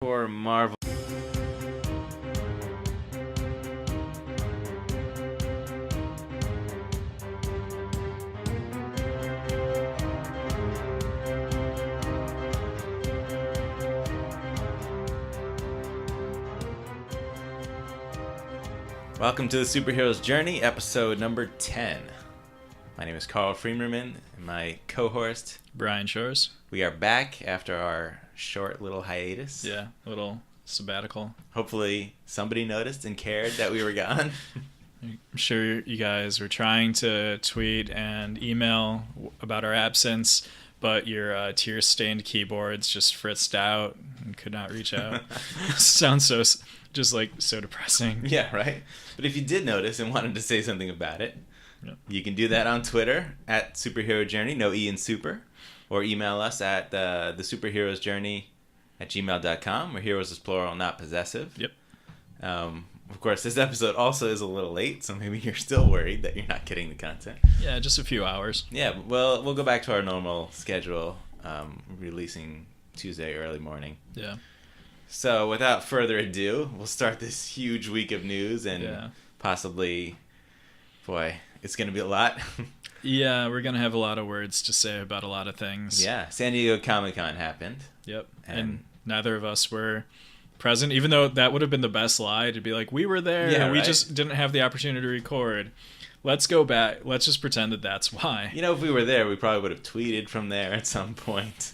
For Marvel. Welcome to the Superhero's Journey, episode number 10. My name is Carl Freemerman, and my co-host, Brian Shores. We are back after our short little hiatus. Yeah, little sabbatical. Hopefully somebody noticed and cared that we were gone. I'm sure you guys were trying to tweet and email about our absence, but your tear-stained keyboards just fritzed out and could not reach out. Sounds so depressing. Yeah, right? But if you did notice and wanted to say something about it, You can do that on Twitter at Superhero Journey, no E in super, or email us at thesuperheroesjourney@gmail.com, where heroes is plural, not possessive. Yep. Of course, this episode also is a little late, so maybe you're still worried that you're not getting the content. Yeah, just a few hours. Yeah, well, we'll go back to our normal schedule, releasing Tuesday early morning. Yeah. So without further ado, we'll start this huge week of news and possibly, boy, it's going to be a lot. Yeah, we're going to have a lot of words to say about a lot of things. Yeah, San Diego Comic-Con happened. Yep, and neither of us were present, even though that would have been the best lie, to be like, we were there, yeah, we just didn't have the opportunity to record. Let's go back. Let's just pretend that that's why. You know, if we were there, we probably would have tweeted from there at some point.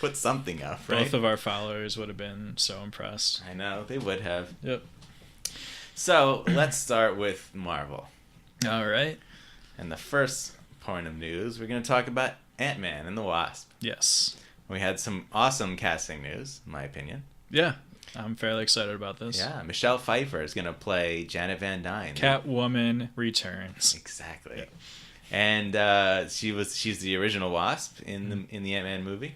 Put something up, right? Both of our followers would have been so impressed. I know, they would have. Yep. So, let's start with Marvel. All right. And the first point of news, we're going to talk about Ant-Man and the Wasp. Yes. We had some awesome casting news, in my opinion. Yeah, I'm fairly excited about this. Yeah, Michelle Pfeiffer is going to play Janet Van Dyne. Catwoman returns. Exactly. Yep. And she's the original Wasp in the Ant-Man movie.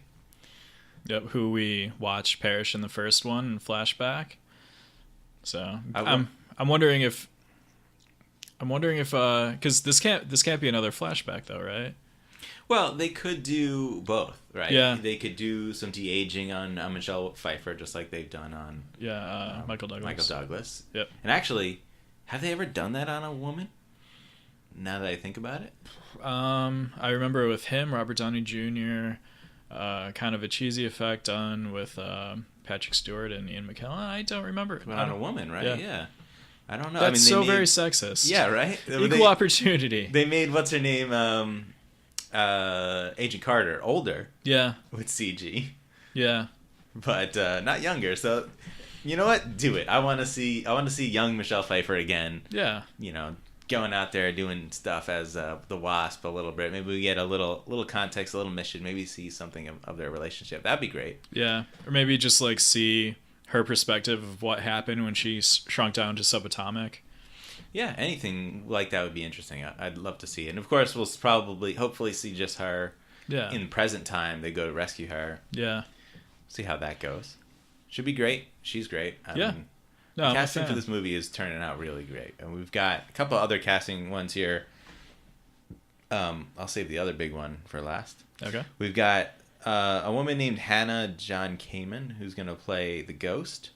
Yep, who we watched perish in the first one in flashback. So I'm wondering if because this can't be another flashback though, right? Well, they could do both, right? Yeah. They could do some de-aging on Michelle Pfeiffer, just like they've done on Michael Douglas. Michael Douglas. Yep. And actually, have they ever done that on a woman? Now that I think about it. I remember with him, Robert Downey Jr., kind of a cheesy effect done with Patrick Stewart and Ian McKellen. I don't remember. But on a woman, right? Yeah. I don't know. That's very sexist. Yeah, right? Equal opportunity. They made, what's her name, Agent Carter older. Yeah. With CG. Yeah. But not younger. So, you know what? Do it. I want to see young Michelle Pfeiffer again. Yeah. You know, going out there doing stuff as the Wasp a little bit. Maybe we get a little context, a little mission. Maybe see something of their relationship. That'd be great. Yeah. Or maybe just like see her perspective of what happened when she shrunk down to subatomic. Yeah, anything like that would be interesting. I'd love to see it. And of course, we'll hopefully see just her in present time. They go to rescue her. Yeah. See how that goes. Should be great. She's great. No, the casting for this movie is turning out really great. And we've got a couple other casting ones here. I'll save the other big one for last. Okay. We've got a woman named Hannah John Kamen who's going to play the Ghost,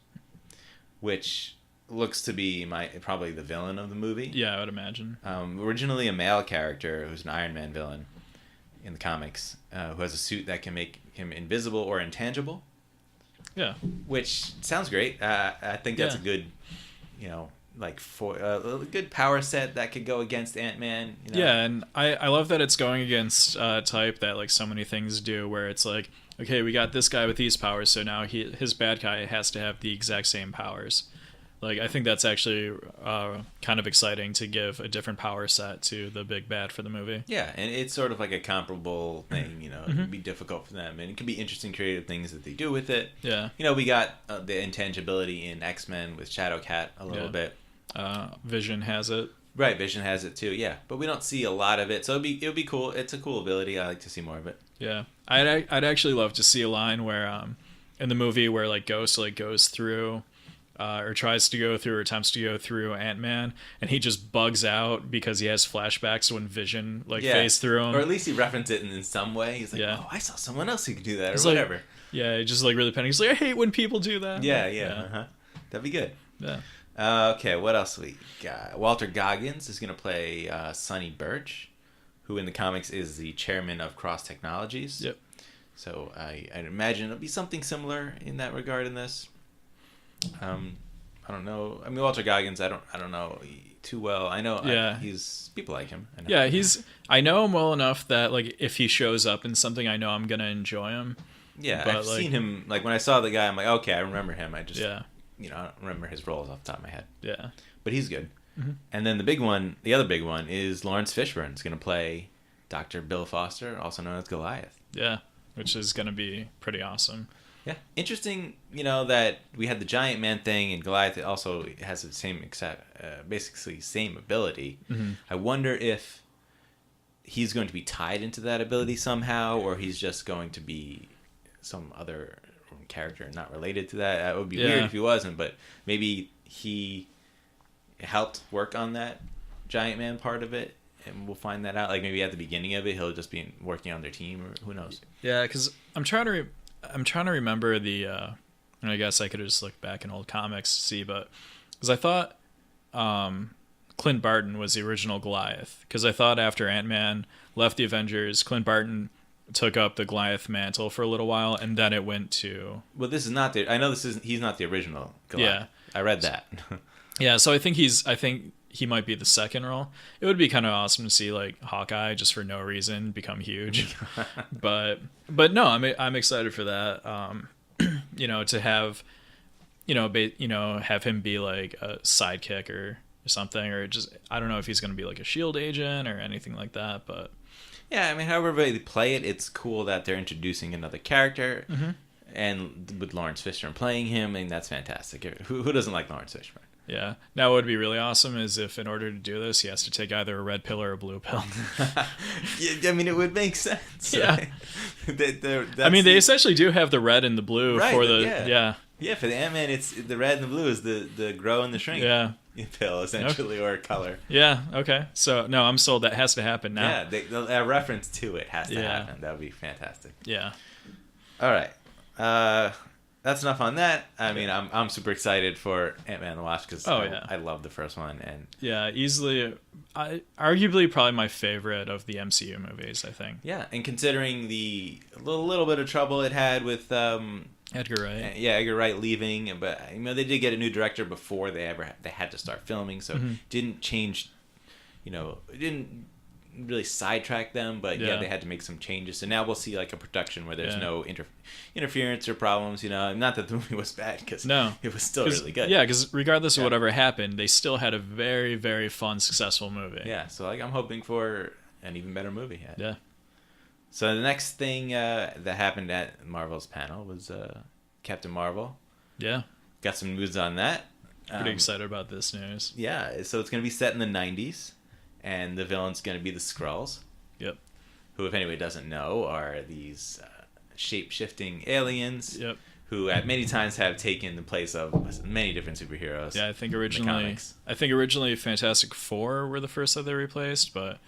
which looks to be probably the villain of the movie. Yeah, I would imagine. Originally a male character who's an Iron Man villain in the comics, who has a suit that can make him invisible or intangible. Yeah. Which sounds great. I think that's a good, for a good power set that could go against Ant-Man. You know? Yeah, and I love that it's going against type that like so many things do, where it's like, okay, we got this guy with these powers, so now his bad guy has to have the exact same powers. Like, I think that's actually kind of exciting to give a different power set to the big bad for the movie. Yeah, and it's sort of like a comparable thing, you know. It can be difficult for them, and it can be interesting creative things that they do with it. Yeah. You know, we got the intangibility in X-Men with Shadowcat a little bit. Vision has it. Right, Vision has it too, yeah. But we don't see a lot of it, so it would be cool. It's a cool ability. I like to see more of it. Yeah. I'd actually love to see a line where, in the movie where, like, Ghost, like, goes through... or tries to go through or attempts to go through Ant-Man, and he just bugs out because he has flashbacks when Vision phased through him. Or at least he referenced it in some way. He's like, oh, I saw someone else who could do that, or it's whatever. Yeah, just like really panicked. He's like, I hate when people do that. Yeah, Like, yeah. Uh-huh. That'd be good. Yeah. Okay, what else we got? Walter Goggins is going to play Sonny Birch, who in the comics is the chairman of Cross Technologies. Yep. So I'd imagine it'll be something similar in that regard in this. I don't know. I mean, Walter Goggins, I don't know too well. I know people like him. I know. Yeah, I know him well enough that like if he shows up in something, I know I'm gonna enjoy him. Yeah, but, I've like, seen him. Like when I saw the guy, I'm like, okay, I remember him. I just Yeah. I don't remember his roles off the top of my head. Yeah. But he's good. Mm-hmm. And then the other big one is Lawrence Fishburne is going to play Dr. Bill Foster, also known as Goliath. Yeah, which is gonna be pretty awesome. Yeah, interesting. That we had the Giant Man thing, and Goliath also has the same basically same ability. Mm-hmm. I wonder if he's going to be tied into that ability somehow, or he's just going to be some other character not related to that. That would be weird if he wasn't, but maybe he helped work on that Giant Man part of it, and we'll find that out. Like maybe at the beginning of it, he'll just be working on their team, or who knows. Yeah, because I'm trying to remember the. And I guess I could just look back in old comics to see, but because I thought Clint Barton was the original Goliath, because I thought after Ant-Man left the Avengers, Clint Barton took up the Goliath mantle for a little while, and then it went to. Well, this is not the. I know this is. He's not the original Goliath. Yeah, I read that. Yeah, so I think he might be the second role. It would be kind of awesome to see like Hawkeye just for no reason become huge, but no, I'm excited for that. To have, have him be like a sidekick or something, or just I don't know if he's going to be like a SHIELD agent or anything like that, but. Yeah, I mean, however they play it, it's cool that they're introducing another character, and with Lawrence Fishburne playing him, and that's fantastic. Who doesn't like Lawrence Fishburne? Yeah. Now, what would be really awesome is if, in order to do this, he has to take either a red pill or a blue pill. Yeah, I mean, it would make sense. Yeah. Right? I mean, they essentially do have the red and the blue for the Yeah, for the Ant-Man, it's the red and the blue is the grow and the shrink. Yeah. Pill essentially, or color. Yeah. Okay. So no, I'm sold. That has to happen now. Yeah, a reference to it has to happen. That would be fantastic. Yeah. All right. That's enough on that. I mean, I'm super excited for Ant-Man to watch because I love the first one, and easily, arguably probably my favorite of the MCU movies. I think. Yeah, and considering the little bit of trouble it had with Edgar Wright. Yeah, Edgar Wright leaving, but they did get a new director before they had to start filming, so didn't change. It didn't really sidetrack them, but they had to make some changes. So now we'll see like a production where there's no interference or problems. Not that the movie was bad, because it was still really good. Yeah, because regardless of whatever happened, they still had a very, very fun, successful movie. Yeah, so I'm hoping for an even better movie. Yeah. So the next thing that happened at Marvel's panel was Captain Marvel. Yeah. Got some news on that. Pretty excited about this news. Yeah, so it's going to be set in the 90s, and the villain's going to be the Skrulls. Yep. Who, if anybody doesn't know, are these shape-shifting aliens. Yep. Who at many times have taken the place of many different superheroes. Yeah, I think originally Fantastic Four were the first that they replaced, but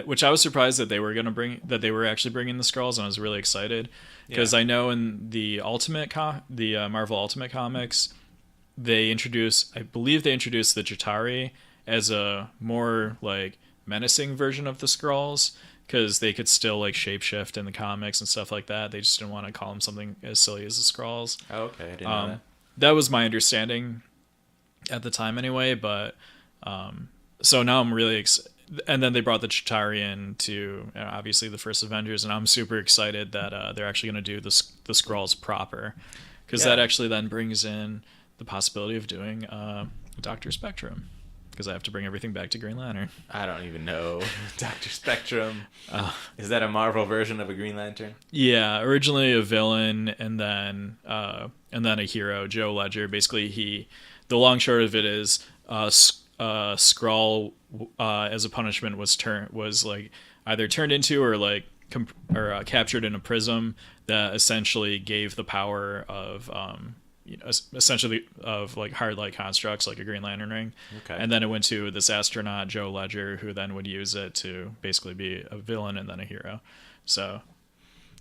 which I was surprised that they were actually bringing the Skrulls, and I was really excited because I know in the Marvel Ultimate Comics, I believe they introduced the Chitauri as a more like menacing version of the Skrulls, because they could still like shapeshift in the comics and stuff like that. They just didn't want to call them something as silly as the Skrulls. Oh, okay, I didn't know that. That was my understanding at the time anyway, but so now I'm really excited. And then they brought the Chitauri in to obviously the first Avengers, and I'm super excited that they're actually going to do the Skrulls proper, because that actually then brings in the possibility of doing Dr. Spectrum, because I have to bring everything back to Green Lantern. I don't even know. Dr. Spectrum. Is that a Marvel version of a Green Lantern? Yeah, originally a villain, and then a hero, Joe Ledger. Basically, the long short of it is Skrull as a punishment was like either turned into or captured in a prism that essentially gave the power of essentially of like hard light constructs like a Green Lantern ring. Okay. And then it went to this astronaut Joe Ledger, who then would use it to basically be a villain and then a hero. So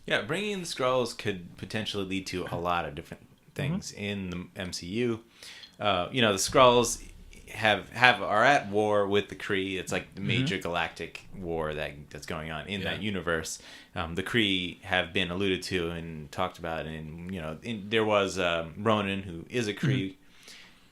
Yeah, bringing in the Skrulls could potentially lead to a lot of different things in the MCU. The Skrulls are at war with the Kree. It's like the major galactic war that's going on in that universe. The Kree have been alluded to and talked about, and there was Ronan, who is a Kree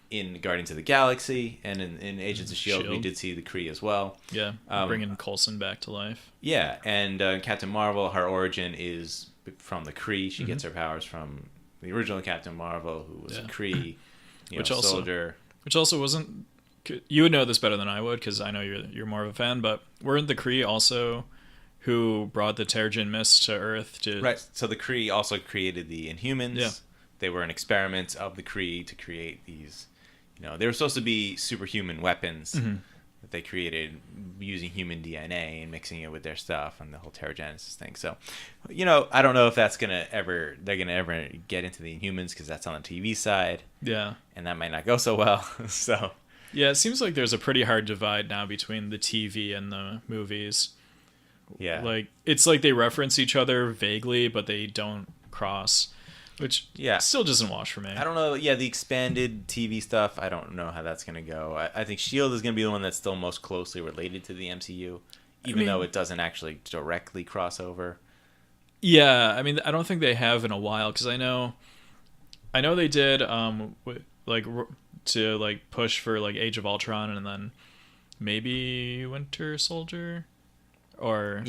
in Guardians of the Galaxy, and in Agents of Shield, we did see the Kree as well. Yeah, bringing Coulson back to life. Yeah, and Captain Marvel, her origin is from the Kree. She gets her powers from the original Captain Marvel, who was a Kree, soldier. Which also wasn't. You would know this better than I would, because I know you're more of a fan. But weren't the Kree also who brought the Terrigen Mist to Earth? Right. So the Kree also created the Inhumans. Yeah. They were an experiment of the Kree to create these. They were supposed to be superhuman weapons that they created using human DNA and mixing it with their stuff and the whole Terrigenesis thing. So, I don't know if they're gonna ever get into the Inhumans, because that's on the TV side. Yeah. And that might not go so well. So. Yeah, it seems like there's a pretty hard divide now between the TV and the movies. Yeah. Like, it's like they reference each other vaguely, but they don't cross. Which still doesn't wash for me. I don't know. Yeah, the expanded TV stuff, I don't know how that's going to go. I think S.H.I.E.L.D. is going to be the one that's still most closely related to the MCU, even though it doesn't actually directly cross over. Yeah, I mean, I don't think they have in a while, because I know they did to push for Age of Ultron, and then maybe Winter Soldier, or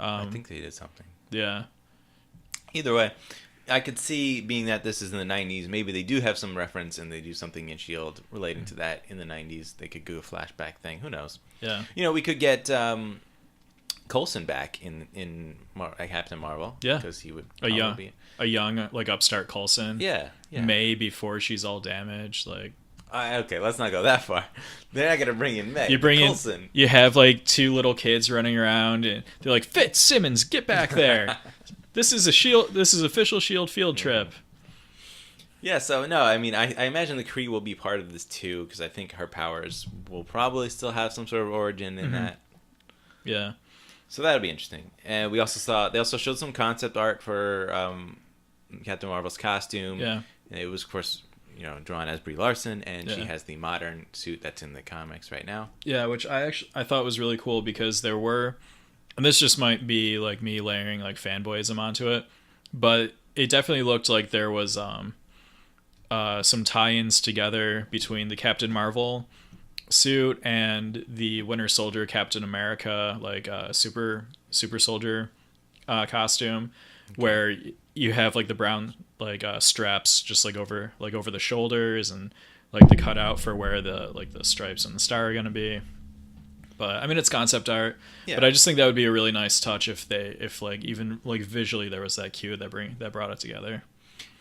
I think they did something. Yeah. Either way, I could see, being that this is in the 90s, maybe they do have some reference and they do something in S.H.I.E.L.D. relating to that in the 90s. They could do a flashback thing. Who knows? Yeah. We could get Coulson back in Captain Marvel. Yeah. Because he would be a young upstart Coulson. Yeah. May before she's all damaged. Okay, let's not go that far. They're not going to bring in May. You bring Coulson. You have two little kids running around, and they're like, Fitzsimmons, get back there. This is official S.H.I.E.L.D. field trip. Yeah, so no, I mean, I imagine the Kree will be part of this too, because I think her powers will probably still have some sort of origin in that. Yeah. So that'll be interesting. And they also showed some concept art for Captain Marvel's costume. Yeah. And it was, of course, drawn as Brie Larson, and she has the modern suit that's in the comics right now. Yeah, which I thought was really cool, because there were. And this just might be me layering fanboyism onto it, but it definitely looked like there was some tie-ins together between the Captain Marvel suit and the Winter Soldier Captain America super soldier costume, where you have the brown straps just over the shoulders, and the cutout for where the stripes and the star are gonna be. But I mean, it's concept art. Yeah. But I just think that would be a really nice touch if even visually there was that cue that brought it together.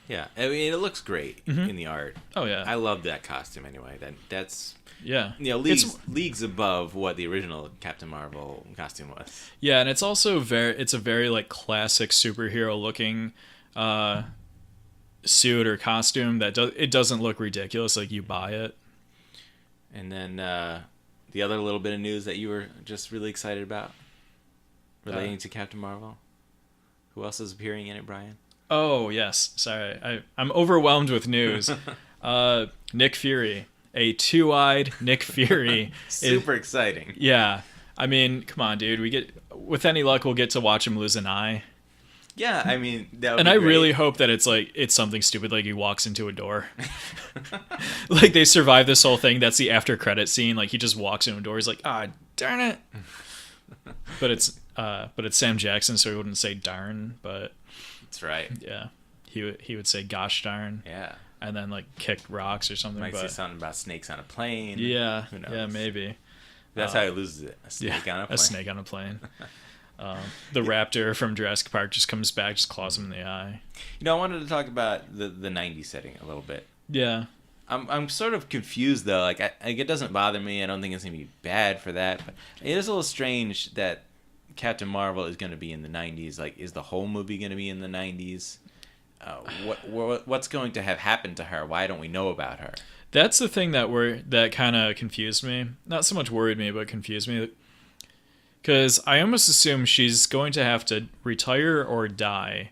Yeah, I mean, it looks great in the art. Oh yeah, I love that costume anyway. That's leagues above what the original Captain Marvel costume was. Yeah, and it's also it's a very classic superhero looking suit or costume that it doesn't look ridiculous. You buy it. And then. The other little bit of news that you were just really excited about relating to Captain Marvel. Who else is appearing in it, Brian? Oh, yes. Sorry. I'm overwhelmed with news. Nick Fury. A two-eyed Nick Fury. Super exciting. Yeah. I mean, come on, dude. With any luck, we'll get to watch him lose an eye. Yeah, I mean, that would and be I great. really hope that it's something stupid, he walks into a door. They survive this whole thing. That's the after credit scene. He just walks into a door. He's like, darn it. But it's Sam Jackson, so he wouldn't say darn. But that's right. Yeah, he would say gosh darn. Yeah, and then kick rocks or something. Might say something about snakes on a plane. Yeah, who knows? Yeah, maybe. That's how he loses it. A snake on a plane. A snake on a plane. The raptor from Jurassic Park just comes back, just claws him in the eye. I wanted to talk about the 90s setting a little bit. Yeah. I'm sort of confused, though. It doesn't bother me. I don't think it's going to be bad for that. But it is a little strange that Captain Marvel is going to be in the 90s. Is the whole movie going to be in the 90s? What's going to have happened to her? Why don't we know about her? That's the thing that kind of confused me. Not so much worried me, but confused me. Because I almost assume she's going to have to retire or die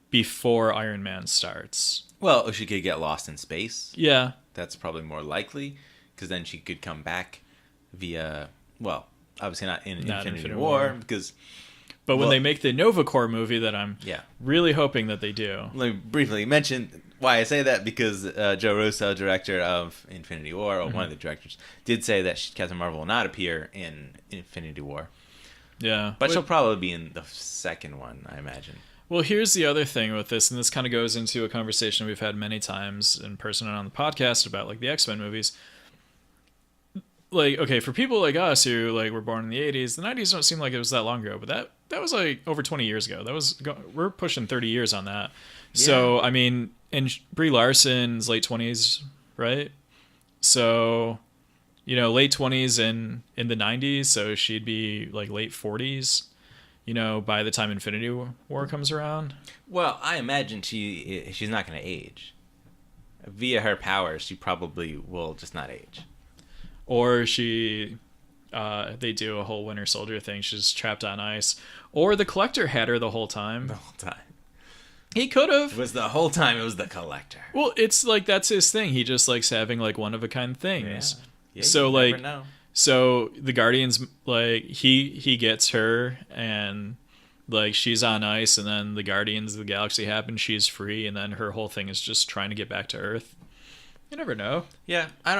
before Iron Man starts. Well, she could get lost in space. Yeah. That's probably more likely, because then she could come back via, well, obviously not in Infinity War, because... But when they make the Nova Corps movie that I'm yeah. really hoping that they do. Let me briefly mention why I say that, because Joe Russo, director of Infinity War, or one of the directors, did say that Captain Marvel will not appear in Infinity War. Yeah. But she'll probably be in the second one, I imagine. Well, here's the other thing with this, and this kind of goes into a conversation we've had many times in person and on the podcast about like the X-Men movies. Like, okay, for people like us who like were born in the 80s, the 90s don't seem like it was that long ago, but that was like over 20 years ago. We're pushing 30 years on that. Yeah. So, I mean, and Brie Larson's late 20s, right? So, you know, late 20s in the 90s, so she'd be like late 40s, you know, by the time Infinity War comes around. Well, I imagine she's not going to age. Via her powers, she probably will just not age. Or they do a whole Winter Soldier thing. She's trapped on ice. Or the Collector had her the whole time. The whole time. He could have. It was the whole time. It was the Collector. Well, it's like that's his thing. He just likes having like one of a kind things. Yeah, so like, never know. So the Guardians, like he gets her, and like she's on ice, and then the Guardians of the Galaxy happen. She's free, and then her whole thing is just trying to get back to Earth. You never know. Yeah, I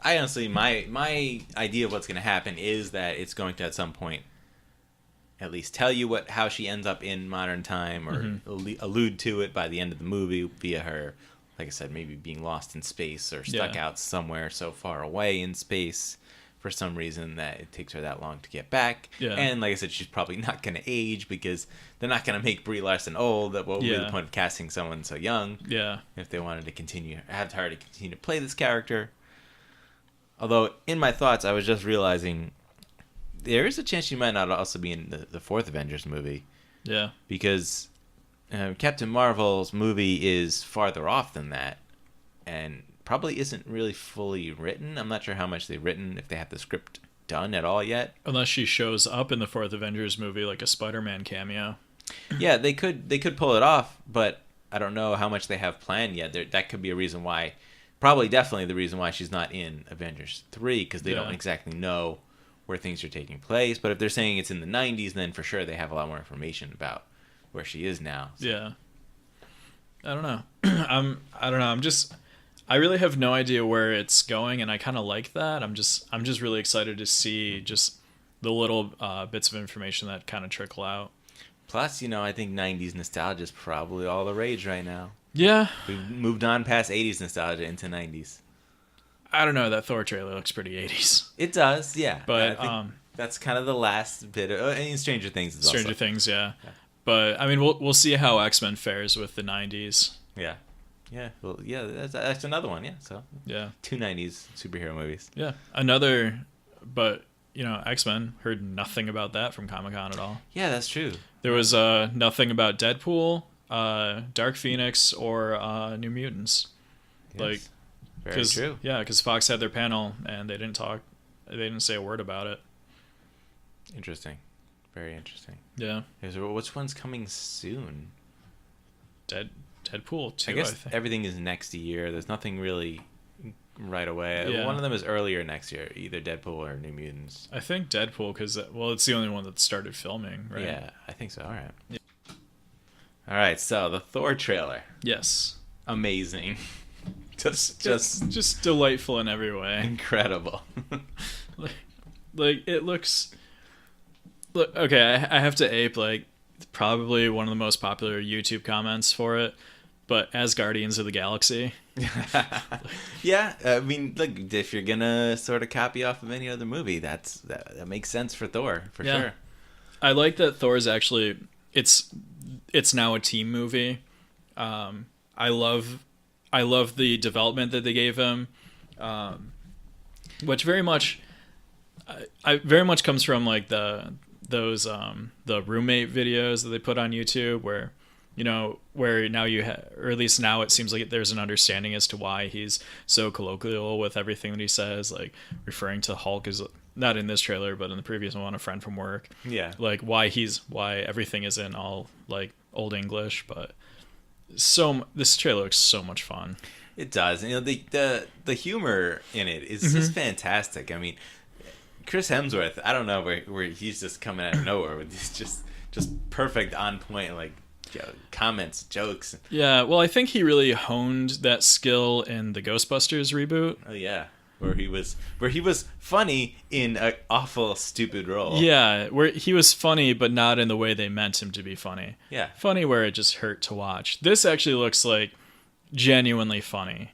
honestly, my idea of what's going to happen is that it's going to at some point at least tell you how she ends up in modern time, or allude to it by the end of the movie via her, like I said, maybe being lost in space or stuck out somewhere so far away in space for some reason that it takes her that long to get back. Yeah. And like I said, she's probably not going to age because they're not going to make Brie Larson old. What would be the point of casting someone so young? Yeah. If they wanted to have her to continue to play this character. Although, in my thoughts, I was just realizing there is a chance she might not also be in the fourth Avengers movie. Yeah. Because Captain Marvel's movie is farther off than that. And probably isn't really fully written. I'm not sure how much they've written, if they have the script done at all yet. Unless she shows up in the fourth Avengers movie like a SpiderMan cameo. Yeah, they could pull it off, but I don't know how much they have planned yet. That could be a reason why, definitely the reason why she's not in Avengers 3, because they don't exactly know where things are taking place. But if they're saying it's in the 90s, then for sure they have a lot more information about where she is now. So. Yeah. I don't know. I don't know. I really have no idea where it's going, and I kind of like that. I'm just really excited to see just the little bits of information that kind of trickle out. Plus, I think 90s nostalgia is probably all the rage right now. Yeah. We've moved on past 80s nostalgia into 90s. I don't know. That Thor trailer looks pretty 80s. It does, yeah. But I think that's kind of the last bit of Stranger Things is Stranger Things, yeah. But, I mean, we'll see how X-Men fares with the 90s. Yeah. Yeah, well, yeah, that's another one, yeah. So, yeah. 2 90s superhero movies. Yeah. But, X-Men, heard nothing about that from Comic-Con at all. Yeah, that's true. There was nothing about Deadpool, Dark Phoenix, or New Mutants. Yes. Very true. Yeah, because Fox had their panel, and they didn't say a word about it. Interesting. Very interesting. Yeah. Which one's coming soon? Deadpool 2, I guess everything is next year. There's nothing really right away. Yeah. One of them is earlier next year, either Deadpool or New Mutants. I think Deadpool, because, it's the only one that started filming, right? Yeah, I think so. All right. Yeah. All right, so the Thor trailer. Yes. Amazing. Just delightful in every way. Incredible. like it looks... Look, okay, I have to ape, probably one of the most popular YouTube comments for it, but as Guardians of the Galaxy. Yeah, I mean, look, if you're gonna sort of copy off of any other movie, that makes sense for Thor, for sure. I like that Thor's actually, it's now a team movie. I love the development that they gave him, which very much comes from the roommate videos that they put on YouTube where now or at least now it seems like there's an understanding as to why he's so colloquial with everything that he says, like referring to Hulk as not in this trailer, but in the previous one, a friend from work. Yeah. Like why everything is in all like old English, but this trailer looks so much fun. It does. You know, the humor in it is just fantastic. I mean, Chris Hemsworth, I don't know where he's just coming out of nowhere with these just perfect on point like comments, jokes. Yeah, well, I think he really honed that skill in the Ghostbusters reboot. Oh yeah, where he was funny in an awful stupid role. Yeah, where he was funny, but not in the way they meant him to be funny. Yeah, funny where it just hurt to watch. This actually looks like genuinely funny.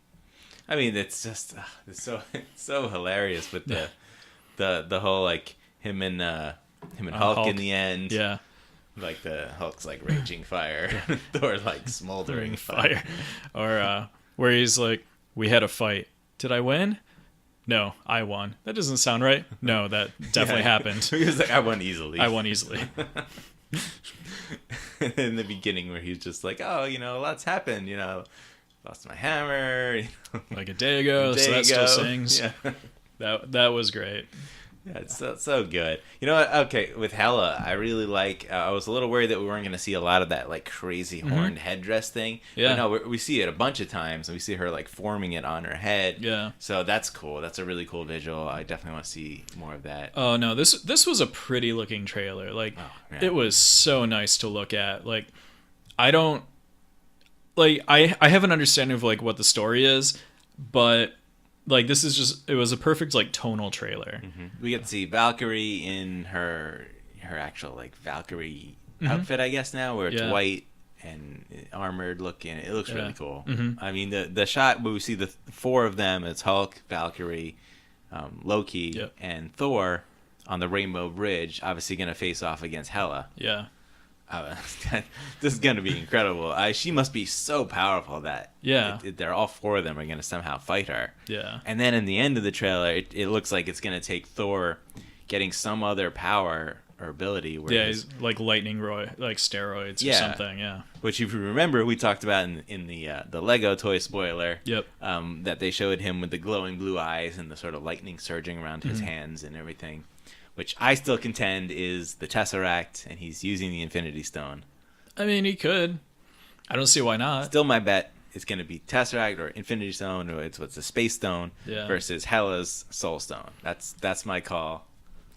I mean, it's just it's so hilarious with the whole like him and Hulk in the end. Yeah. Like the Hulk's like raging fire, Thor's like smoldering fire. Or where he's like, we had a fight. Did I win? No, I won. That doesn't sound right. No, that definitely happened. He was like, I won easily. In the beginning where he's just like, oh, you know, lots happened, you know, lost my hammer. Like a day ago, so that still sings. Yeah. That was great. Yeah, it's so good. You know what? Okay, with Hela, I really like. I was a little worried that we weren't going to see a lot of that like crazy horned headdress thing. Yeah. But no, we see it a bunch of times, and we see her like forming it on her head. Yeah. So that's cool. That's a really cool visual. I definitely want to see more of that. Oh no, this was a pretty looking trailer. Like it was so nice to look at. Like I don't like I have an understanding of like what the story is, but like this is just it was a perfect like tonal trailer. We get to see Valkyrie in her actual like Valkyrie outfit, I guess now, where it's white and armored looking. It looks really cool. I mean the shot where we see the four of them, it's Hulk, Valkyrie, Loki, and Thor on the Rainbow Bridge, obviously going to face off against Hela. Yeah. This is going to be incredible. She must be so powerful that they're all four of them are going to somehow fight her. Yeah. And then in the end of the trailer, it looks like it's going to take Thor getting some other power or ability. He's like lightning like steroids or something. Yeah. Which, if you remember, we talked about in the Lego toy spoiler. Yep. That they showed him with the glowing blue eyes and the sort of lightning surging around his hands and everything. Which I still contend is the Tesseract, and he's using the Infinity Stone. I mean, he could. I don't see why not. Still, my bet is going to be Tesseract or Infinity Stone, or what's a Space Stone versus Hela's Soul Stone. That's my call.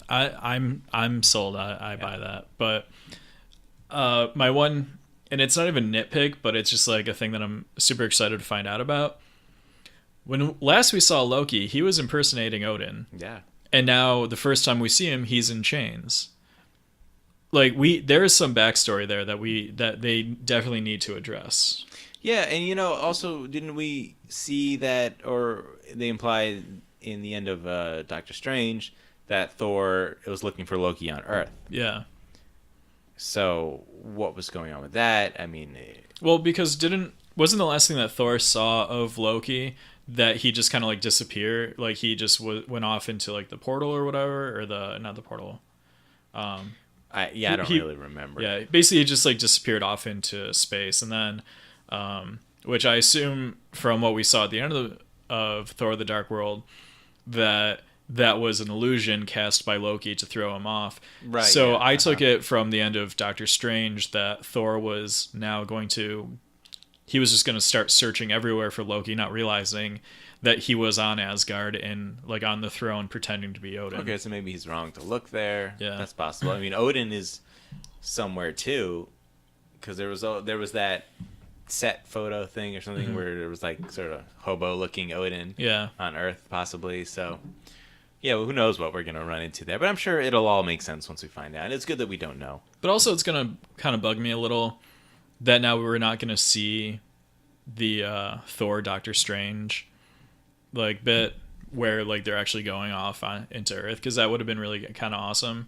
I'm sold. I buy that. But my one, and it's not even nitpick, but it's just like a thing that I'm super excited to find out about. When last we saw Loki, he was impersonating Odin. Yeah. And now the first time we see him, he's in chains. Like there is some backstory there that they definitely need to address. Yeah, and also didn't we see that, or they implied in the end of Doctor Strange that Thor was looking for Loki on Earth? Yeah. So what was going on with that? I mean, well, because wasn't the last thing that Thor saw of Loki that he just kind of like disappeared, like he just went off into like the portal or whatever, or not the portal. I don't really remember. Yeah, basically he just like disappeared off into space, and then, which I assume from what we saw at the end of Thor: The Dark World, that was an illusion cast by Loki to throw him off. Right. So I took it from the end of Doctor Strange that Thor was now going to. He was just going to start searching everywhere for Loki, not realizing that he was on Asgard and like on the throne pretending to be Odin. Okay, so maybe he's wrong to look there. Yeah, that's possible. I mean, Odin is somewhere too, because there was that set photo thing or something where there was like sort of hobo-looking Odin on Earth, possibly. So, yeah, well, who knows what we're going to run into there. But I'm sure it'll all make sense once we find out. And it's good that we don't know. But also it's going to kind of bug me a little that now we're not going to see the Thor Doctor Strange like bit where like they're actually going off into Earth, because that would have been really kind of awesome.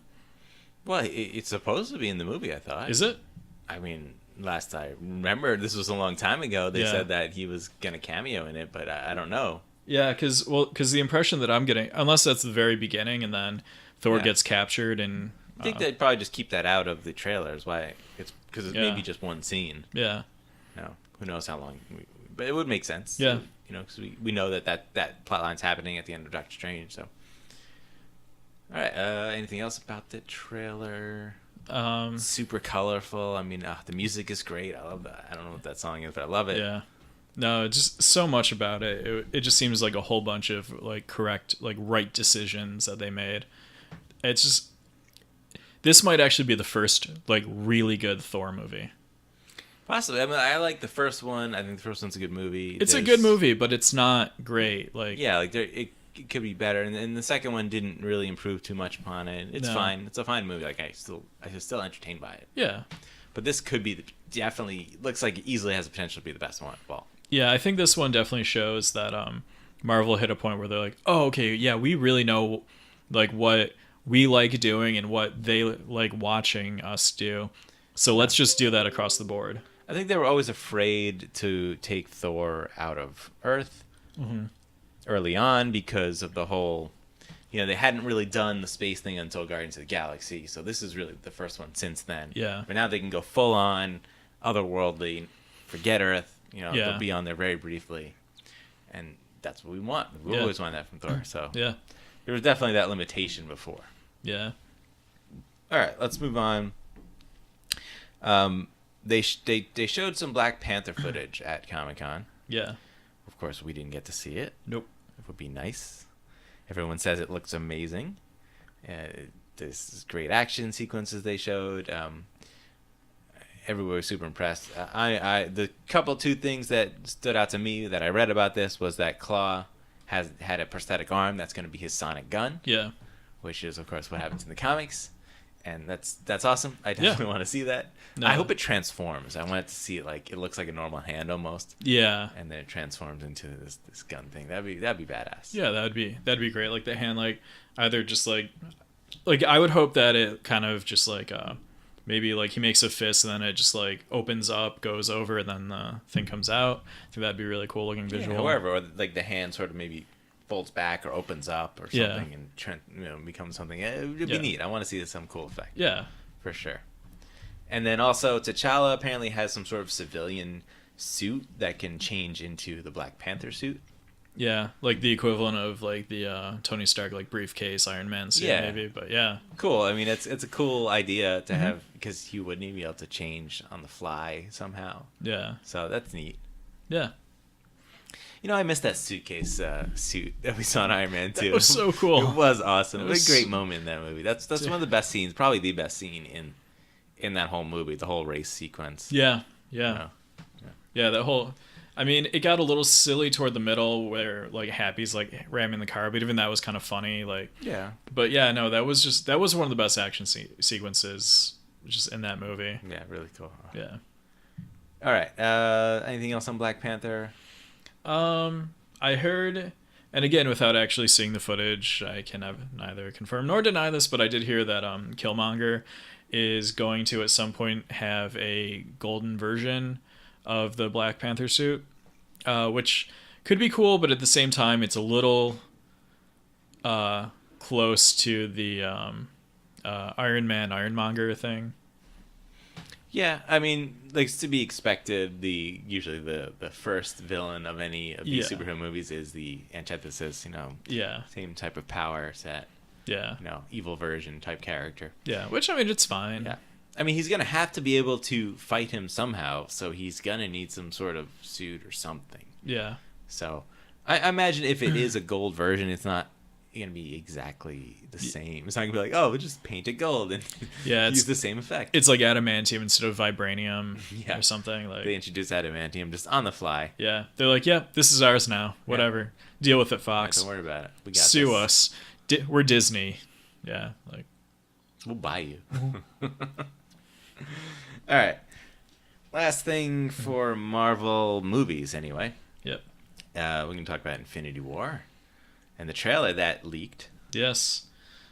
Well, it's supposed to be in the movie, I thought. Is it? I mean, last I remember, this was a long time ago, they said that he was going to cameo in it, but I don't know. Yeah, because the impression that I'm getting, unless that's the very beginning and then Thor gets captured and... I think they'd probably just keep that out of the trailers. Why? It's because it's maybe just one scene. Yeah. No, who knows how long? But it would make sense. Yeah. Because we know that plot line's happening at the end of Doctor Strange. So. All right. Anything else about the trailer? Um, Super colorful. I mean, the music is great. I love that. I don't know what that song is, but I love it. yeah. No, just so much about it. It just seems like a whole bunch of like correct, like right decisions that they made. It's just this might actually be the first like really good Thor movie. Possibly. I mean, I like the first one. I think the first one's a good movie. It's a good movie, but it's not great. Like yeah, like it could be better. And the second one didn't really improve too much upon it. It's fine. It's a fine movie. Like I was still entertained by it. Yeah. But this could be definitely looks like it easily has the potential to be the best one of all. Yeah, I think this one definitely shows that Marvel hit a point where they're like, oh, okay, yeah, we really know like what we like doing and what they like watching us do. So let's just do that across the board. I think they were always afraid to take Thor out of Earth early on because of the whole, they hadn't really done the space thing until Guardians of the Galaxy. So this is really the first one since then. Yeah. But now they can go full on otherworldly, forget Earth. They'll be on there very briefly. And that's what we want. We always want that from Thor. So yeah, there was definitely that limitation before. Yeah. All right, let's move on. They showed some Black Panther footage at Comic-Con. Yeah. Of course, we didn't get to see it. Nope. It would be nice. Everyone says it looks amazing. This great action sequences they showed. Everyone was super impressed. The two things that stood out to me that I read about this was that Claw had a prosthetic arm that's going to be his sonic gun. Yeah. Which is, of course, what happens in the comics. And that's awesome. I definitely want to see that. No. I hope it transforms. I want it to see it like it looks like a normal hand almost. Yeah. And then it transforms into this gun thing. That'd be badass. Yeah, that'd be great. Like the hand, like either just like I would hope that it kind of just like maybe like he makes a fist and then it just like opens up, goes over, and then the thing comes out. I think that'd be really cool looking visual. Yeah, however, or like the hand sort of maybe folds back or opens up or something and becomes something. It would be neat. I want to see some cool effect. Yeah, for sure. And then also T'Challa apparently has some sort of civilian suit that can change into the Black Panther suit. Yeah, like the equivalent of like the Tony Stark like briefcase Iron Man suit maybe, but yeah. Cool. I mean, it's a cool idea to have because he wouldn't even be able to change on the fly somehow. Yeah. So that's neat. Yeah. I missed that suitcase suit that we saw in Iron Man 2. That was so cool. It was awesome. It was a great moment in that movie. That's one of the best scenes, probably the best scene in that whole movie, the whole race sequence. Yeah. Yeah, that whole... I mean, it got a little silly toward the middle where like Happy's like ramming the car, but even that was kind of funny. Like, yeah. But yeah, no, that was one of the best action sequences just in that movie. Yeah, really cool. Yeah. All right. Anything else on Black Panther? I heard, and again, without actually seeing the footage, I can neither confirm nor deny this, but I did hear that Killmonger is going to at some point have a golden version of the Black Panther suit, which could be cool, but at the same time, it's a little close to the Iron Man, Ironmonger thing. Yeah, I mean, like to be expected, usually the first villain of any of these superhero movies is the antithesis, same type of power set. Yeah. Evil version type character. Yeah, which I mean, it's fine. Yeah. I mean, he's going to have to be able to fight him somehow, so he's going to need some sort of suit or something. Yeah. So, I imagine if it is a gold version, it's not going to be exactly the same. It's not going to be like, oh, we'll just paint it gold and use the same effect. It's like adamantium instead of vibranium or something. Like they introduced adamantium just on the fly. Yeah. They're like, yeah, this is ours now. Whatever. Yeah. Deal with it, Fox. Don't worry about it. We got Sue this. us. We're Disney. Yeah. Like we'll buy you. All right. Last thing for Marvel movies, anyway. Yep. We're going to talk about Infinity War and the trailer that leaked. Yes.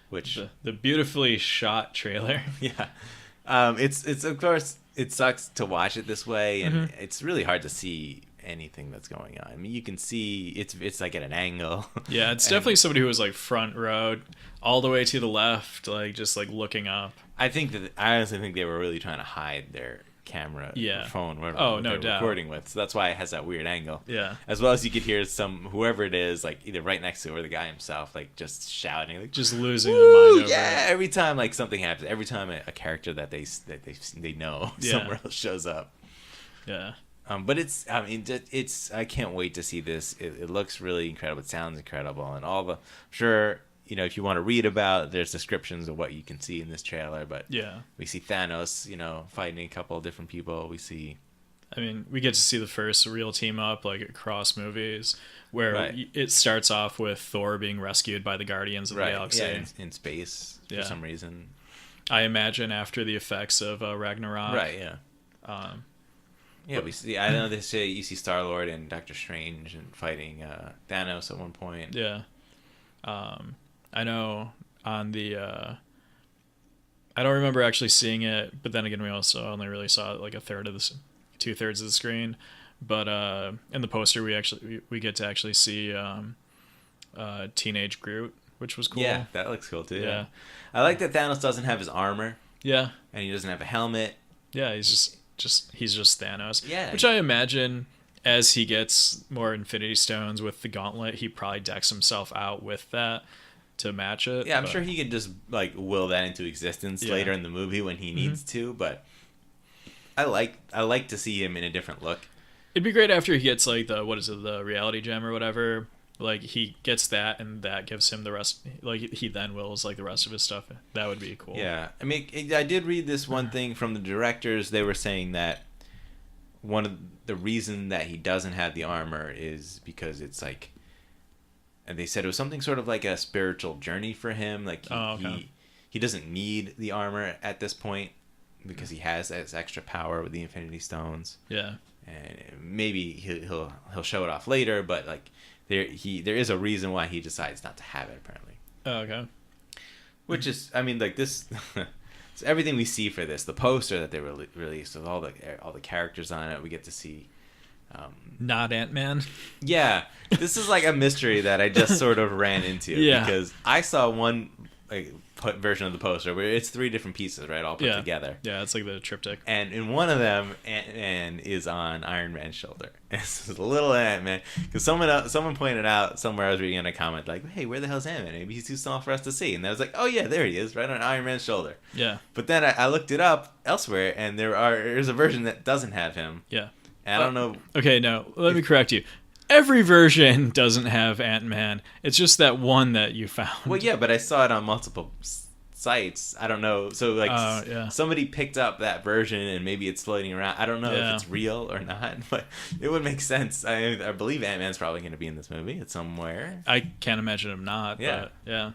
Which the beautifully shot trailer. Yeah. It's of course it sucks to watch it this way, and it's really hard to see anything that's going on. I mean, you can see it's like at an angle. Yeah, it's definitely somebody who was like front row, all the way to the left, like just like looking up. I honestly think they were really trying to hide camera Yeah. or phone, whatever Oh, no they're doubt. recording with. So that's why it has that weird angle. Yeah. As well as you could hear whoever it is, like either right next to it or the guy himself, like just shouting, like Just losing "Woo, their mind over yeah!" it. Every time like something happens, every time a character that they know Yeah. somewhere else shows up. Yeah. But I can't wait to see this. It looks really incredible. It sounds incredible, and all the sure. If you want to read about, there's descriptions of what you can see in this trailer, but Yeah. we see Thanos, fighting a couple of different people. We see, I mean, we get to see the first real team up, like, across movies, where Right. it starts off with Thor being rescued by the Guardians of the Galaxy. yeah, in space for Yeah. some reason. I imagine after the effects of Ragnarok. Right, yeah. Yeah, we see. I know they say you see Star-Lord and Doctor Strange and fighting Thanos at one point. Yeah. I know on the I don't remember actually seeing it, but then again we also only really saw like 2/3 of the screen. But in the poster we get to actually see teenage Groot, which was cool. Yeah, that looks cool too. Yeah. I like that Thanos doesn't have his armor Yeah. and he doesn't have a helmet. Yeah, he's just Thanos. Yeah. Which I imagine as he gets more Infinity Stones with the gauntlet, he probably decks himself out with that to match it. Yeah, I'm but- sure he could just like will that into existence Yeah. later in the movie when he needs to, but I like to see him in a different look. It'd be great after he gets like the reality gem or whatever. Like he gets that and that gives him the rest. Like he then wills like the rest of his stuff. That would be cool. Yeah, I mean, I did read this one thing from the directors. They were saying that one of the reason that he doesn't have the armor is because it's like, and they said it was something sort of like a spiritual journey for him. Like he doesn't need the armor at this point because he has this extra power with the Infinity Stones. Yeah. And maybe he'll show it off later, but like there is a reason why he decides not to have it apparently. Oh, okay. Which is, I mean, like this, it's everything we see for this. The poster that they released with all the characters on it, we get to see. Not Ant-Man. Yeah, this is like a mystery that I just sort of ran into because I saw one version of the poster where it's 3 different pieces, right, all put together. Yeah, it's like the triptych. And in one of them, Ant-Man is on Iron Man's shoulder. It's a little Ant-Man. Because someone pointed out somewhere I was reading in a comment, like, hey, where the hell's Ant-Man? Maybe he's too small for us to see. And I was like, oh, yeah, there he is, right on Iron Man's shoulder. Yeah. But then I looked it up elsewhere, and there's a version that doesn't have him. Yeah. And I don't know. Okay, no, let me correct you. Every version doesn't have Ant-Man. It's just that one that you found. Well, yeah, but I saw it on multiple sites. I don't know. So, like, somebody picked up that version, and maybe it's floating around. I don't know if it's real or not, but it would make sense. I believe Ant-Man's probably going to be in this movie. It's somewhere. I can't imagine him not. Yeah. But, yeah.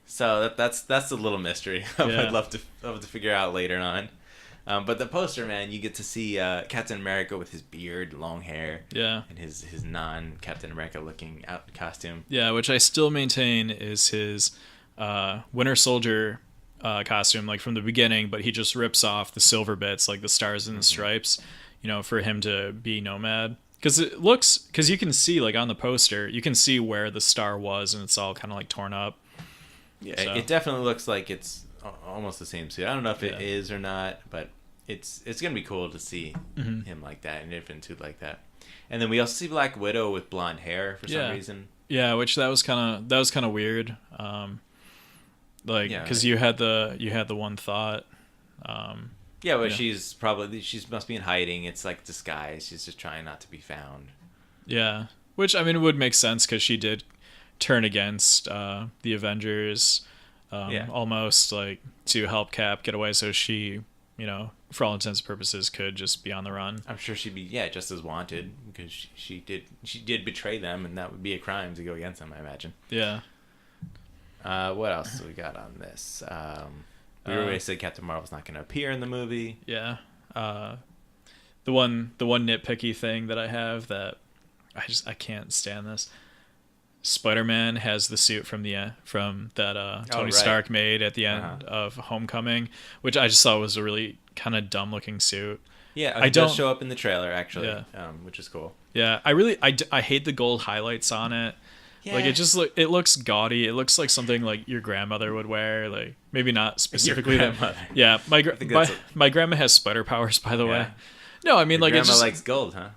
So that's a little mystery. I'd love to figure out later on. But the poster, man, you get to see Captain America with his beard, long hair, and his non-Captain America looking out costume. Yeah, which I still maintain is his Winter Soldier costume, like from the beginning, but he just rips off the silver bits, like the stars and the stripes, for him to be Nomad. Because you can see, like on the poster, you can see where the star was, and it's all kind of like torn up. Yeah, so. It definitely looks like it's almost the same suit. I don't know if it is or not, but it's gonna be cool to see him like that, an infant suit like that. And then we also see Black Widow with blonde hair for some reason. Yeah, which that was kind of weird. Because you had the one thought. She must be in hiding. It's like disguise. She's just trying not to be found. Yeah, which I mean it would make sense because she did turn against the Avengers, almost like to help Cap get away, so she, for all intents and purposes, could just be on the run. I'm sure she'd be just as wanted because she did betray them, and that would be a crime to go against them, I imagine. Yeah. What else do we got on this? We already said Captain Marvel's not going to appear in the movie. Yeah. The one nitpicky thing that I have that I can't stand this. SpiderMan has the suit from that Tony Stark made at the end of Homecoming, which I just thought was a really kind of dumb looking suit. Yeah, it does show up in the trailer actually, which is cool. Yeah, I hate the gold highlights on it. Like it looks gaudy. It looks like something like your grandmother would wear. Like maybe not specifically that. Yeah, my grandma has spider powers, by the way. No, I mean your like grandma likes gold, huh?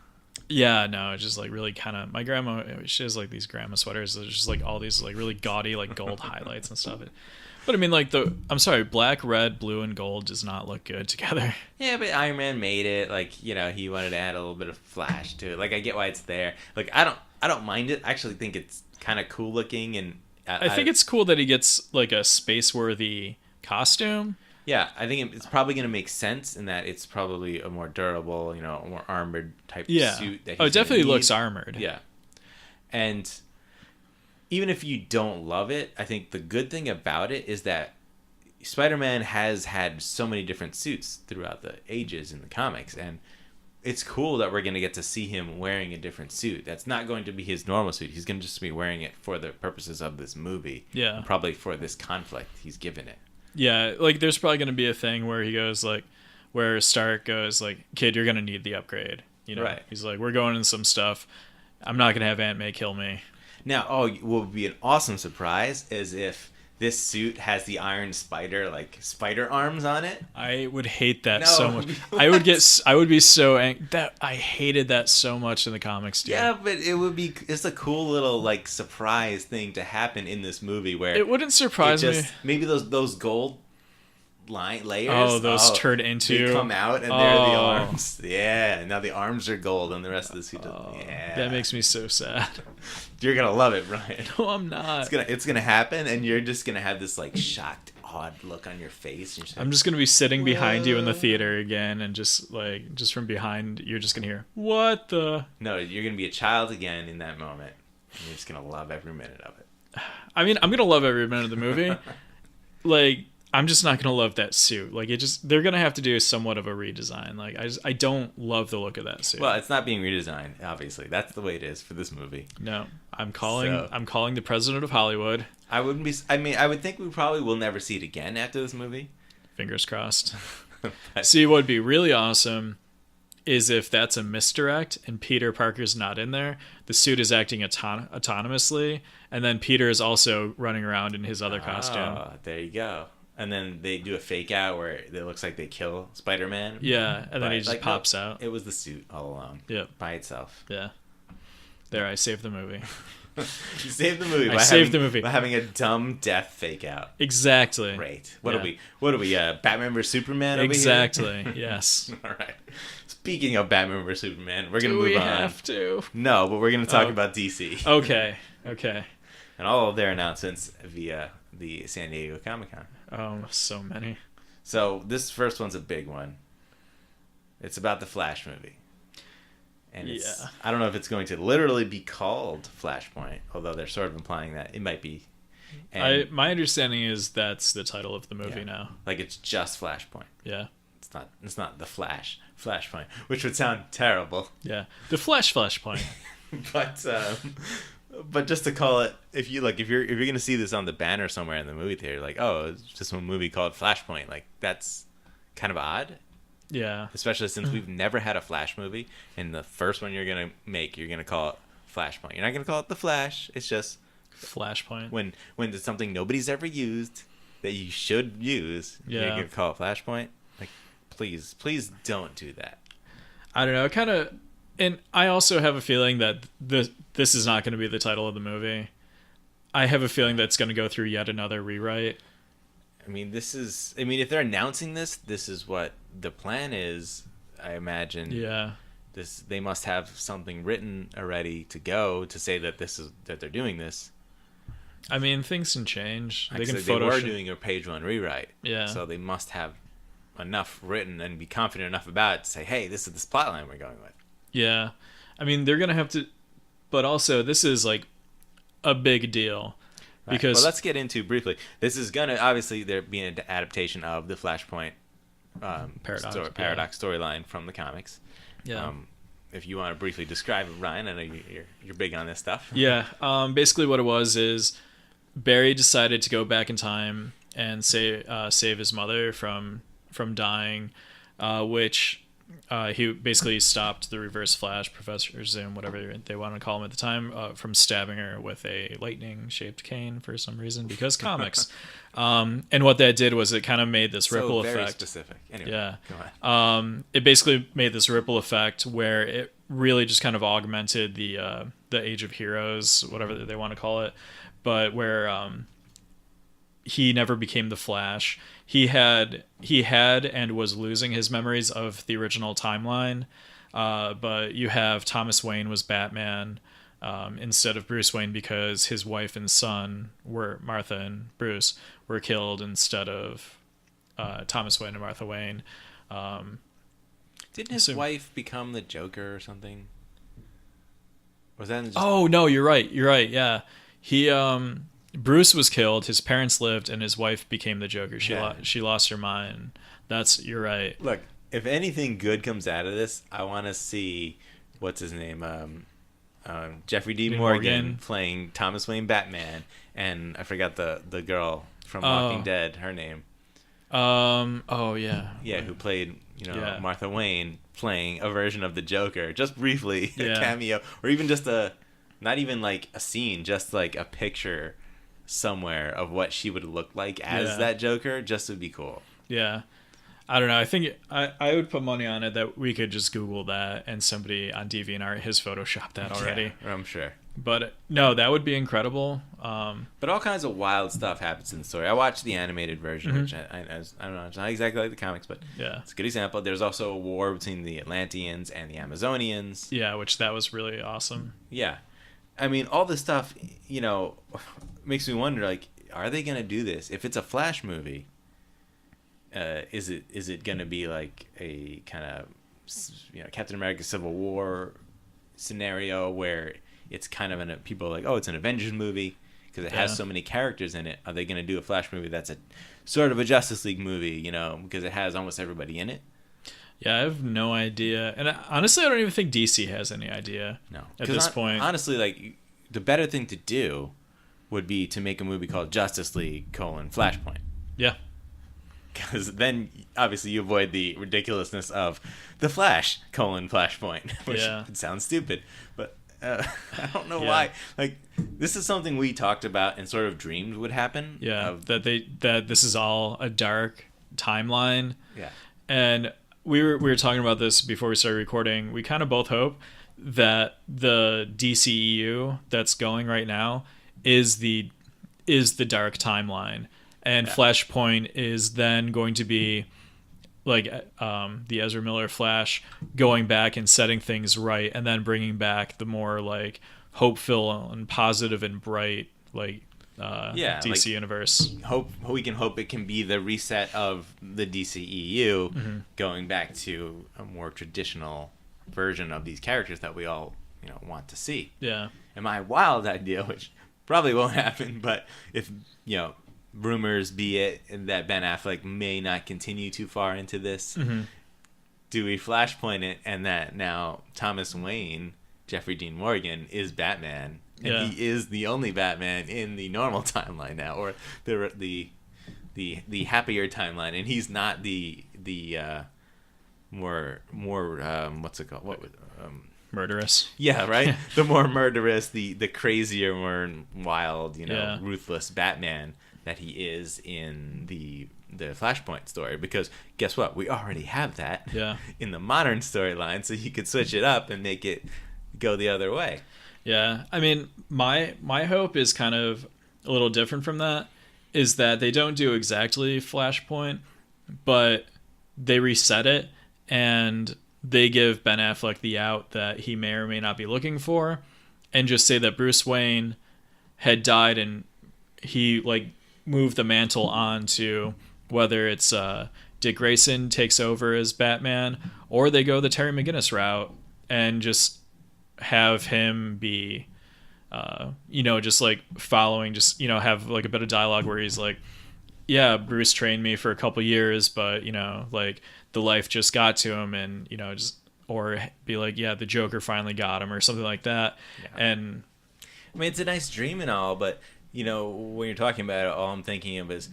Yeah, no, it's just like really kind of my grandma. She has like these grandma sweaters. There's just like all these like really gaudy like gold highlights and stuff. But I mean, like I'm sorry, black, red, blue, and gold does not look good together. Yeah, but Iron Man made it. Like, he wanted to add a little bit of flash to it. Like, I get why it's there. Like, I don't mind it. I actually think it's kind of cool looking, and I think it's cool that he gets like a space worthy costume. Yeah, I think it's probably going to make sense in that it's probably a more durable, a more armored type suit. That it definitely looks armored. Yeah. And even if you don't love it, I think the good thing about it is that Spider-Man has had so many different suits throughout the ages in the comics. And it's cool that we're going to get to see him wearing a different suit. That's not going to be his normal suit. He's going to just be wearing it for the purposes of this movie. Yeah. And probably for this conflict he's given it. Yeah, like there's probably going to be a thing where he goes like, where Stark goes like, kid, you're going to need the upgrade. Right. He's like, we're going in some stuff. I'm not going to have Aunt May kill me. Now, what would be an awesome surprise is if this suit has the Iron Spider, like spider arms on it. I would hate that so much. I would be so angry. I hated that so much in the comics, dude. Yeah, but it's a cool little like surprise thing to happen in this movie where it wouldn't surprise me. Maybe those gold layers. Oh, those turn into. They come out and they're the arms. Yeah, now the arms are gold and the rest of the suit. Yeah, that makes me so sad. You're gonna love it, Ryan. No, I'm not. It's gonna happen, and you're just gonna have this like shocked, odd look on your face. I'm just gonna be sitting behind you in the theater again, and just from behind, you're just gonna hear what the. No, you're gonna be a child again in that moment. And you're just gonna love every minute of it. I mean, I'm gonna love every minute of the movie. Like, I'm just not gonna love that suit. Like, they're gonna have to do somewhat of a redesign. Like, I don't love the look of that suit. Well, it's not being redesigned. Obviously, that's the way it is for this movie. No, I'm calling the president of Hollywood. I wouldn't be. I mean, I would think we probably will never see it again after this movie. Fingers crossed. See, what would be really awesome is if that's a misdirect and Peter Parker's not in there. The suit is acting autonomously, and then Peter is also running around in his other costume. Oh, there you go. And then they do a fake out where it looks like they kill Spider-Man. Yeah, and then he just pops out. It was the suit all along. Yep. By itself. Yeah. There, I saved the movie. You saved the movie. By having a dumb death fake out. Exactly. Great. What are we? Batman vs Superman over here? Exactly. Yes. All right. Speaking of Batman vs Superman, we're gonna move on. Do we have to? No, but we're gonna talk about DC. Okay. And all of their announcements via the San Diego Comic-Con. Oh, so many. So this first one's a big one. It's about the Flash movie. And I don't know if it's going to literally be called Flashpoint, although they're sort of implying that it might be. And my understanding is that's the title of the movie now. Like it's just Flashpoint. Yeah. It's not the Flashpoint, which would sound terrible. Yeah. The Flashpoint. But just to call it, if you're gonna see this on the banner somewhere in the movie theater, like, oh, it's just a movie called Flashpoint, like that's kind of odd. Yeah. Especially since we've never had a Flash movie, and the first one you're gonna make, you're gonna call it Flashpoint. You're not gonna call it the Flash. It's just Flashpoint. When it's something nobody's ever used that you should use, you're gonna call it Flashpoint. Like, please don't do that. I don't know. Kind of. And I also have a feeling that this is not going to be the title of the movie. I have a feeling that's going to go through yet another rewrite. I mean, if they're announcing this is what the plan is, I imagine. Yeah. They must have something written already to go to say that that they're doing this. I mean, things can change. They were doing a page one rewrite. Yeah. So they must have enough written and be confident enough about it to say, hey, this is the plotline we're going with. Yeah. I mean, they're going to have to, but also this is like a big deal. Right. Because well, let's get into briefly. This is going to, obviously, there being an adaptation of the Flashpoint paradox storyline from the comics. Yeah. If you want to briefly describe it, Ryan, I know you're big on this stuff. Yeah. Basically what it was is Barry decided to go back in time and save his mother from dying, which he basically stopped the Reverse Flash, Professor Zoom, whatever they want to call him at the time, from stabbing her with a lightning-shaped cane for some reason, because comics. And what that did was it kind of made this ripple very effect. Specific. Anyway, Yeah. go on. It basically made this ripple effect where it really just kind of augmented the Age of Heroes, whatever they want to call it, but where he never became the Flash. He had and was losing his memories of the original timeline, but you have Thomas Wayne was Batman instead of Bruce Wayne, because his wife and son were Martha and Bruce were killed instead of Thomas Wayne and Martha Wayne. Didn't his wife become the Joker or something? Was that just... Oh no, you're right. Yeah, he Bruce was killed. His parents lived, and his wife became the Joker. She lost her mind. You're right. Look, if anything good comes out of this, I want to see what's his name, Jeffrey D. Morgan playing Thomas Wayne Batman, and I forgot the girl from Walking Dead. Her name. Oh yeah. Yeah, who played Martha Wayne, playing a version of the Joker, just briefly, a cameo, or even just not even like a scene, just like a picture somewhere of what she would look like as that Joker, just would be cool. Yeah. I don't know. I think I would put money on it that we could just Google that and somebody on DeviantArt has photoshopped that already. Yeah, I'm sure. But no, that would be incredible. But all kinds of wild stuff happens in the story. I watched the animated version, which I don't know, it's not exactly like the comics, but it's a good example. There's also a war between the Atlanteans and the Amazonians. Yeah, which that was really awesome. Yeah. I mean, all this stuff, makes me wonder, like, are they going to do this? If it's a Flash movie, is it going to be like a kind of, Captain America Civil War scenario where it's kind of people are like, oh, it's an Avengers movie because it has so many characters in it. Are they going to do a Flash movie that's a sort of a Justice League movie, because it has almost everybody in it? Yeah, I have no idea. And honestly, I don't even think DC has any idea at this point. Honestly, like, the better thing to do would be to make a movie called Justice League: Flashpoint. Yeah. Because then, obviously, you avoid the ridiculousness of The Flash: Flashpoint, which sounds stupid. But I don't know why. Like, this is something we talked about and sort of dreamed would happen. Yeah, that this is all a dark timeline. Yeah. And we were talking about this before we started recording. We kind of both hope that the DCEU that's going right now is the dark timeline, and Flashpoint is then going to be like the Ezra Miller Flash going back and setting things right, and then bringing back the more like hopeful and positive and bright DC like, universe. We can hope it can be the reset of the DCEU, going back to a more traditional version of these characters that we all want to see. Yeah. And my wild idea, which probably won't happen, but if rumors be it that Ben Affleck may not continue too far into this, do we Flashpoint it and that now Thomas Wayne, Jeffrey Dean Morgan, is Batman, and he is the only Batman in the normal timeline now, or the happier timeline, and he's not the more what's it called? Murderous. Yeah, right. The more murderous, the crazier, more wild, ruthless Batman that he is in the Flashpoint story. Because guess what? We already have that in the modern storyline, so you could switch it up and make it go the other way. Yeah, I mean, my hope is kind of a little different from that. Is that they don't do exactly Flashpoint, but they reset it and they give Ben Affleck the out that he may or may not be looking for, and just say that Bruce Wayne had died and he moved the mantle on to whether it's Dick Grayson takes over as Batman, or they go the Terry McGinnis route and just have him be just following, just have a bit of dialogue where he's like, yeah, Bruce trained me for a couple years, but the life just got to him, and or be like, yeah, the Joker finally got him, or something like that. And I mean, it's a nice dream and all, but when you're talking about it, all I'm thinking of is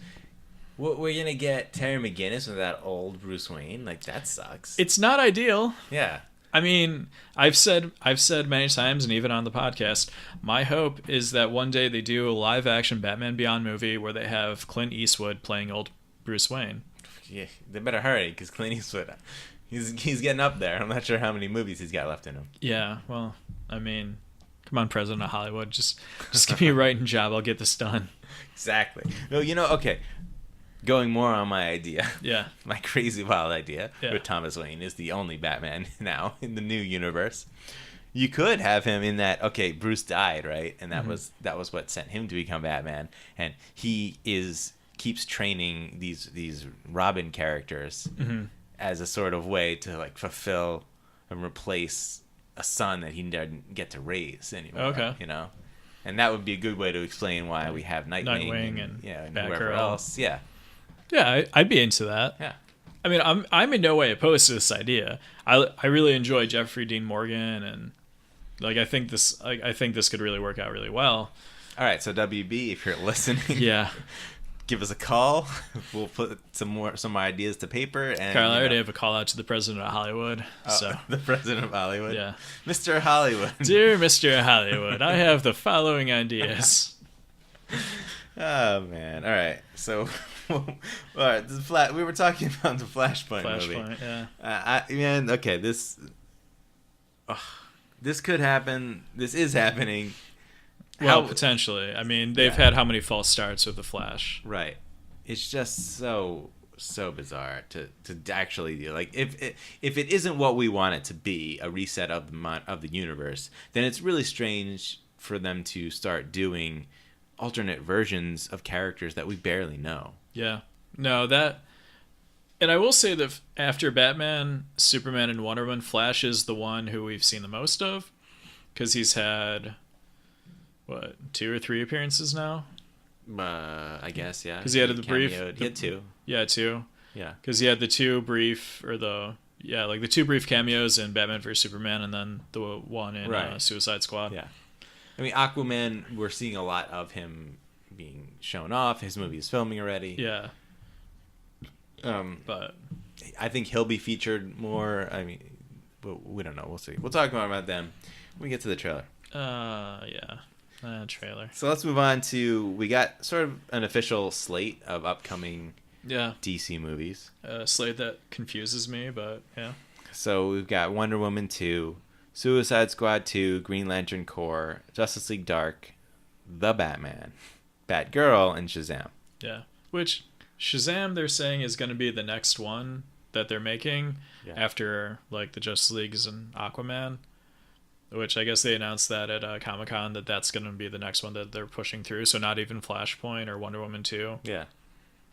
we're gonna get Terry McGinnis with that old Bruce Wayne. Like, that sucks. It's not ideal. Yeah. I mean, I've said many times, and even on the podcast, my hope is that one day they do a live action Batman Beyond movie where they have Clint Eastwood playing old Bruce Wayne. Yeah, they better hurry, because Clint Eastwood, he's getting up there. I'm not sure how many movies he's got left in him. Yeah, well, I mean, come on, President of Hollywood, just give me a writing job. I'll get this done. Exactly. No, okay. Going more on my idea. Yeah. My crazy wild idea Yeah. with Thomas Wayne is the only Batman now in the new universe. You could have him in that, okay, Bruce died, right? And that was what sent him to become Batman. And he keeps training these Robin characters as a sort of way to like fulfill and replace a son that he didn't get to raise anymore. Okay. And that would be a good way to explain why we have Nightwing and whoever else. Yeah. Yeah, I'd be into that. Yeah. I mean, I'm in no way opposed to this idea. I really enjoy Jeffrey Dean Morgan, and like I think this could really work out really well. All right, so WB, if you're listening, yeah, give us a call. We'll put some ideas to paper. And Carl, I already have a call out to the president of Hollywood. So the president of Hollywood, yeah, Mr. Hollywood, dear Mr. Hollywood, I have the following ideas. Oh man! All right, so all right, we were talking about the Flashpoint movie. Yeah. Okay, this could happen. This is happening. Well, potentially. I mean, they've had how many false starts with the Flash? Right. It's just so bizarre to actually do. Like, if it isn't what we want it to be, a reset of the universe, then it's really strange for them to start doing alternate versions of characters that we barely know. Yeah. No, that... And I will say that after Batman, Superman, and Wonder Woman, Flash is the one who we've seen the most of. Because he's had, 2 or 3 appearances now? I guess, yeah. Because he had the brief... He had 2. Yeah, 2. Yeah. Because he had the 2 brief... the 2 brief cameos in Batman vs. Superman, and then the one in Suicide Squad. Yeah. I mean, Aquaman, we're seeing a lot of him being shown off. His movie is filming already. Yeah. But I think he'll be featured more. I mean, we don't know. We'll see. We'll talk more about them when we get to the trailer. Trailer. So let's move on to, we got sort of an official slate of upcoming DC movies. A slate that confuses me, but yeah. So we've got Wonder Woman 2, Suicide Squad 2, Green Lantern Corps, Justice League Dark, The Batman, Batgirl, and Shazam. Yeah. Which Shazam, they're saying, is going to be the next one that they're making after like the Justice Leagues and Aquaman. Which I guess they announced that at Comic-Con that's going to be the next one that they're pushing through. So not even Flashpoint or Wonder Woman 2. Yeah.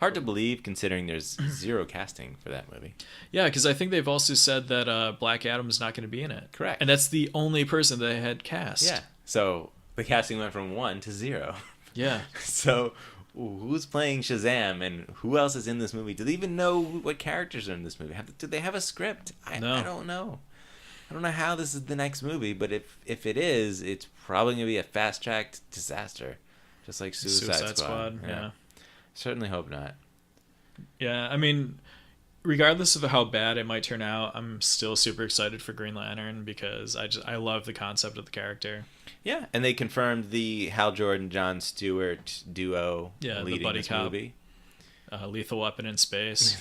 Hard to believe considering there's 0 casting for that movie. Yeah, because I think they've also said that Black Adam's not going to be in it. Correct. And that's the only person they had cast. Yeah. So the casting went from 1 to 0. Yeah. So who's playing Shazam and who else is in this movie? Do they even know what characters are in this movie? Do they have a script? No. I don't know. I don't know how this is the next movie, but if it is, it's probably going to be a fast-tracked disaster. Just like Suicide Squad. Yeah. Certainly hope not. Yeah, I mean, regardless of how bad it might turn out, I'm still super excited for Green Lantern because I love the concept of the character. Yeah, and they confirmed the Hal Jordan, Jon Stewart duo leading the buddy this cop. Movie. Lethal Weapon in Space,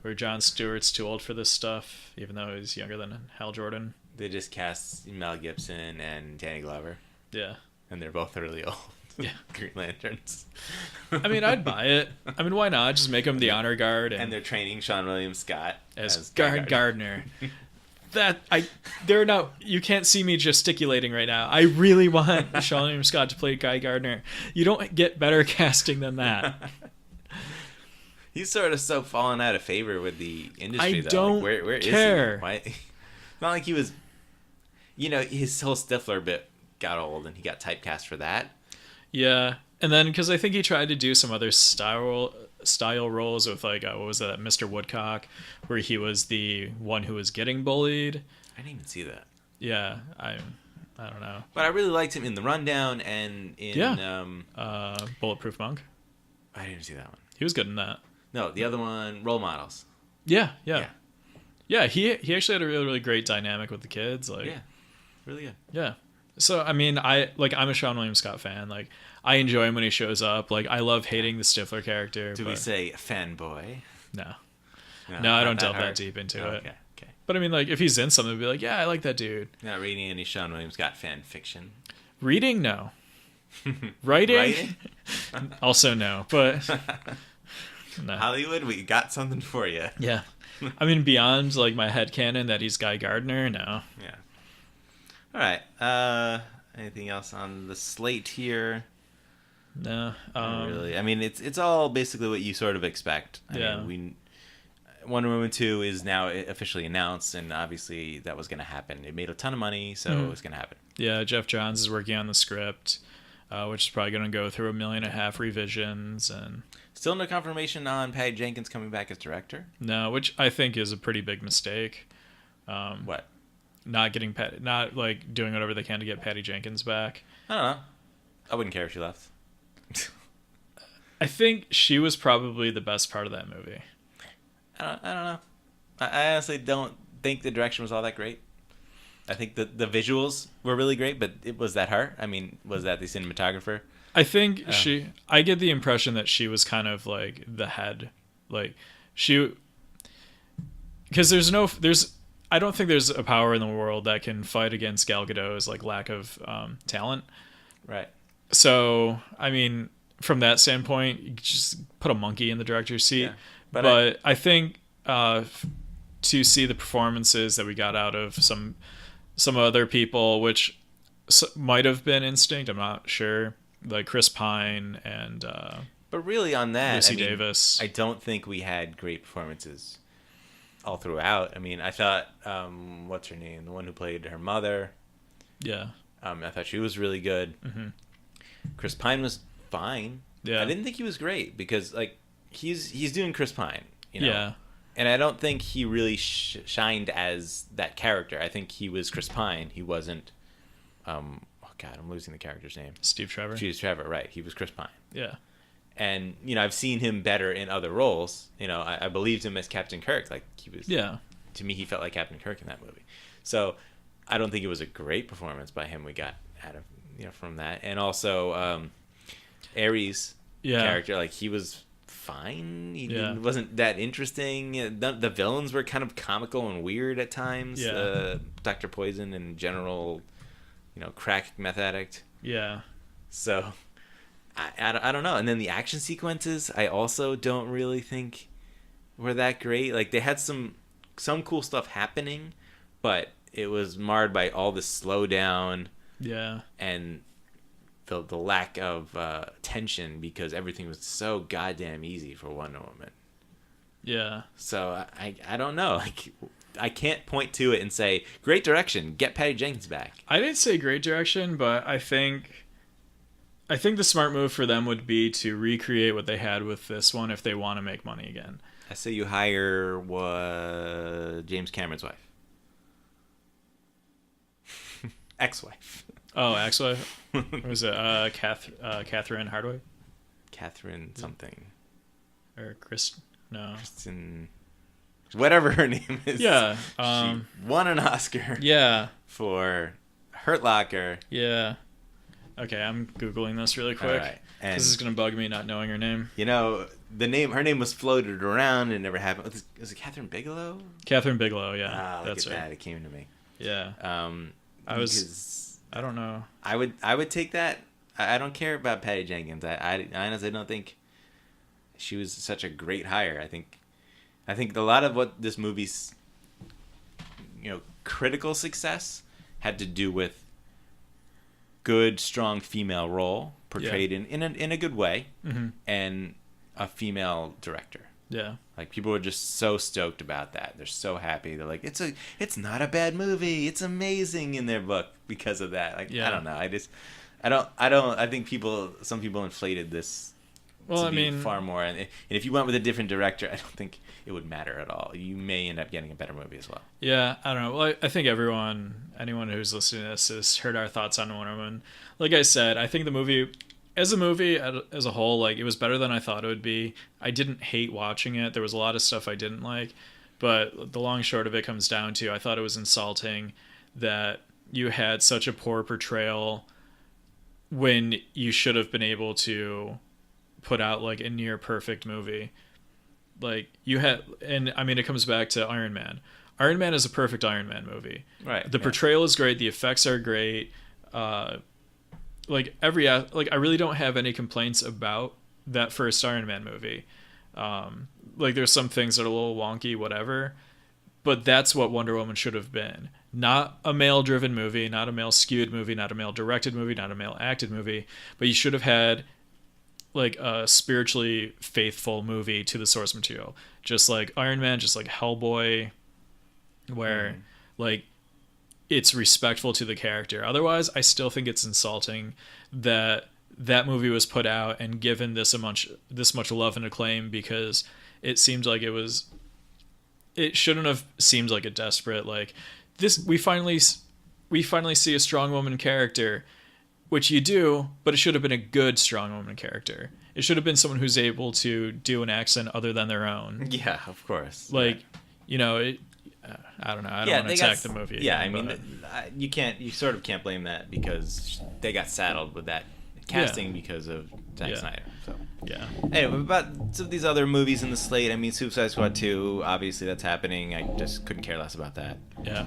where Jon Stewart's too old for this stuff, even though he's younger than Hal Jordan. They just cast Mel Gibson and Danny Glover. Yeah. And they're both really old. Yeah. Green Lanterns. I mean, I'd buy it. I mean, why not? Just make them the honor guard. And they're training Sean William Scott as Gardner. You can't see me gesticulating right now. I really want Sean William Scott to play Guy Gardner. You don't get better casting than that. He's sort of so fallen out of favor with the industry, I though. don't like, where care. Is he? Why? It's not like he was... his whole Stifler bit got old, and he got typecast for that. Yeah, and then, because I think he tried to do some other style roles with, like, what was that, Mr. Woodcock, where he was the one who was getting bullied. I didn't even see that. Yeah, I don't know. But I really liked him in The Rundown and in... Bulletproof Monk. I didn't see that one. He was good in that. No, the other one, Role Models. Yeah. He actually had a really, really great dynamic with the kids. Like, Yeah, really good. yeah. So I mean, I'm a Sean William Scott fan. Like, I enjoy him when he shows up. Like, I love hating the Stifler character. Do we say fanboy? No, I don't delve that deep into it. Okay. But I mean, like, if he's in something, I'd be like, yeah, I like that dude. Not reading any Sean William Scott fan fiction. Reading, no. Writing? Also no. But no. Hollywood, we got something for you. Yeah. I mean, beyond like my headcanon that he's Guy Gardner, no. Yeah. All right. Anything else on the slate here? No. Not really. I mean, it's all basically what you sort of expect. I mean, Wonder Woman 2 is now officially announced, and obviously that was going to happen. It made a ton of money, so it was going to happen. Yeah, Jeff Johns is working on the script, which is probably going to go through 1.5 million revisions. And still no confirmation on Patty Jenkins coming back as director? No, which I think is a pretty big mistake. What? Not like doing whatever they can to get Patty Jenkins back. I don't know. I wouldn't care if she left. I think she was probably the best part of that movie. I don't know. I honestly don't think the direction was all that great. I think the visuals were really great, but was that her? I mean, was that the cinematographer? I think I get the impression that she was kind of like the head. Like, because I don't think there's a power in the world that can fight against Gal Gadot's like lack of talent. Right. So, I mean, from that standpoint, you just put a monkey in the director's seat. Yeah. But I think to see the performances that we got out of some other people, which might have been Instinct, I'm not sure, like Chris Pine and but really on that, Lucy Davis. I don't think we had great performances all throughout. I mean, I thought what's her name, the one who played her mother. Yeah. I thought she was really good. Mm-hmm. Chris Pine was fine. Yeah. I didn't think he was great because like he's doing Chris Pine, you know. Yeah. And I don't think he really shined as that character. I think he was Chris Pine. He wasn't. Oh God, I'm losing the character's name. Steve Trevor. Right? He was Chris Pine. Yeah. And you know, I've seen him better in other roles. You know, I believed him as Captain Kirk. Like he was. Yeah. To me, he felt like Captain Kirk in that movie. So, I don't think it was a great performance by him. We got out of from that, and also Ares' character, like he was fine. He wasn't that interesting. The villains were kind of comical and weird at times. Dr. Poison and General, crack meth addict. Yeah. So, I don't know. And then the action sequences, I also don't really think were that great. Like they had some cool stuff happening, but it was marred by all the slowdown. Yeah. And the lack of tension because everything was so goddamn easy for Wonder Woman. Yeah. So I don't know. Like I can't point to it and say great direction. Get Patty Jenkins back. I didn't say great direction, but I think the smart move for them would be to recreate what they had with this one if they want to make money again. I say you hire James Cameron's wife. Ex-wife. Oh, ex-wife? What was it? Catherine Hardwicke? Catherine something. Or no. Kristen... Whatever her name is. Yeah. She won an Oscar. Yeah. For Hurt Locker. Yeah. Okay, I'm Googling this really quick. All right. And this is going to bug me not knowing her name. Her name was floated around and never happened. Was it Catherine Bigelow? Catherine Bigelow, yeah. Oh, that's right. It came to me. Yeah. I don't know. I would take that. I don't care about Patty Jenkins. I honestly don't think she was such a great hire. I think a lot of what this movie's critical success had to do with good, strong female role portrayed in a good way, and a female director. Yeah. Like people were just so stoked about that. They're so happy. They're like, it's not a bad movie. It's amazing in their book because of that. Like I don't know. I think some people inflated this. Well, to be far more. And if you went with a different director, I don't think it would matter at all. You may end up getting a better movie as well. Yeah, I don't know. Well, I think anyone who's listening to this has heard our thoughts on Wonder Woman. Like I said, I think the movie as a movie as a whole, like, it was better than I thought it would be. I didn't hate watching it. There was a lot of stuff I didn't like, but the long and short of it comes down to I thought it was insulting that you had such a poor portrayal when you should have been able to put out like a near perfect movie. Like you had, and I mean, it comes back to Iron Man. Iron Man is a perfect Iron Man movie. Right. The portrayal is great. The effects are great. Like I really don't have any complaints about that first Iron Man movie. Like there's some things that are a little wonky, whatever, but that's what Wonder Woman should have been. Not a male-driven movie, not a male-skewed movie, not a male-directed movie, not a male-acted movie, but you should have had like a spiritually faithful movie to the source material, just like Iron Man, just like Hellboy, where like it's respectful to the character. Otherwise, I still think it's insulting that that movie was put out and given this much love and acclaim, because it seemed like it shouldn't have seemed like a desperate, like, this, we finally see a strong woman character, which you do, but it should have been a good strong woman character. It should have been someone who's able to do an accent other than their own. Yeah, of course. Like, you know, I don't know. I don't want to attack the movie. Yeah, I mean, you sort of can't blame that because they got saddled with that casting because of Zack Snyder. So yeah. Anyway, about some of these other movies in the slate. I mean, Suicide Squad 2, obviously that's happening. I just couldn't care less about that. Yeah.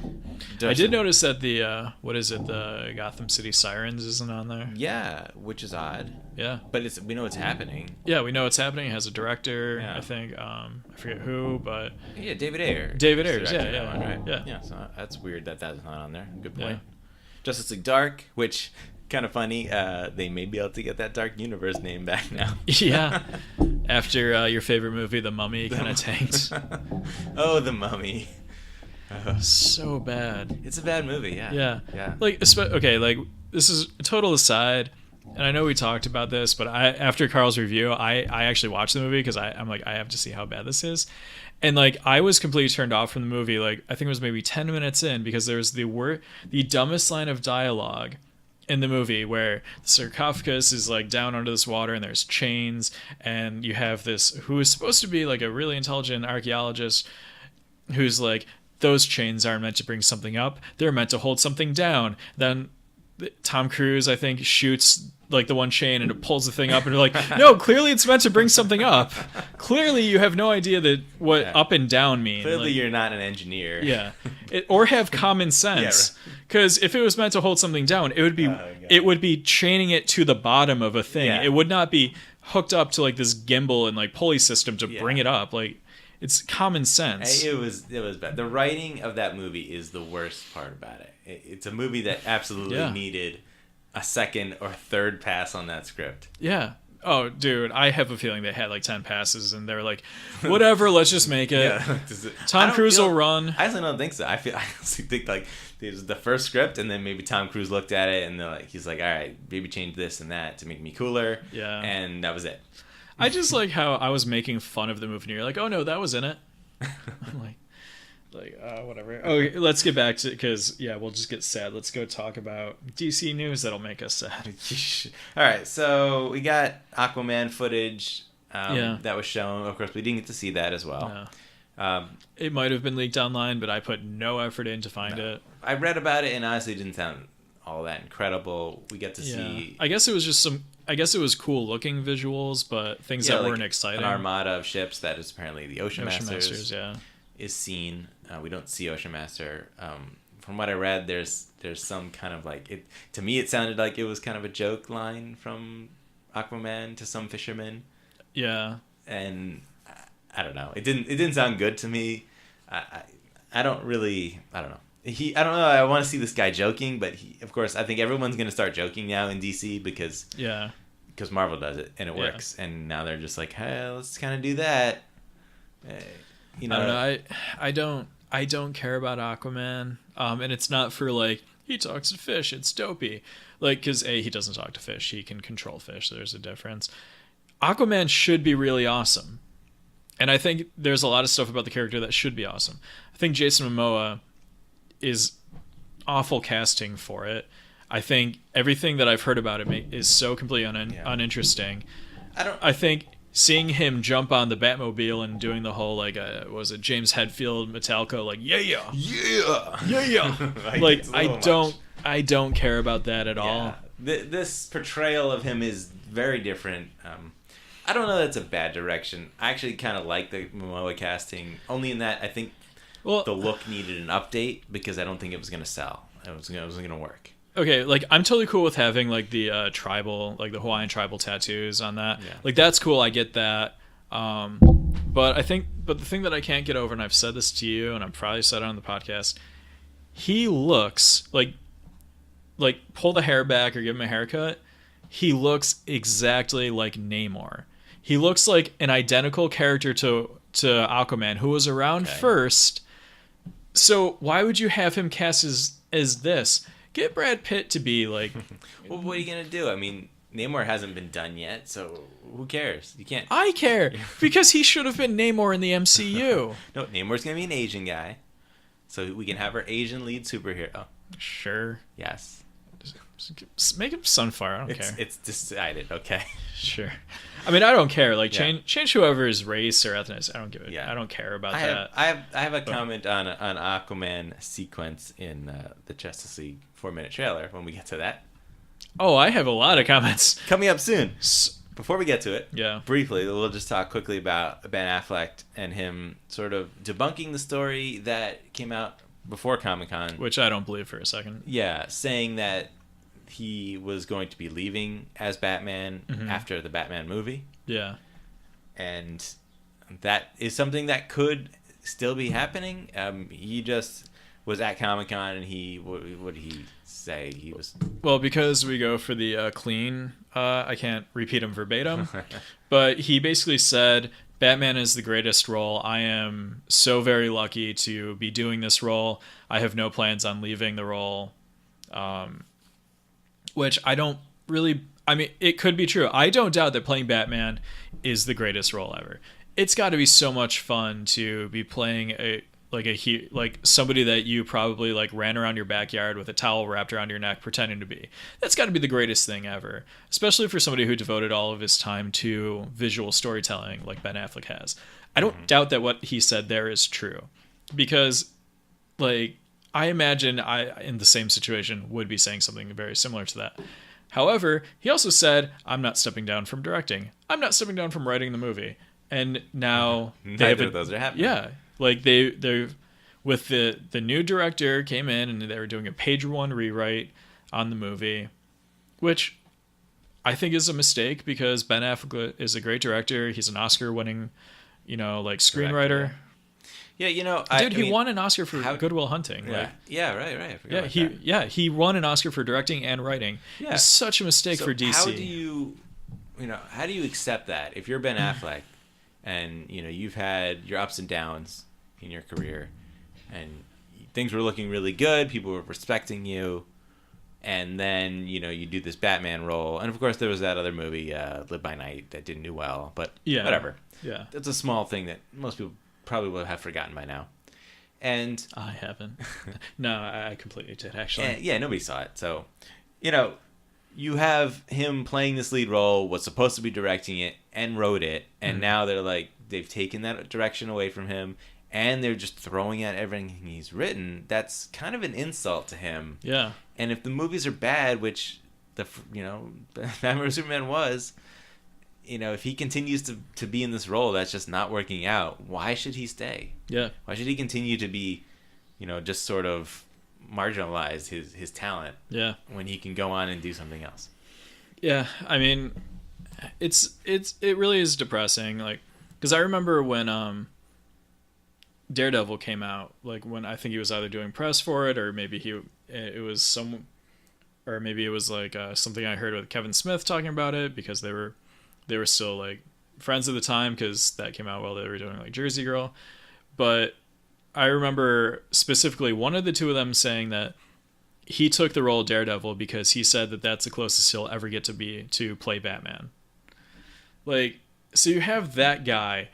I did notice that the the Gotham City Sirens isn't on there. Yeah, which is odd. Yeah. But we know it's happening. Yeah, we know it's happening. It has a director, I think. I forget who, but yeah, David Ayer. David Ayers, right? Yeah. So that's weird that that's not on there. Good point. Yeah. Justice League Dark, which kind of funny. They may be able to get that Dark Universe name back now. Yeah. After your favorite movie, The Mummy, kind of tanked. Oh, The Mummy. So bad. It's a bad movie. Yeah. Yeah. Like, okay, like, this is a total aside, and I know we talked about this, but after Carl's review, I actually watched the movie because I'm like, I have to see how bad this is. And like, I was completely turned off from the movie. Like, I think it was maybe 10 minutes in, because there was the dumbest line of dialogue in the movie where the sarcophagus is like down under this water and there's chains, and you have this who is supposed to be like a really intelligent archaeologist who's like, those chains aren't meant to bring something up, they're meant to hold something down. Then Tom Cruise, I think, shoots like the one chain and it pulls the thing up, and you're like, no, clearly it's meant to bring something up. Clearly you have no idea that what up and down mean. Clearly like, you're not an engineer. Yeah. Or have common sense. Because if it was meant to hold something down, it would be chaining it to the bottom of a thing. Yeah. It would not be hooked up to like this gimbal and like pulley system to bring it up. Like, it's common sense. It was bad. The writing of that movie is the worst part about it. It's a movie that absolutely needed a second or third pass on that script. Yeah. Oh, dude, I have a feeling they had like 10 passes and they were like, whatever, let's just make it. Yeah. Tom Cruise will run. I honestly don't think so. I honestly think like it was the first script, and then maybe Tom Cruise looked at it and he's like, all right, maybe change this and that to make me cooler. Yeah. And that was it. I just like how I was making fun of the movie and you're like, oh no, that was in it. I'm like whatever. Oh, let's get back to, because we'll just get sad. Let's go talk about DC news that'll make us sad. All right, so we got Aquaman footage that was shown. Of course, we didn't get to see that as well. No. It might have been leaked online, but I put no effort in to find it. I read about it, and honestly, it didn't sound all that incredible. We get to see. I guess it was just I guess it was cool looking visuals, but things that weren't exciting. An armada of ships that is apparently the Ocean Masters yeah. is seen. We don't see Ocean Master. From what I read, there's some kind of like it. To me, it sounded like it was kind of a joke line from Aquaman to some fishermen. Yeah. And I don't know. It didn't sound good to me. I don't know. I don't know. I want to see this guy joking, but of course, I think everyone's going to start joking now in DC because Marvel does it and it works, and now they're just like, hey, let's kind of do that. You know, I don't know. I don't care about Aquaman, and it's not for like he talks to fish. It's dopey, like because he doesn't talk to fish. He can control fish. So there's a difference. Aquaman should be really awesome, and I think there's a lot of stuff about the character that should be awesome. I think Jason Momoa is awful casting for it. I think everything that I've heard about it is so completely uninteresting. I think seeing him jump on the Batmobile and doing the whole like was it James Hetfield Metallica like yeah like I don't care about that at all. This portrayal of him is very different. I don't know that's a bad direction. I actually kind of like the Momoa casting, only in that I think the look needed an update because I don't think it was going to sell. It wasn't going to work. Okay, like I'm totally cool with having like the tribal, like the Hawaiian tribal tattoos on that. Yeah. Like that's cool. I get that. But the thing that I can't get over, and I've said this to you, and I've probably said it on the podcast, he looks like pull the hair back or give him a haircut. He looks exactly like Namor. He looks like an identical character to Aquaman, who was around first. So why would you have him cast as this? Get Brad Pitt to be like... Well, what are you going to do? I mean, Namor hasn't been done yet, so who cares? You can't... I care, because he should have been Namor in the MCU. No, Namor's going to be an Asian guy, so we can have our Asian lead superhero. Sure. Yes. Just make him Sunfire, I don't care. It's decided, okay? Sure. I mean, I don't care. Like, change whoever's race or ethnicity. I don't give it. Yeah. I don't care about that. I have a comment on Aquaman sequence in the Justice League 4-minute trailer when we get to that. Oh, I have a lot of comments. Coming up soon. Before we get to it, briefly, we'll just talk quickly about Ben Affleck and him sort of debunking the story that came out before Comic-Con. Which I don't believe for a second. Yeah, saying that he was going to be leaving as Batman after the Batman movie. Yeah. And that is something that could still be happening. He just was at Comic-Con and what did he say? He was... Well, because we go for the clean, I can't repeat him verbatim, but he basically said, Batman is the greatest role. I am so very lucky to be doing this role. I have no plans on leaving the role. Which I don't really... I mean, it could be true. I don't doubt that playing Batman is the greatest role ever. It's got to be so much fun to be playing like somebody that you probably like ran around your backyard with a towel wrapped around your neck pretending to be. That's got to be the greatest thing ever, especially for somebody who devoted all of his time to visual storytelling like Ben Affleck has. I don't doubt that what he said there is true, because like I imagine I in the same situation would be saying something very similar to that. However, he also said, I'm not stepping down from directing. I'm not stepping down from writing the movie. And now neither of those are happening. Yeah. Like they're with the new director came in and they were doing a page 1 rewrite on the movie, which I think is a mistake because Ben Affleck is a great director. He's an Oscar winning, like screenwriter. Director. Yeah, he won an Oscar for Good Will Hunting. Yeah, like, right. I forgot about that. He won an Oscar for directing and writing. Yeah. It's such a mistake for DC. How do you accept that if you're Ben Affleck and you've had your ups and downs in your career and things were looking really good, people were respecting you, and then you do this Batman role, and of course there was that other movie Live by Night that didn't do well, but whatever. Yeah, that's a small thing that most people probably will have forgotten by now. And I haven't. No, I completely did actually. Yeah, nobody saw it. So, you have him playing this lead role, was supposed to be directing it and wrote it, and now they're like they've taken that direction away from him and they're just throwing out everything he's written. That's kind of an insult to him. Yeah. And if the movies are bad, which Batman vs Superman was, if he continues to be in this role that's just not working out, why should he stay? Yeah. Why should he continue to be, just sort of marginalize his talent? Yeah. When he can go on and do something else. Yeah, I mean, it really is depressing. Like, because I remember when Daredevil came out, like when I think he was either doing press for it or maybe it was like something I heard with Kevin Smith talking about it because they were still like friends at the time because that came out while they were doing like Jersey Girl. But I remember specifically one of the two of them saying that he took the role of Daredevil because he said that that's the closest he'll ever get to play Batman. Like, so you have that guy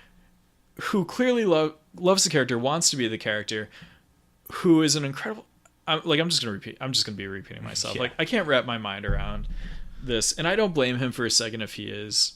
who clearly loves the character, wants to be the character, who is an incredible... I'm just gonna be repeating myself. Yeah. Like, I can't wrap my mind around this, and I don't blame him for a second if he is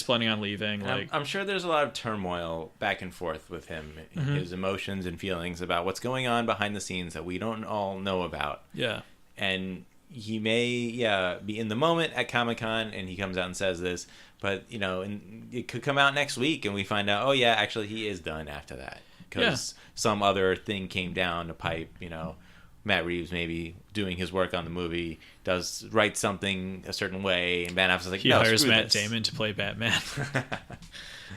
planning on leaving. Like, I'm sure there's a lot of turmoil back and forth with him, his emotions and feelings about what's going on behind the scenes that we don't all know about. Yeah. And he may, be in the moment at Comic-Con and he comes out and says this, but, it could come out next week and we find out, oh, yeah, actually he is done after that. Because some other thing came down the pipe, Matt Reeves maybe doing his work on the movie writes something a certain way, and Ben Affleck's like, he hires Matt Damon to play Batman.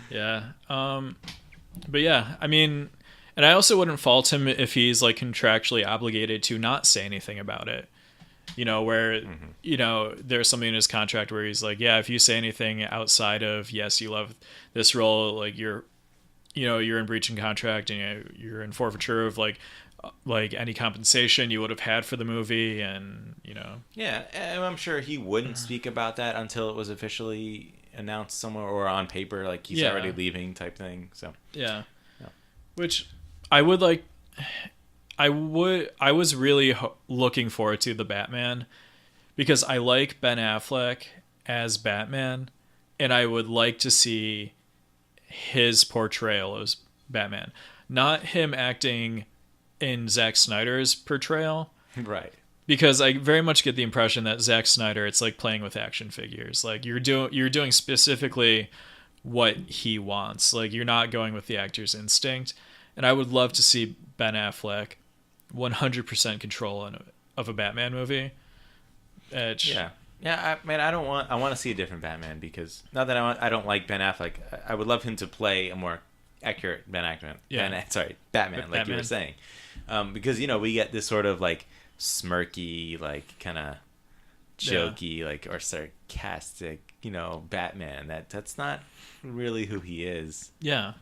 Yeah. But yeah, I mean, and I also wouldn't fault him if he's like contractually obligated to not say anything about it. Where, there's something in his contract where he's like, yeah, if you say anything outside of, yes, you love this role, like you're in breaching contract and you're in forfeiture of like any compensation you would have had for the movie, and Yeah, and I'm sure he wouldn't speak about that until it was officially announced somewhere or on paper, like he's already leaving type thing. So yeah. Which I would like. I was really looking forward to the Batman because I like Ben Affleck as Batman, and I would like to see his portrayal as Batman, not him acting in Zack Snyder's portrayal. Right. Because I very much get the impression that Zack Snyder, it's like playing with action figures. Like you're doing specifically what he wants. Like you're not going with the actor's instinct. And I would love to see Ben Affleck 100% control of a Batman movie. Yeah. I want to see a different Batman, because not that I don't like Ben Affleck. I would love him to play a more accurate Batman, like you were saying. Because, we get this sort of like smirky, like kind of jokey, like, or sarcastic, Batman. That's not really who he is. Yeah.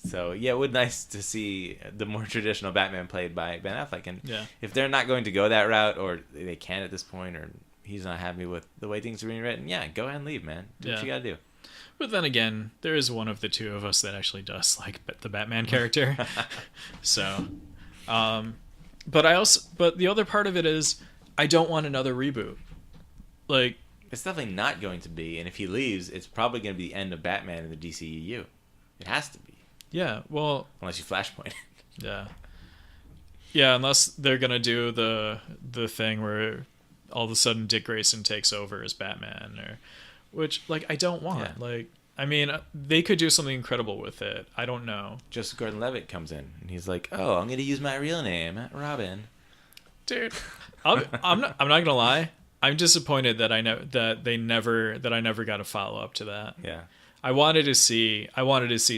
So it would be nice to see the more traditional Batman played by Ben Affleck. And if they're not going to go that route, or they can't at this point, or he's not happy with the way things are being written, go ahead and leave, man. Do what you gotta do. But then again, there is one of the two of us that actually does like the Batman character. So, but the other part of it is I don't want another reboot. Like, it's definitely not going to be, and if he leaves, it's probably going to be the end of Batman in the DCEU. It has to be. Yeah, well, unless you Flashpoint. Yeah, unless they're gonna do the thing where all of a sudden Dick Grayson takes over as Batman, which like I don't want. Yeah. Like, I mean, they could do something incredible with it. I don't know. Joseph Gordon-Levitt comes in and he's like, "Oh, I'm gonna use my real name, Robin." Dude, I'm not gonna lie. I'm disappointed that I never got a follow up to that. Yeah. I wanted to see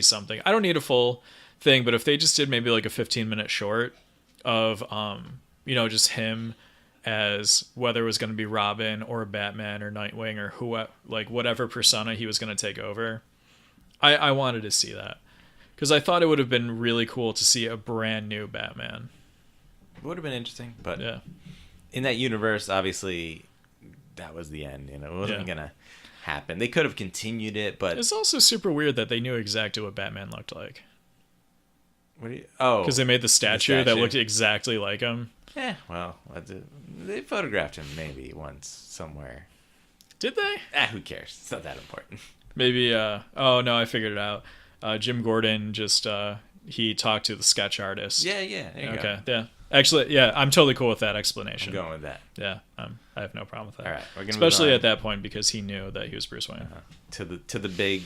something. I don't need a full thing, but if they just did maybe like a 15-minute short of just him as whether it was going to be Robin or Batman or Nightwing or whatever persona he was going to take over, I wanted to see that because I thought it would have been really cool to see a brand new Batman. It would have been interesting, but yeah, in that universe, obviously, that was the end. It wasn't gonna happen. They could have continued it, but it's also super weird that they knew exactly what Batman looked like. Because they made the statue that looked exactly like him. Yeah, well, they photographed him maybe once somewhere. Did they? Who cares? It's not that important. Maybe. Oh no, I figured it out. Jim Gordon just he talked to the sketch artist. Yeah. There you go. Yeah. Actually, yeah, I'm totally cool with that explanation. I'm going with that. Yeah, I have no problem with that. All right, we're gonna especially at that point because he knew that he was Bruce Wayne. To the big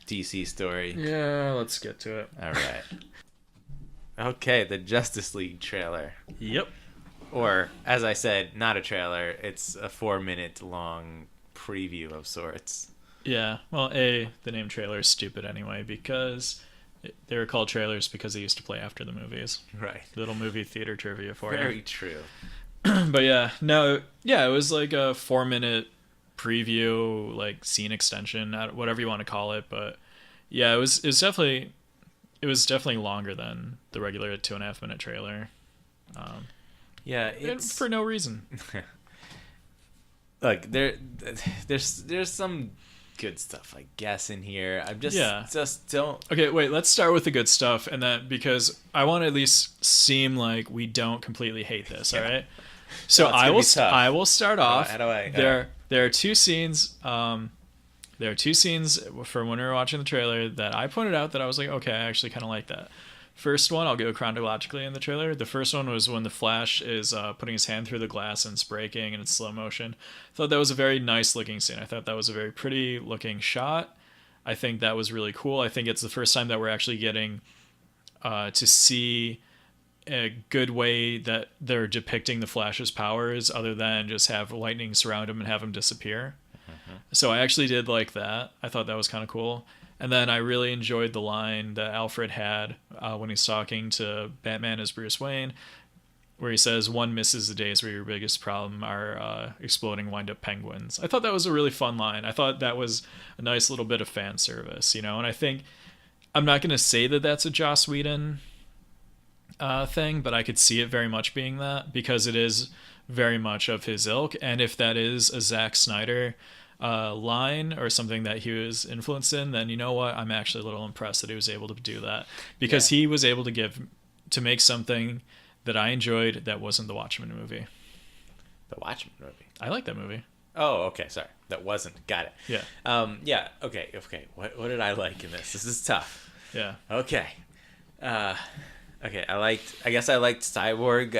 DC story. Yeah, let's get to it. All right. Okay, the Justice League trailer. Yep. Or, as I said, not a trailer. It's a 4-minute long preview of sorts. Yeah. Well, the name trailer is stupid anyway because they were called trailers because they used to play after the movies. Right. Little movie theater trivia for you. Very true. But it was like a 4-minute preview, like scene extension, whatever you want to call it. But yeah, it was definitely longer than the regular 2.5-minute trailer. It's for no reason. Look, there's some good stuff, I guess, in here. I'm Yeah. just don't. Okay, wait. Let's start with the good stuff, and that because I want to at least seem like we don't completely hate this. Yeah. All right. So Oh, it's gonna be tough. I will start off. How do I? There are two scenes. There are two scenes from when we were watching the trailer that I pointed out that I was like, okay, I actually kind of like that. First one, I'll go chronologically in the trailer. The first one was when the Flash is putting his hand through the glass and it's breaking and it's slow motion. I thought that was a very nice looking scene. I thought that was a very pretty looking shot. I think that was really cool. I think it's the first time that we're actually getting to see a good way that they're depicting the Flash's powers other than just have lightning surround him and have him disappear. So I actually did like that. I thought that was kind of cool. And then I really enjoyed the line that Alfred had when he's talking to Batman as Bruce Wayne, where he says, "One misses the days where your biggest problem are exploding wind-up penguins." I thought that was a really fun line. I thought that was a nice little bit of fan service, you know? And I think, I'm not going to say that that's a Joss Whedon thing, but I could see it very much being that because it is very much of his ilk. And if that is a Zack Snyder line or something that he was influenced in, then you know what, I'm actually a little impressed that he was able to do that because he was able to make something that I enjoyed that wasn't the Watchmen movie. The Watchmen movie. I like that movie. Oh, okay. Sorry, that wasn't. Got it. Yeah. Yeah. Okay. What did I like in this? This is tough. Yeah. Okay. Okay. I guess I liked Cyborg.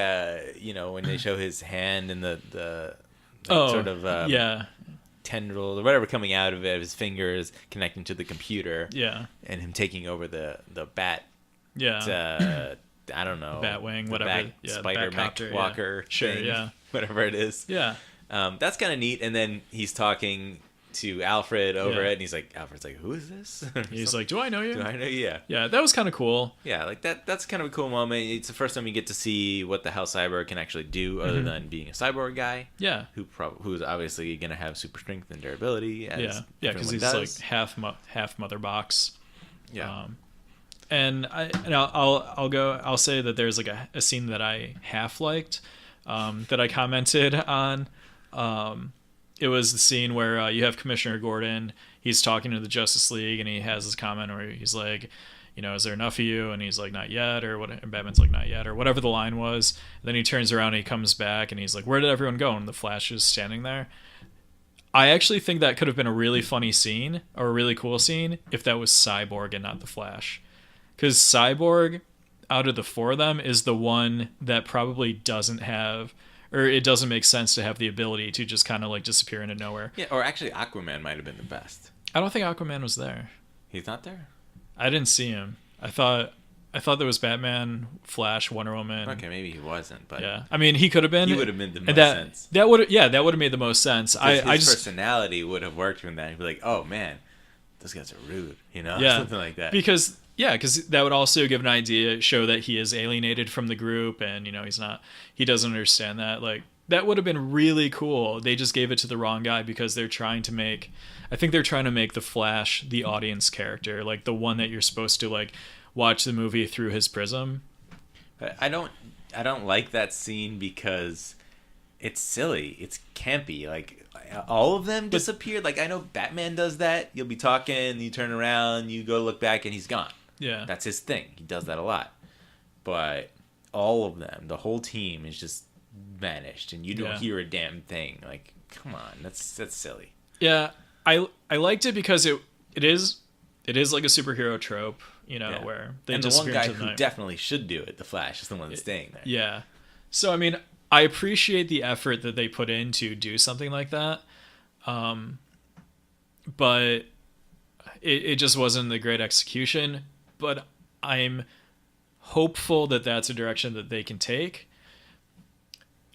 When they show his hand and the sort of yeah. tendrils or whatever coming out of it, his fingers connecting to the computer. Yeah. And him taking over the bat. Yeah. I don't know. Batwing, whatever. Spider Mech Walker. Sure. Thing, yeah. Whatever it is. Yeah. That's kind of neat. And then he's talking to Alfred over it, and Alfred's like, "Who is this?" He's like, "Do I know you?" Do I know you? Yeah. Yeah, that was kind of cool. Yeah, like that's kind of a cool moment. It's the first time you get to see what the hell Cyborg can actually do, other than being a cyborg guy. Yeah. Who's obviously going to have super strength and durability. As because he's like half mother box. Yeah. I'll say that there's like a scene that I half liked, that I commented on. It was the scene where you have Commissioner Gordon. He's talking to the Justice League, and he has this comment where he's like, "Is there enough of you?" And he's like, "Not yet," or what? And Batman's like, "Not yet," or whatever the line was. And then he turns around and he comes back, and he's like, "Where did everyone go?" And the Flash is standing there. I actually think that could have been a really funny scene or a really cool scene if that was Cyborg and not the Flash, because Cyborg, out of the four of them, is the one that probably doesn't have. Or it doesn't make sense to have the ability to just kind of like disappear into nowhere. Yeah, or actually Aquaman might have been the best. I don't think Aquaman was there. He's not there? I didn't see him. I thought there was Batman, Flash, Wonder Woman. Okay, maybe he wasn't, but yeah, I mean he could have been. He would have made the most sense. That would have made the most sense. His personality would have worked from that. He'd be like, "Oh man, those guys are rude," yeah, something like that. Because that would also give an idea, show that he is alienated from the group, and he doesn't understand that. Like that would have been really cool. They just gave it to the wrong guy because they're trying to make the Flash the audience character, like the one that you're supposed to like watch the movie through his prism. I don't like that scene because it's silly. It's campy. Like all of them disappeared. Like I know Batman does that. You'll be talking, you turn around, you go look back, and he's gone. Yeah. That's his thing. He does that a lot. But all of them, the whole team is just vanished, and you don't hear a damn thing. Like, come on, that's silly. Yeah, I liked it because it is like a superhero trope, where they and the just one guy who definitely should do it, the Flash, is the one that's staying there. Yeah. So I mean, I appreciate the effort that they put in to do something like that, but it just wasn't the great execution. But I'm hopeful that that's a direction that they can take.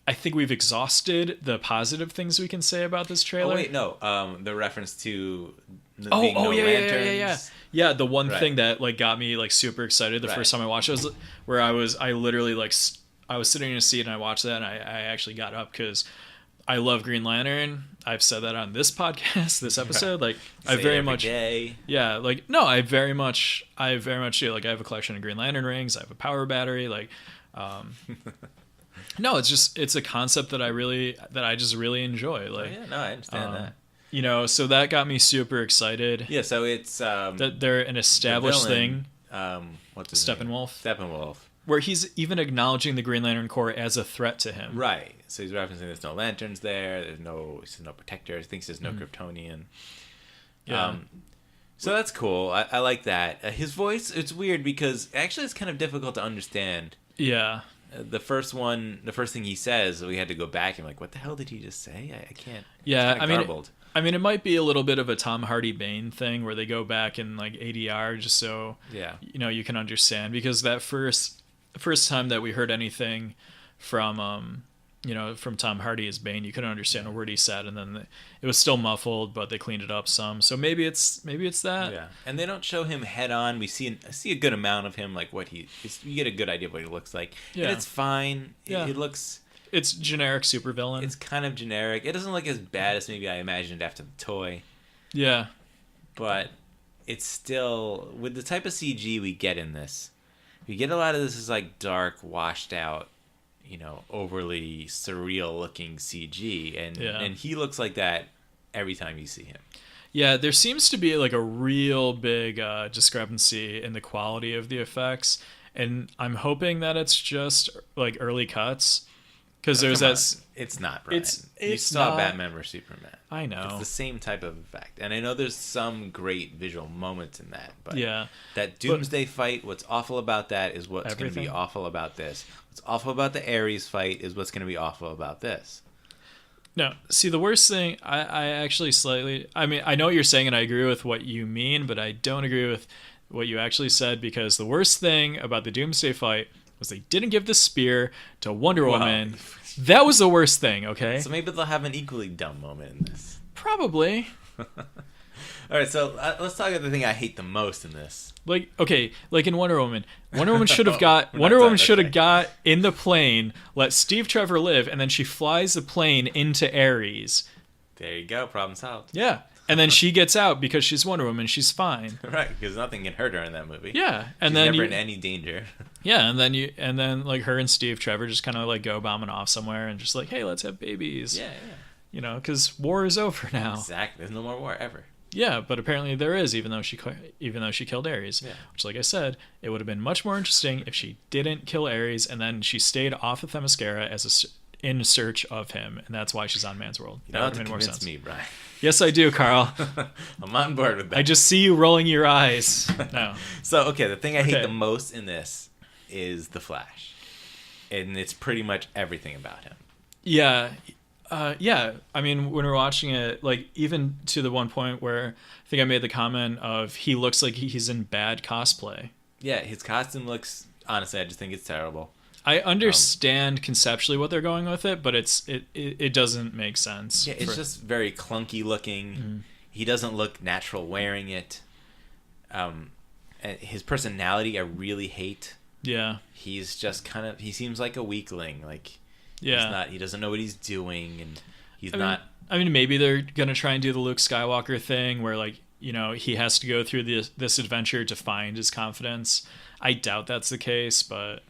I think we've exhausted the positive things we can say about this trailer. Oh wait, no. The reference to lanterns. Yeah, the one thing that like got me like super excited the first time I watched it was where I literally like I was sitting in a seat and I watched that and I actually got up because I love Green Lantern. I've said that on this podcast, this episode. Like I very much day. Yeah, like no, I very much do. Like I have a collection of Green Lantern rings, I have a power battery, like no, it's a concept that I just really enjoy. Like I understand that. So that got me super excited. Yeah, so it's that they're an established thing. What's his name? Steppenwolf. Where he's even acknowledging the Green Lantern Corps as a threat to him. Right. So he's referencing there's no lanterns there. There's no protectors. He thinks there's no Kryptonian. Yeah. So that's cool. I like that. His voice, it's weird because actually it's kind of difficult to understand. Yeah. The first thing he says, we had to go back and like, what the hell did he just say? I can't. Yeah, I mean, it might be a little bit of a Tom Hardy Bane thing where they go back in like ADR just so you can understand, because that first time that we heard anything from from Tom Hardy as Bane, you couldn't understand a word he said, and then it was still muffled, but they cleaned it up some. So maybe it's that. Yeah, and they don't show him head on. We see a good amount of him, like you get a good idea of what he looks like. Yeah, and it's fine. Yeah, it looks. It's generic supervillain. It's kind of generic. It doesn't look as bad as maybe I imagined after the toy. Yeah, but it's still, with the type of CG we get in this, we get a lot of this is like dark, washed out, overly surreal looking CG, and he looks like that every time you see him. Yeah, there seems to be like a real big discrepancy in the quality of the effects, and I'm hoping that it's just like early cuts, because there's that. It's not, Brian. You saw not... Batman vs Superman. I know. It's the same type of effect, and I know there's some great visual moments in that, but that Doomsday fight, what's awful about that is what's going to be awful about this. What's awful about the Ares fight is what's going to be awful about this. No, see, the worst thing, I actually I know what you're saying, and I agree with what you mean, but I don't agree with what you actually said, because the worst thing about the Doomsday fight was they didn't give the spear to Wonder Woman. That was the worst thing, okay? So maybe they'll have an equally dumb moment in this. Probably. All right, so let's talk about the thing I hate the most in this. Like in Wonder Woman should have got got in the plane, let Steve Trevor live, and then she flies the plane into Ares. There you go, problem solved. Yeah. And then she gets out because she's Wonder Woman. She's fine. Right, because nothing can hurt her in that movie. Yeah, and she's then never in any danger. Yeah, and then like her and Steve Trevor just kind of like go bombing off somewhere and just like, hey, let's have babies. Yeah. Because war is over now. Exactly. There's no more war ever. Yeah, but apparently there is, even though she killed Ares. Yeah. Which, like I said, it would have been much more interesting if she didn't kill Ares and then she stayed off of Themyscira in search of him, and that's why she's on Man's World. You don't have to convince me, Brian. Yes, I do, Carl. I'm on board with that. I just see you rolling your eyes. No. So, the thing I hate the most in this is the Flash. And it's pretty much everything about him. Yeah. I mean, when we're watching it, like, even to the one point where I think I made the comment of he looks like he's in bad cosplay. Yeah, his costume looks, honestly, I just think it's terrible. I understand conceptually what they're going with it, but it doesn't make sense. Yeah, it's just very clunky looking. Mm-hmm. He doesn't look natural wearing it. His personality, I really hate. Yeah. He's just he seems like a weakling. Like, he doesn't know what he's doing, and he's not. I mean, maybe they're gonna try and do the Luke Skywalker thing, where like he has to go through this adventure to find his confidence. I doubt that's the case, but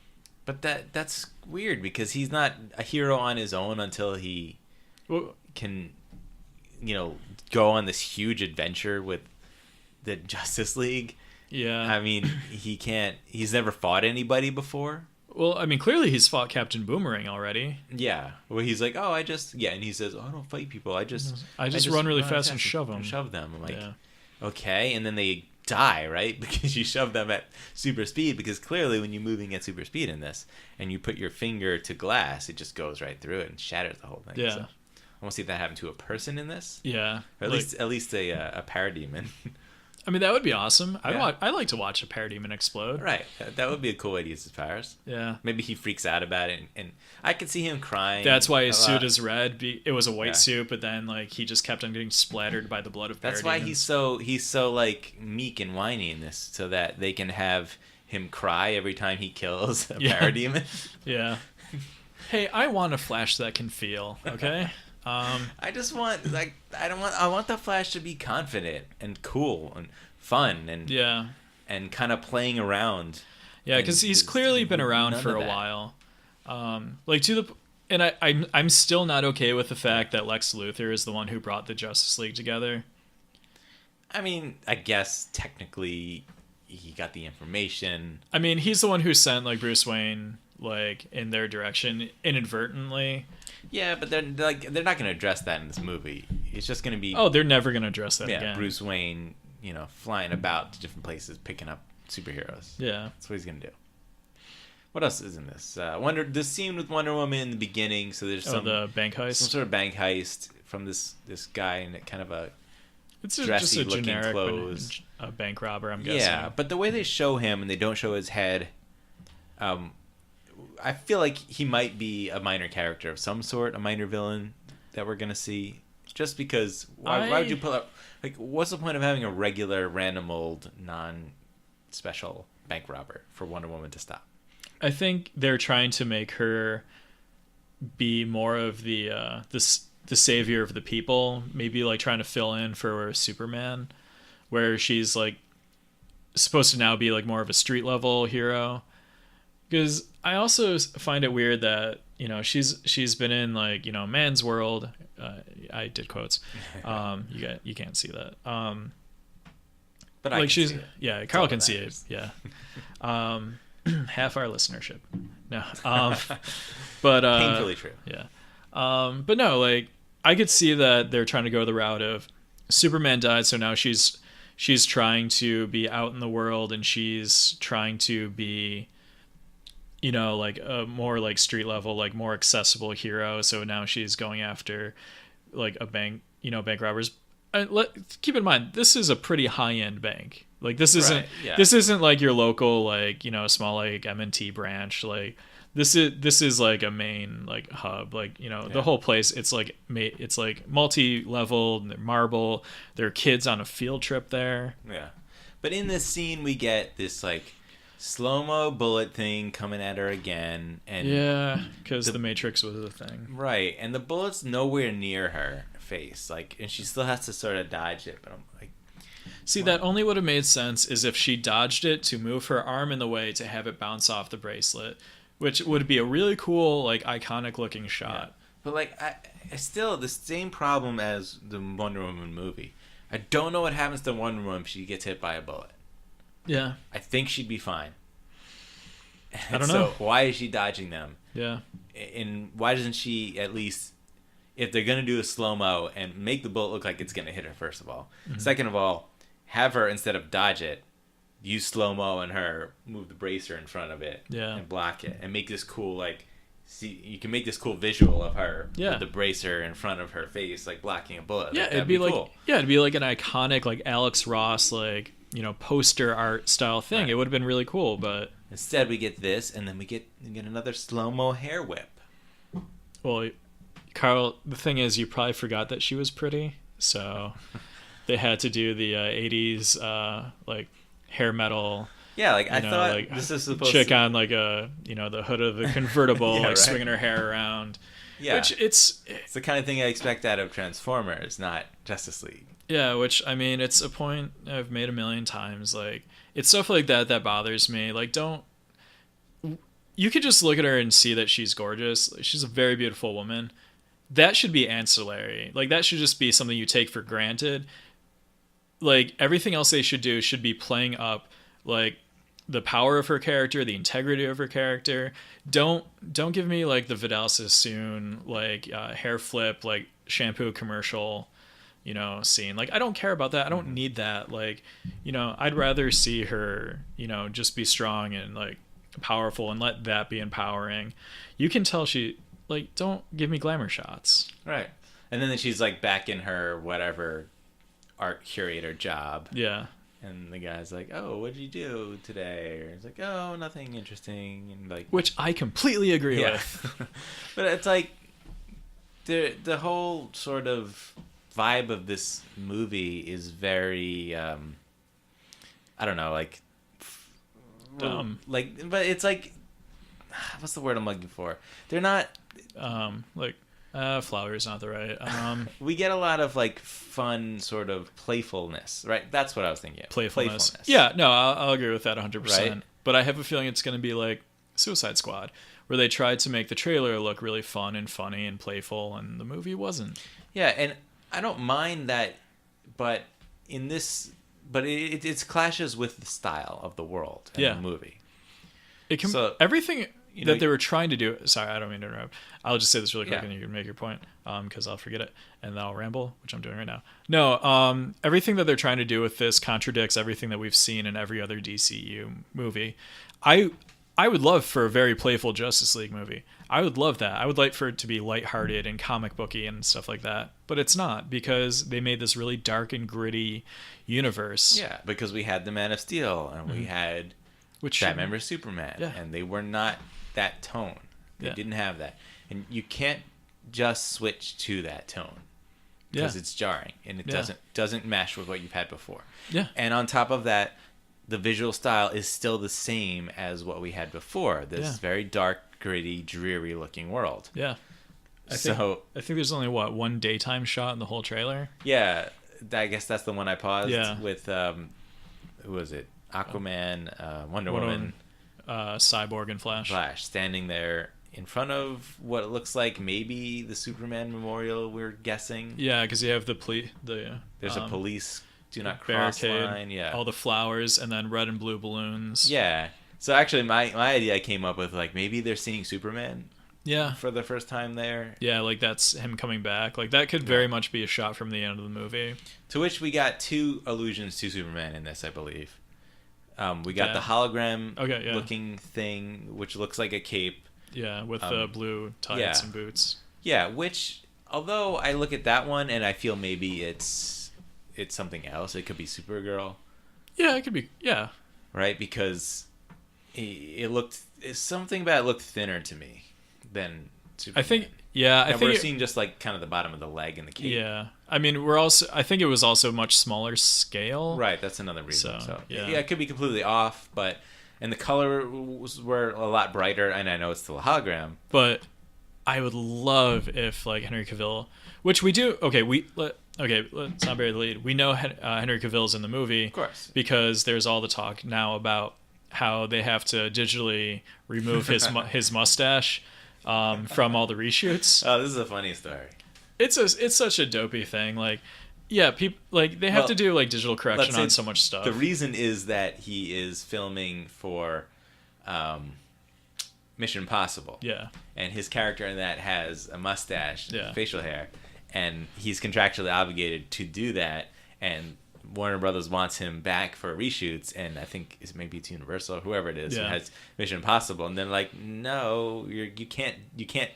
that's weird because he's not a hero on his own until he can, go on this huge adventure with the Justice League. Yeah. I mean, he's never fought anybody before. Well, I mean, clearly he's fought Captain Boomerang already. Yeah. Well, he's like, and he says, I don't fight people. I just run really fast and shove them. Shove them. I'm like, okay. And then they die, right? Because you shove them at super speed, because clearly when you're moving at super speed in this and you put your finger to glass, it just goes right through it and shatters the whole thing. Yeah. So I want to see if that happened to a person in this. Yeah. Or at least a parademon. I mean, that would be awesome. I'd like to watch a parademon explode. Right. That would be a cool way to use his powers. Yeah. Maybe he freaks out about it, and I could see him crying. That's why his suit is red. It was a white suit, but then like he just kept on getting splattered by the blood of parademons. That's why he's so like meek and whiny in this, so that they can have him cry every time he kills a parademon. Yeah. Hey, I want a Flash that can feel, okay? I just want I want the Flash to be confident and cool and fun and kind of playing around. Yeah, because he's clearly been around for a while. And And I'm still not okay with the fact that Lex Luthor is the one who brought the Justice League together. I mean, I guess technically he got the information. I mean, he's the one who sent like Bruce Wayne like in their direction inadvertently. Yeah, but they're not going to address that in this movie. It's just going to be they're never going to address that again. Bruce Wayne, flying about to different places, picking up superheroes. Yeah, that's what he's going to do. What else is in this? This scene with Wonder Woman in the beginning. So there's the bank heist, some sort of bank heist from this guy in kind of a just dressy a looking generic clothes. A bank robber, I'm guessing. Yeah, but the way they show him and they don't show his head, I feel like he might be a minor character of some sort, a minor villain that we're gonna see. Just because, why would you pull up? Like, what's the point of having a regular, random old, non-special bank robber for Wonder Woman to stop? I think they're trying to make her be more of the savior of the people. Maybe like trying to fill in for Superman, where she's like supposed to now be like more of a street level hero. Because I also find it weird that she's been in like Man's World. I did quotes. You can't see that. But I can see it. Carl can see it. Yeah. Half our listenership. No. But painfully true. Yeah. But no, like I could see that they're trying to go the route of Superman died, so now she's trying to be out in the world and she's trying to be like a more like street level, like more accessible hero. So now she's going after like a bank, bank robbers. Keep in mind, this is a pretty high end bank. Like this isn't like your local like small like M&T branch. Like this is like a main like hub. Like the whole place. It's like multi-level marble. There are kids on a field trip there. Yeah, but in this scene we get this like slow-mo bullet thing coming at her again, and because the Matrix was a thing, right? And the bullet's nowhere near her face, like, and she still has to sort of dodge it. But I'm like, see, that only would have made sense is if she dodged it to move her arm in the way to have it bounce off the bracelet, which would be a really cool, like, iconic looking shot. Yeah. But like, I still the same problem as the Wonder Woman movie. I don't know what happens to Wonder Woman if she gets hit by a bullet. Yeah. I think she'd be fine. I don't know. So why is she dodging them? Yeah. And why doesn't she at least, if they're going to do a slow-mo and make the bullet look like it's going to hit her, first of all. Mm-hmm. Second of all, have her, instead of dodge it, use slow-mo and her move the bracer in front of it and block it. And make this cool, like, see, you can make this cool visual of her with the bracer in front of her face, like blocking a bullet. Yeah, it'd be like cool. Yeah, it'd be like an iconic, like, Alex Ross, like, poster art style thing. Right. It would have been really cool, but instead we get this, and then we get another slow-mo hair whip. Well, Carl, the thing is, you probably forgot that she was pretty, so they had to do the 80s like hair metal. Yeah, like I thought like, this is supposed chick to on like a the hood of the convertible, like swinging her hair around. Yeah, which it's the kind of thing I expect out of Transformers, not Justice League. Yeah, which, I mean, it's a point I've made a million times. Like, it's stuff like that bothers me. Like, you could just look at her and see that she's gorgeous. She's a very beautiful woman. That should be ancillary. Like, that should just be something you take for granted. Like, everything else they should do should be playing up, like, the power of her character, the integrity of her character. Don't give me, like, the Vidal Sassoon, like, hair flip, like, shampoo commercial scene. Like, I don't care about that. I don't need that. Like, I'd rather see her, just be strong and like powerful and let that be empowering. You can tell she, like, don't give me glamour shots. Right. And then she's like back in her whatever art curator job. Yeah. And the guy's like, "Oh, what did you do today?" Or it's like, "Oh, nothing interesting." And like, which I completely agree with. But it's like the whole sort of vibe of this movie is very I don't know, like dumb. Like, but it's like, what's the word I'm looking for? They're not like flower is not the right. We get a lot of like fun sort of playfulness, right? That's what I was thinking. Playfulness. Yeah, no, I'll agree with that 100%. Right? But I have a feeling it's going to be like Suicide Squad, where they tried to make the trailer look really fun and funny and playful, and the movie wasn't. Yeah, and I don't mind that, but it clashes with the style of the world and the movie. Everything that they were trying to do. Sorry, I don't mean to interrupt. I'll just say this really quick, and you can make your point, because I'll forget it, and then I'll ramble, which I'm doing right now. No, everything that they're trying to do with this contradicts everything that we've seen in every other DCU movie. I would love for a very playful Justice League movie. I would love that. I would like for it to be lighthearted and comic booky and stuff like that. But it's not, because they made this really dark and gritty universe. Yeah, because we had the Man of Steel and we had Batman vs Superman, and they were not that tone. They didn't have that, and you can't just switch to that tone because it's jarring and it doesn't mesh with what you've had before. Yeah, and on top of that, the visual style is still the same as what we had before. This very dark, gritty, dreary-looking world. Yeah. I think there's only one daytime shot in the whole trailer. Yeah, I guess that's the one I paused with. Who was it? Aquaman, Wonder Woman, Cyborg, and Flash standing there in front of what it looks like maybe the Superman memorial. We're guessing. Yeah, because you have there's a police do not cross barricade, line. Yeah, all the flowers, and then red and blue balloons. Yeah. So actually, my idea I came up with, like, maybe they're seeing Superman. Yeah. For the first time there. Yeah, like that's him coming back. Like that could very much be a shot from the end of the movie. To which we got 2 allusions to Superman in this, I believe. We got the hologram looking thing, which looks like a cape. Yeah, with the blue tights and boots. Yeah, which, although I look at that one and I feel maybe it's something else. It could be Supergirl. Yeah, it could be. Yeah. Right, because something about it looked thinner to me than Superman. I think we're seeing just like kind of the bottom of the leg and the cape. Yeah, I mean, I think it was also much smaller scale. Right, that's another reason. So it could be completely off, and the color were a lot brighter, and I know it's still a hologram. But I would love if, like, Henry Cavill, which we do. Let's not bury the lead. We know Henry Cavill's in the movie, of course, because there's all the talk now about how they have to digitally remove his mustache. From all the reshoots. Oh, this is a funny story. It's such a dopey thing. Like, yeah, people like they have to do like digital correction on so much stuff. The reason is that he is filming for Mission Impossible. Yeah, and his character in that has a mustache, facial hair, and he's contractually obligated to do that. And Warner Brothers wants him back for reshoots, and I think maybe it's Universal or whoever it is who has Mission Impossible, and then like, no, you can't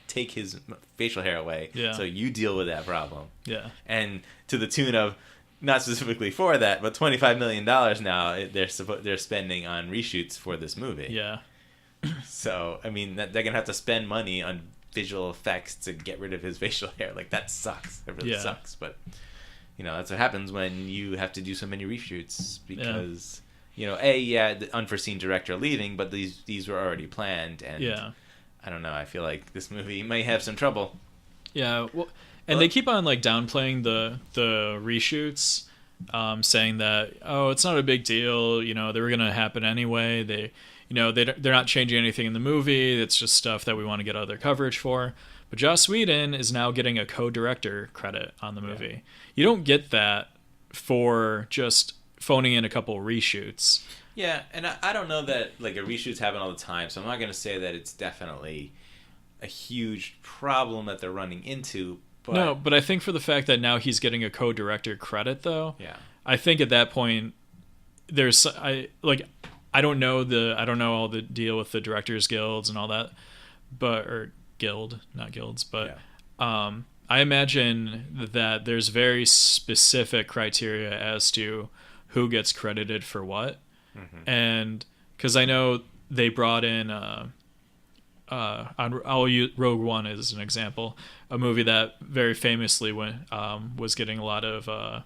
take his facial hair away, so you deal with that problem. Yeah, and to the tune of, not specifically for that, but $25 million now they're spending on reshoots for this movie. Yeah, so I mean they're gonna have to spend money on visual effects to get rid of his facial hair. Like, that sucks. It really sucks, but. That's what happens when you have to do so many reshoots because, the unforeseen director leaving, but these were already planned, and I don't know. I feel like this movie may have some trouble. Yeah, well, and they keep on like downplaying the reshoots, saying that it's not a big deal. They were gonna happen anyway. They're not changing anything in the movie. It's just stuff that we want to get other coverage for. But Joss Whedon is now getting a co-director credit on the movie. Yeah. You don't get that for just phoning in a couple reshoots. Yeah, and I don't know that like a reshoots happen all the time, so I'm not going to say that it's definitely a huge problem that they're running into. But... No, but I think for the fact that now he's getting a co-director credit, though, I think at that point I don't know all the deal with the Directors Guilds and all that, but guild, not guilds, but I imagine that there's very specific criteria as to who gets credited for what. And because I know they brought in I'll use Rogue One as an example, a movie that very famously was getting a lot of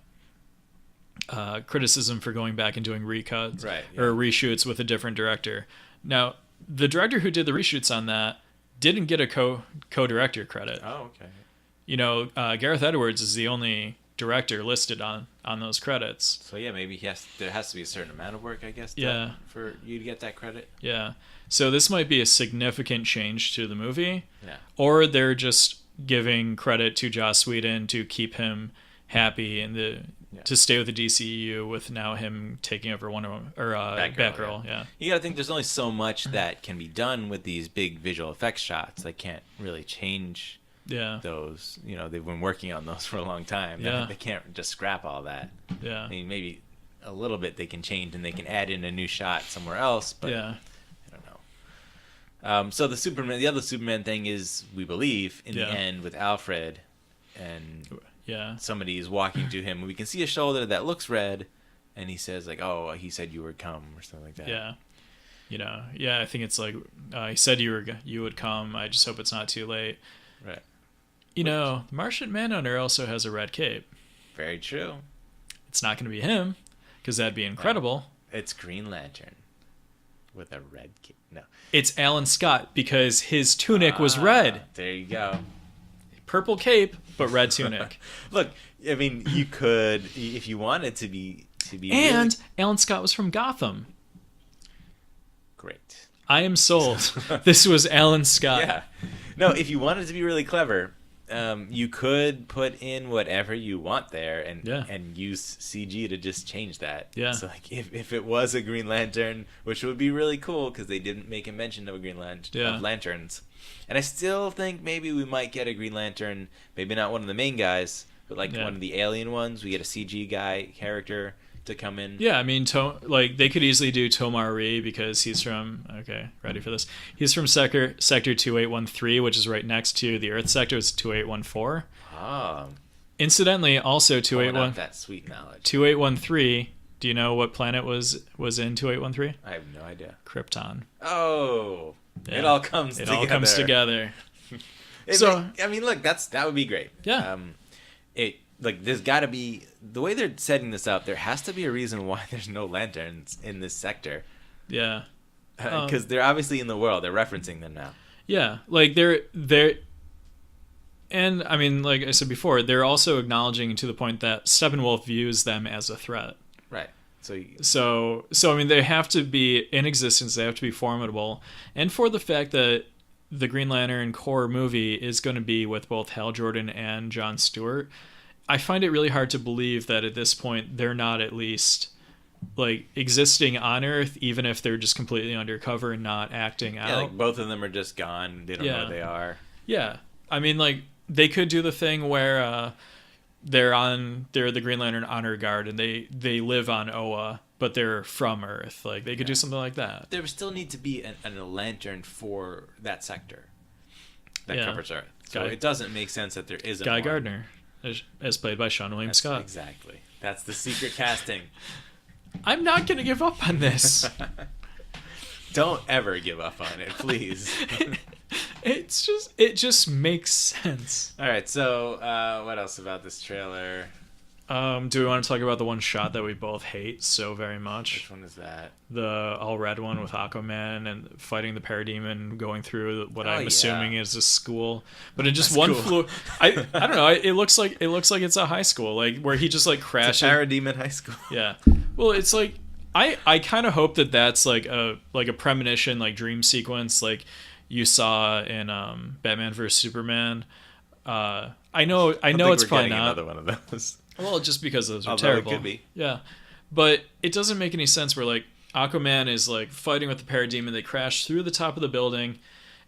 criticism for going back and doing recuts or reshoots with a different director. Now, the director who did the reshoots on that didn't get a co-director credit. Oh, okay. Gareth Edwards is the only director listed on those credits. So yeah, maybe there has to be a certain amount of work, I guess, for you to get that credit. Yeah. So this might be a significant change to the movie. Yeah. Or they're just giving credit to Joss Whedon to keep him happy and to stay with the DCEU with now him taking over Batgirl. Yeah. You got to think there's only so much that can be done with these big visual effects shots. They can't really change those. You know, they've been working on those for a long time. Yeah. They can't just scrap all that. Yeah. I mean, maybe a little bit they can change and they can add in a new shot somewhere else, but I don't know. So the other Superman thing is, we believe, in the end with Alfred and somebody is walking to him. We can see a shoulder that looks red, and he says like, "Oh, he said you would come," or something like that. Yeah. You know, I think it's like, he said you would come. I just hope it's not too late. Right. You know, Martian Manhunter also has a red cape. Very true. It's not going to be him, because that'd be incredible. No, it's Green Lantern with a red cape. No. It's Alan Scott, because his tunic was red. There you go. Purple cape, but red tunic. Look, I mean, you could, if you wanted to be. And really... Alan Scott was from Gotham. Great. I am sold. This was Alan Scott. Yeah. No, if you wanted to be really clever, you could put in whatever you want there and use CG to just change that. Yeah. So like if it was a Green Lantern, which would be really cool because they didn't make a mention of a Green Lantern of lanterns. And I still think maybe we might get a Green Lantern, maybe not one of the main guys, but like one of the alien ones. We get a CG guy character to come in. Yeah, I mean, like they could easily do Tomar Ree because he's from. Okay, ready for this? He's from Sector 2813, which is right next to the Earth sector. It's 2814. Ah. Incidentally, also 281. That sweet knowledge. 2813. Do you know what planet was in 2813? I have no idea. Krypton. Oh. Yeah. It all comes together. So I mean, look, that would be great. Yeah. There's got to be, the way they're setting this up, there has to be a reason why there's no lanterns in this sector. Yeah. Because they're obviously in the world. They're referencing them now. Yeah, like they're and I mean, like I said before, they're also acknowledging to the point that Steppenwolf views them as a threat. Right. So I mean, they have to be in existence. They have to be formidable, and for the fact that the Green Lantern core movie is going to be with both Hal Jordan and Jon Stewart, I find it really hard to believe that at this point they're not at least like existing on Earth, even if they're just completely undercover and not acting out. Yeah, like both of them are just gone. They don't know where they are. Yeah, I mean, like they could do the thing where they're the Green Lantern honor guard and they live on Oa, but they're from Earth. Like they could do something like that. There would still need to be a lantern for that sector that covers Earth. So it doesn't make sense that there isn't Guy one. Gardner, as played by Sean William Scott. Exactly. That's the secret casting. I'm not going to give up on this. Don't ever give up on it, please. It just makes sense. All right, so what else about this trailer? Do we want to talk about the one shot that we both hate so very much? Which one is that? The all red one with Aquaman and fighting the parademon going through what I'm assuming is a school, but it just flew. I don't know. It looks like it's a high school, like where he just like crashed. It's a parademon high school. Yeah. Well, it's like I kind of hope that that's like a premonition, like dream sequence, like you saw in Batman vs Superman. I know it's probably not another one of those. Well, just because those are terrible. It could be. Yeah. But it doesn't make any sense where like Aquaman is like fighting with the parademon, they crash through the top of the building,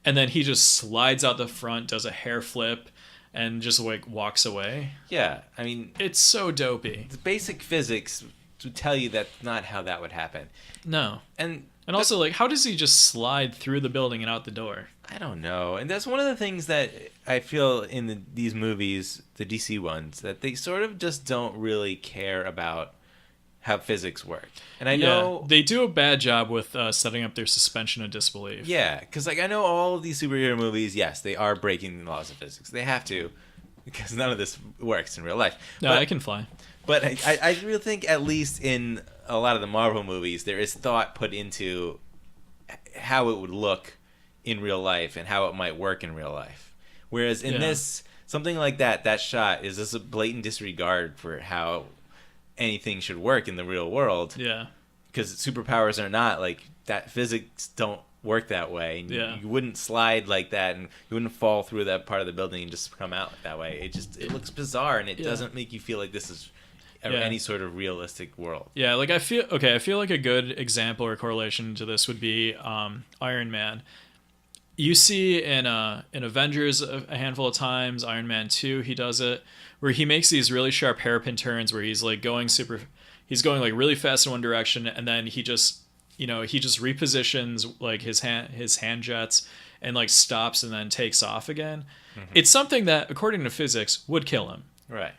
and then he just slides out the front, does a hair flip, and just like walks away. Yeah, I mean, it's so dopey. The basic physics to tell you that's not how that would happen. No. And also, like, how does he just slide through the building and out the door? I don't know. And that's one of the things that I feel in these movies, the DC ones, that they sort of just don't really care about how physics work. And I know they do a bad job with setting up their suspension of disbelief. Yeah, because like I know all of these superhero movies, yes, they are breaking the laws of physics. They have to, because none of this works in real life. No, I can fly. But I really think at least in a lot of the Marvel movies, there is thought put into how it would look in real life and how it might work in real life. Whereas in this, something like that shot is just a blatant disregard for how anything should work in the real world. Yeah. Because superpowers are not like that. Physics don't work that way. And you wouldn't slide like that, and you wouldn't fall through that part of the building and just come out that way. It looks bizarre, and it doesn't make you feel like this is any sort of realistic world. Yeah, like I feel like a good example or correlation to this would be Iron Man. You see in Avengers a handful of times, Iron Man 2, he does it, where he makes these really sharp hairpin turns where he's like he's going like really fast in one direction, and then he just repositions like his hand jets and like stops and then takes off again. Mm-hmm. It's something that, according to physics, would kill him. Right.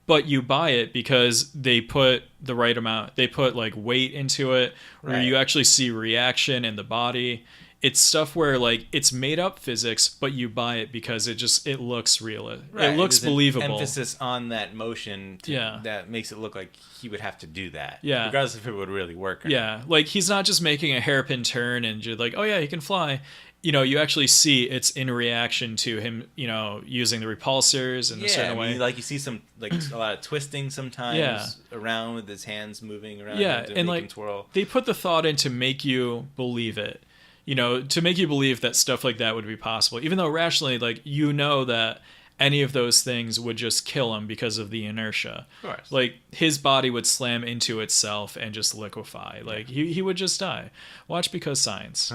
But you buy it because they put the right amount. They put like weight into it, where you actually see reaction in the body. It's stuff where like it's made up physics, but you buy it because it looks real. It looks believable. Emphasis on that motion that makes it look like he would have to do that. Yeah. Regardless if it would really work or not. Like he's not just making a hairpin turn and you're like, oh yeah, he can fly. You actually see it's in reaction to him, using the repulsors in a certain way. Like you see some like a lot of twisting sometimes around with his hands moving around. Yeah, and like twirl. They put the thought in to make you believe it. To make you believe that stuff like that would be possible, even though rationally, like, that any of those things would just kill him because of the inertia. Of course. Like, his body would slam into itself and just liquefy. Like, he would just die. Watch Because Science.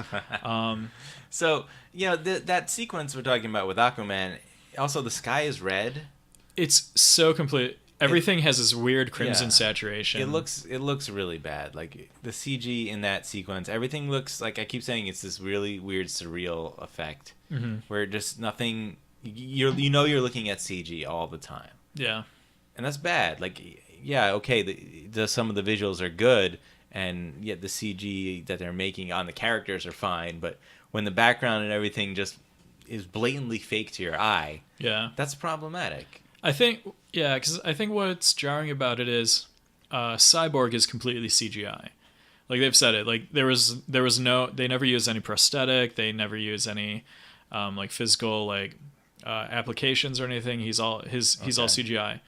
So, that sequence we're talking about with Aquaman, also the sky is red. It's so complete. Everything has this weird crimson saturation. It looks really bad. Like the CG in that sequence, everything looks like, I keep saying, it's this really weird surreal effect where just nothing. You're looking at CG all the time. Yeah, and that's bad. Like some of the visuals are good, and yet the CG that they're making on the characters are fine. But when the background and everything just is blatantly fake to your eye, that's problematic. I think, because I think what's jarring about it is Cyborg is completely CGI. Like, they've said it. Like, there was they never use any prosthetic. They never use any, like, physical, like, applications or anything. He's all CGI.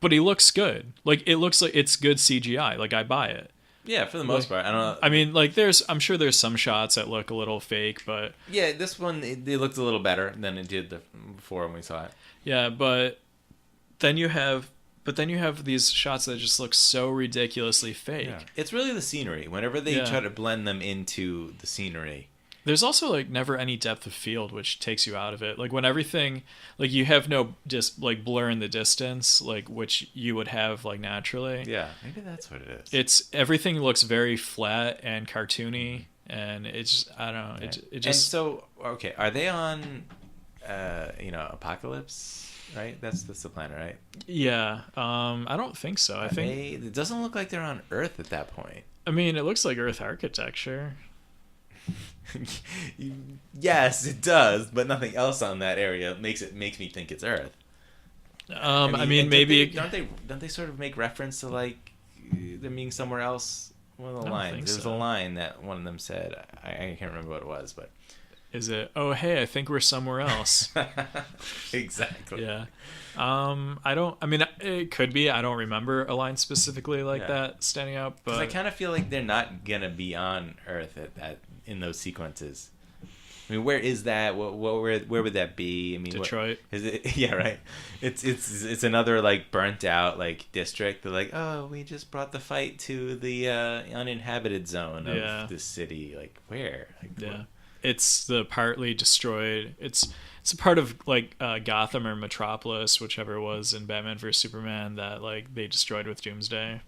But he looks good. Like, it looks like it's good CGI. Like, I buy it. Yeah, for the most part. I don't know. I mean, like, I'm sure there's some shots that look a little fake, but... Yeah, this one, it looked a little better than it did before when we saw it. Yeah, but then you have these shots that just look so ridiculously fake. Yeah. It's really the scenery. Whenever they try to blend them into the scenery. There's also like never any depth of field, which takes you out of it. Like when everything, like you have no like blur in the distance, like which you would have like naturally. Yeah, maybe that's what it is. Everything looks very flat and cartoony, and it's I don't know. Right. It just. And so okay, are they on? Apocalypse, right? That's the planet, right? Yeah. I don't think so. I think it doesn't look like they're on Earth at that point. I mean, it looks like Earth architecture. Yes, it does, but nothing else on that area makes me think it's Earth. I mean maybe don't they sort of make reference to like them being somewhere else? One of the lines. There was a line that one of them said. I can't remember what it was, but. Is it? Oh, hey, I think we're somewhere else. Exactly. Yeah. I mean, it could be. I don't remember a line specifically like that standing out, but I kind of feel like they're not gonna be on Earth in those sequences. I mean, where is that? Where would that be? I mean, Detroit. Is it? Yeah, right. It's another like burnt out like district. They're like, oh, we just brought the fight to the uninhabited zone of this city. Like where? Like, yeah. It's the partly destroyed. It's a part of like Gotham or Metropolis, whichever it was in Batman vs Superman that like they destroyed with Doomsday.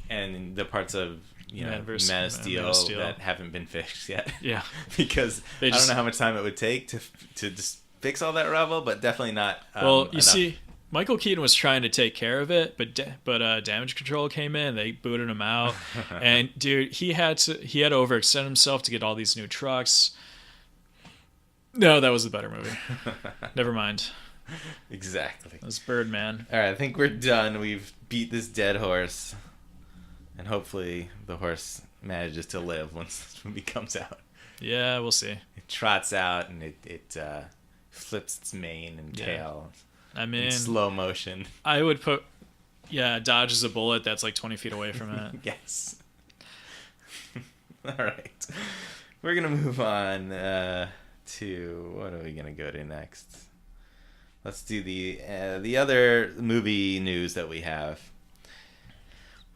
And the parts of Man of Steel that haven't been fixed yet. Yeah, because I don't know how much time it would take to just fix all that rubble, but definitely not. You see, Michael Keaton was trying to take care of it, but Damage Control came in. They booted him out, and dude, he had to overextend himself to get all these new trucks. No, that was the better movie. Never mind. Exactly. It was Birdman. All right, I think we're done. We've beat this dead horse, and hopefully the horse manages to live once this movie comes out. Yeah, we'll see. It trots out and it flips its mane and Yeah. tail I mean, in slow motion. I would put, dodges a bullet that's like 20 feet away from it. Yes. All right. We're going to move on to, what are we going to go to next? Let's do the other movie news that we have.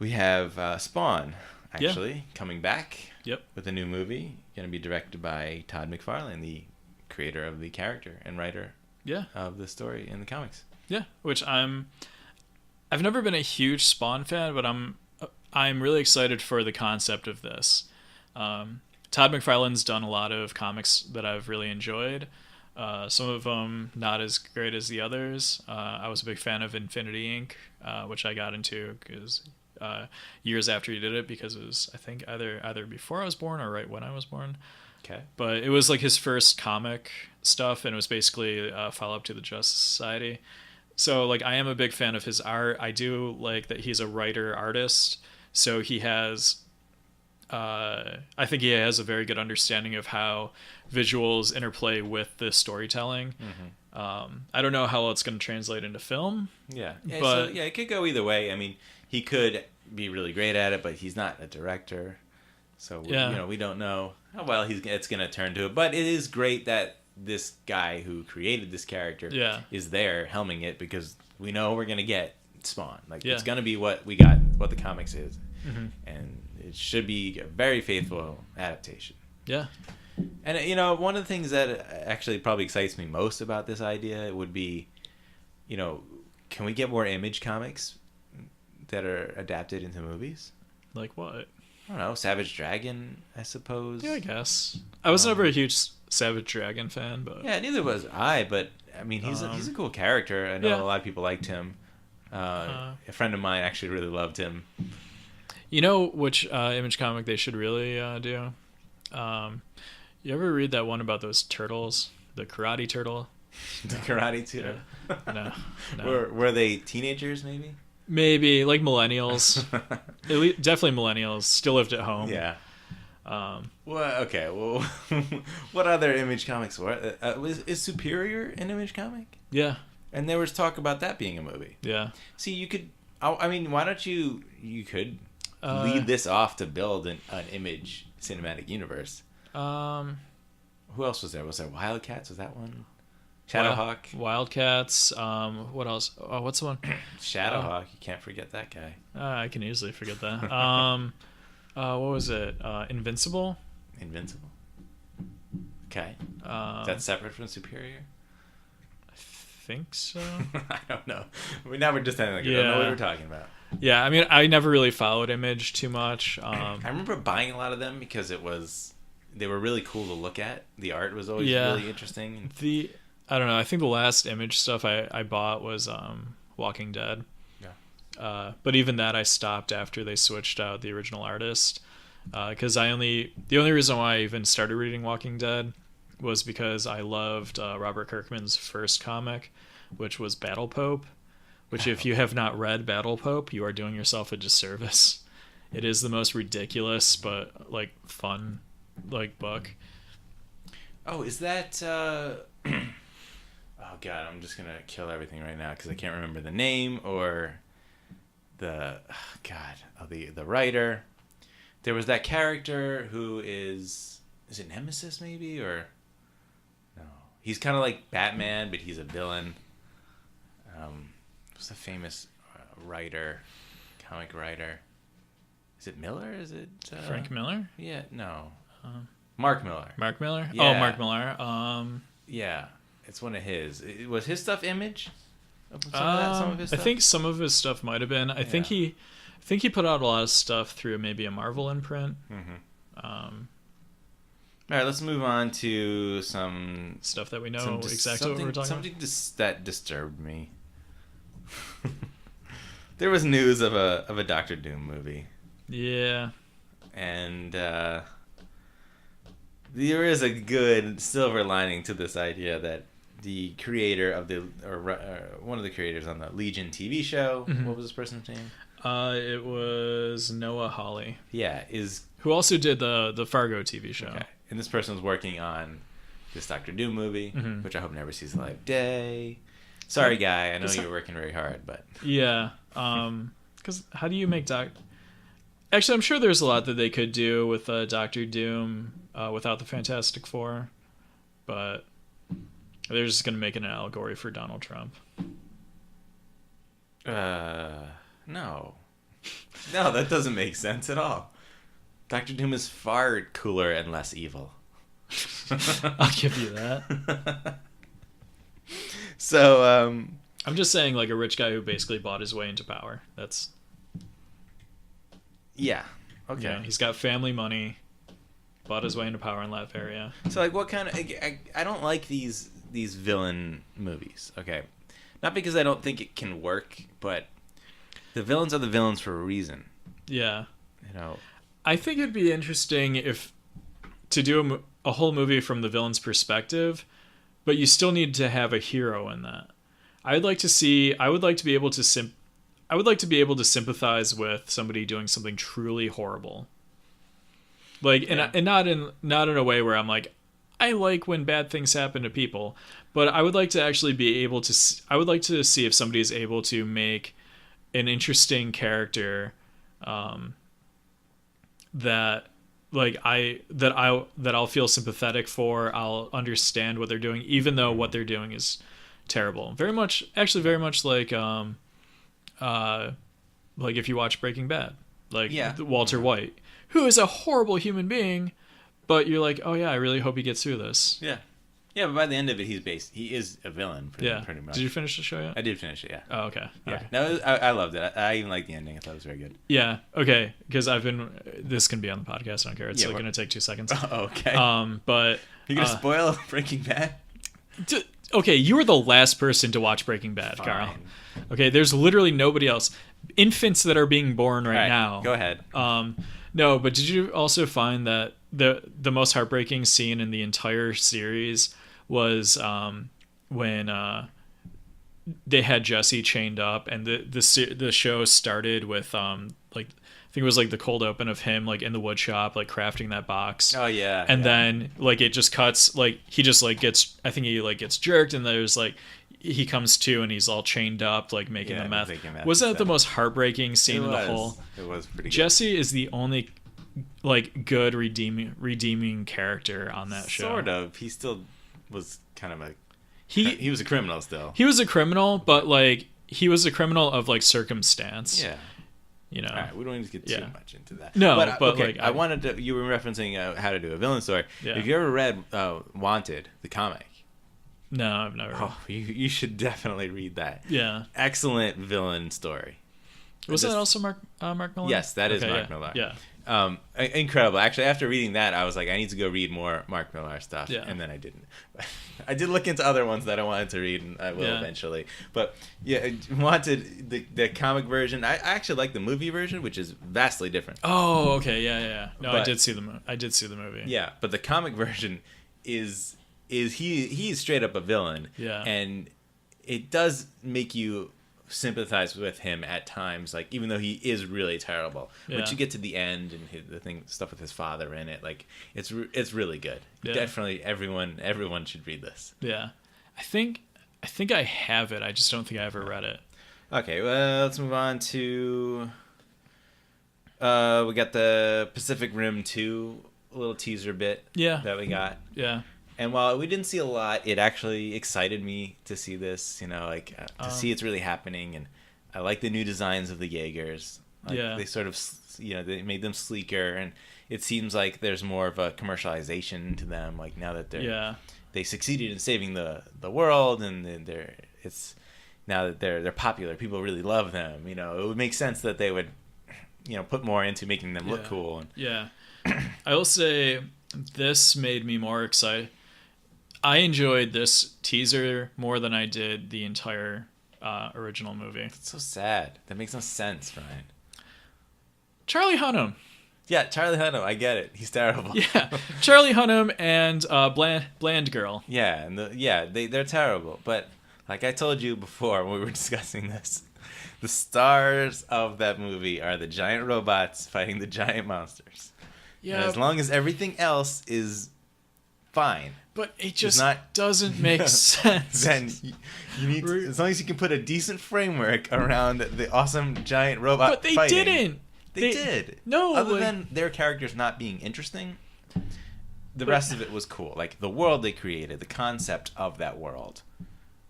We have Spawn, actually, coming back with a new movie. Going to be directed by Todd McFarlane, the creator of the character and writer of the story in the comics. Yeah, which I've never been a huge Spawn fan, but I'm really excited for the concept of this. Todd McFarlane's done a lot of comics that I've really enjoyed. Some of them not as great as the others. I was a big fan of Infinity Inc., which I got into because years after he did it, because it was, I think, either before I was born or right when I was born. Okay. But it was like his first comic stuff, and it was basically a follow-up to the Justice Society. So like I am a big fan of his art. I do like that he's a writer-artist, so he has... I think he has a very good understanding of how visuals interplay with the storytelling. Mm-hmm. I don't know how it's going to translate into film. Yeah, but it could go either way. I mean, he could be really great at it, but he's not a director, so we don't know how well it's going to turn to it. But it is great that this guy who created this character is there helming it, because we know we're going to get Spawn. Like it's going to be what we got, what the comics is, and it should be a very faithful adaptation. Yeah. And, one of the things that actually probably excites me most about this idea would be, can we get more Image comics that are adapted into movies? Like what? I don't know. Savage Dragon, I suppose. Yeah, I guess. I was never a huge Savage Dragon fan, but... Yeah, neither was I, but, I mean, he's a cool character. I know a lot of people liked him. A friend of mine actually really loved him. You know which Image comic they should really do? You ever read that one about those turtles? The Karate Turtle? The Karate Turtle? Yeah. No. Were they teenagers, maybe? Maybe, like millennials. Definitely millennials. Still lived at home. Yeah. Well, what other Image comics were? Is Superior an Image comic? Yeah. And there was talk about that being a movie. Yeah. See, you could... I mean, why don't you could lead this off to build an Image cinematic universe. Who else was there? Was there Wildcats? Was that one? Shadowhawk? Wildcats. What else? Oh, what's the one? Shadowhawk. You can't forget that guy. I can easily forget that. What was it? Invincible? Invincible. Okay. Is that separate from Superior? I think so. I don't know. Now we're just saying, like, I don't know what we're talking about. Yeah, I mean, I never really followed Image too much. I remember buying a lot of them because they were really cool to look at. The art was always really interesting. I don't know. I think the last Image stuff I bought was Walking Dead. Yeah. But even that I stopped after they switched out the original artist. Because the only reason why I even started reading Walking Dead was because I loved Robert Kirkman's first comic, which was Battle Pope. Which, if you have not read Battle Pope, you are doing yourself a disservice. It is the most ridiculous but like fun like book. Oh, is that? Oh God, I'm just gonna kill everything right now because I can't remember the name or the the writer. There was that character who is it Nemesis maybe, or no? He's kind of like Batman, but he's a villain. Who's a famous comic writer? Is it Miller? Is it Frank Miller? Yeah, no. Mark Miller. Mark Miller? Yeah. Oh, Mark Miller. Yeah, it's one of his. Was his stuff Image? Some of his stuff? I think some of his stuff might have been. I think he put out a lot of stuff through maybe a Marvel imprint. Mm-hmm. All right, let's move on to some stuff that we know exactly what we're talking about. Something that disturbed me. There was news of a Doctor Doom movie. Yeah. And there is a good silver lining to this idea that the creator of one of the creators on the Legion TV show, what was this person's name? It was Noah Hawley. Yeah, who also did the Fargo TV show. Okay. And this person was working on this Doctor Doom movie, Mm-hmm. which I hope never sees the light of day. Sorry, Guy. I know you're working very hard, but yeah. Because how do you make Actually, I'm sure there's a lot that they could do with Doctor Doom without the Fantastic Four, but they're just gonna make it an allegory for Donald Trump. No, that doesn't make sense at all. Doctor Doom is far cooler and less evil. I'll give you that. So, I'm just saying, like, a rich guy who basically bought his way into power. That's... Yeah. Okay. Yeah, he's got family money, bought his way into power in Latveria. So, like, what kind of... I don't like these villain movies, okay? Not because I don't think it can work, but the villains are the villains for a reason. Yeah. You know? I think it'd be interesting to do a whole movie from the villain's perspective, but you still need to have a hero in that. I would like to be able to sympathize with somebody doing something truly horrible. Like, yeah. and not in a way where I'm like, I like when bad things happen to people, but I would like to actually be able to. I would like to see if somebody is able to make an interesting character, that I'll feel sympathetic for. I'll understand what they're doing, even though what they're doing is terrible. Very much like if you watch Breaking Bad, like Walter White, who is a horrible human being, but you're like, oh yeah, I really hope he gets through this. Yeah. Yeah, but by the end of it, he is a villain, pretty much. Did you finish the show yet? I did finish it, yeah. Oh, okay. Yeah. Okay. No, I loved it. I even liked the ending. I thought it was very good. Yeah, okay, because this can be on the podcast, I don't care. It's going to take 2 seconds. Oh, okay. But... You're going to spoil Breaking Bad? Okay, you were the last person to watch Breaking Bad, Fine. Carl. Okay, there's literally nobody else. Infants that are being born right now. Go ahead. No, but did you also find that the most heartbreaking scene in the entire series was when they had Jesse chained up, and the show started with I think it was like the cold open of him like in the wood shop like crafting that box. Oh yeah. And then like it just cuts, like he just like gets, I think he like gets jerked, and there's like he comes to and he's all chained up like making the meth. Was that the most heartbreaking scene in the whole? It was pretty good. Jesse is the only like good redeeming character on that show. Sort of. He still was kind of he was a criminal still. He was a criminal, but like he was a criminal of like circumstance. Yeah. You know. All right, we don't need to get too much into that. No, but okay, like I wanted to. You were referencing how to do a villain story. Yeah. Have you ever read Wanted, the comic? No, I've never. Oh, you should definitely read that. Yeah. Excellent villain story. Was that also Mark Millar? Yes, that is Mark Millar. Yeah. Incredible. Actually, after reading that, I was like, I need to go read more Mark Millar stuff. Yeah. And then I didn't. I did look into other ones that I wanted to read, and I will eventually. But yeah, Wanted, the comic version. I actually like the movie version, which is vastly different. Oh, okay, yeah. No, I did see the movie. Yeah, but the comic version is he is straight up a villain. Yeah. And it does make you sympathize with him at times, like even though he is really terrible. Once you get to the end and stuff with his father in it, like it's really good. Yeah. Definitely everyone should read this. Yeah. I think I have it. I just don't think I ever read it. Okay, well, let's move on to we got the Pacific Rim 2 little teaser bit that we got. Yeah. And while we didn't see a lot, it actually excited me to see this, to see it's really happening. And I like the new designs of the Jaegers. They sort of, they made them sleeker, and it seems like there's more of a commercialization to them. Like now that they succeeded in saving the world, and now that they're popular, people really love them. It would make sense that they would, put more into making them look cool. Yeah. I will say this made me more excited. I enjoyed this teaser more than I did the entire original movie. It's so sad. That makes no sense, Ryan. Charlie Hunnam. Yeah, Charlie Hunnam. I get it. He's terrible. Yeah, Charlie Hunnam and Bland Girl. Yeah, and they're terrible. But like I told you before when we were discussing this, the stars of that movie are the giant robots fighting the giant monsters. Yeah. And as long as everything else is fine. But it just doesn't make sense. Then you need to, as long as you can put a decent framework around the awesome giant robot. But they fighting, didn't. They did. No. Other than their characters not being interesting, the rest of it was cool. Like the world they created, the concept of that world.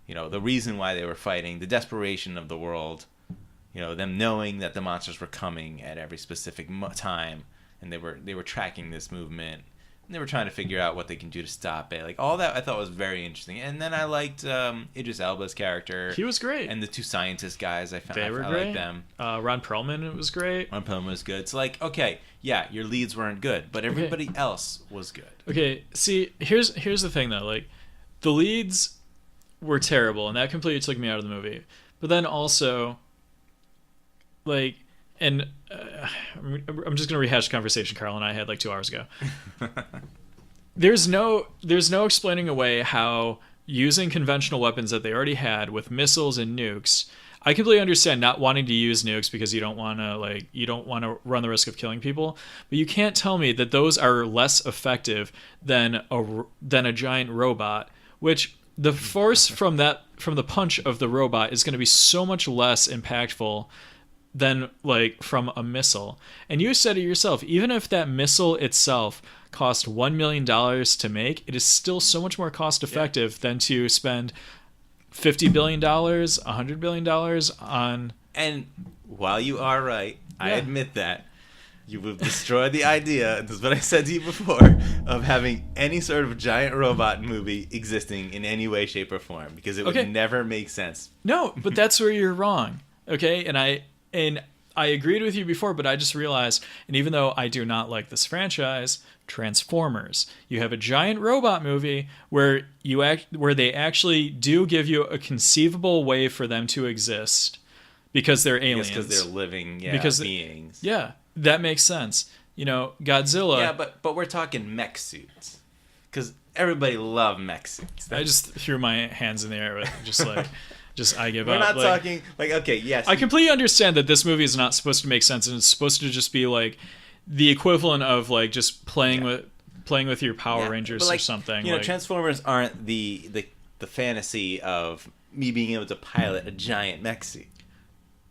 You know, the reason why they were fighting, the desperation of the world. You know, them knowing that the monsters were coming at every specific time, and they were tracking this movement. And they were trying to figure out what they can do to stop it. Like all that, I thought was very interesting. And then I liked Idris Elba's character. He was great. And the two scientist guys, I were great. liked them. Ron Perlman was great. Ron Perlman was good. It's like, okay, yeah, your leads weren't good, but everybody else was good. Okay, see, here's the thing though. Like, the leads were terrible, and that completely took me out of the movie. But then also, like, and I'm just gonna rehash the conversation Carl and I had like 2 hours ago. There's no explaining away how using conventional weapons that they already had with missiles and nukes. I completely understand not wanting to use nukes because you don't want to run the risk of killing people, but you can't tell me that those are less effective than a giant robot, which the force from the punch of the robot is going to be so much less impactful than like from a missile. And you said it yourself, even if that missile itself cost $1 million to make, it is still so much more cost effective than to spend $50 billion, $100 billion on. And while you are right, I admit that you will destroy the idea, this is what I said to you before, of having any sort of giant robot movie existing in any way, shape, or form, because it would never make sense. No, but that's where you're wrong. Okay, and I agreed with you before, but I just realized, and even though I do not like this franchise, Transformers, you have a giant robot movie where they actually do give you a conceivable way for them to exist because they're aliens. Because they're living beings. Yeah, that makes sense. You know, Godzilla. Yeah, but we're talking mech suits. Because everybody loved mech suits. I just threw my hands in the air with just like... I give up. We're not talking okay, yes. I completely understand that this movie is not supposed to make sense, and it's supposed to just be like the equivalent of like just playing with your Power Rangers or something. You know, Transformers aren't the fantasy of me being able to pilot a giant mech suit.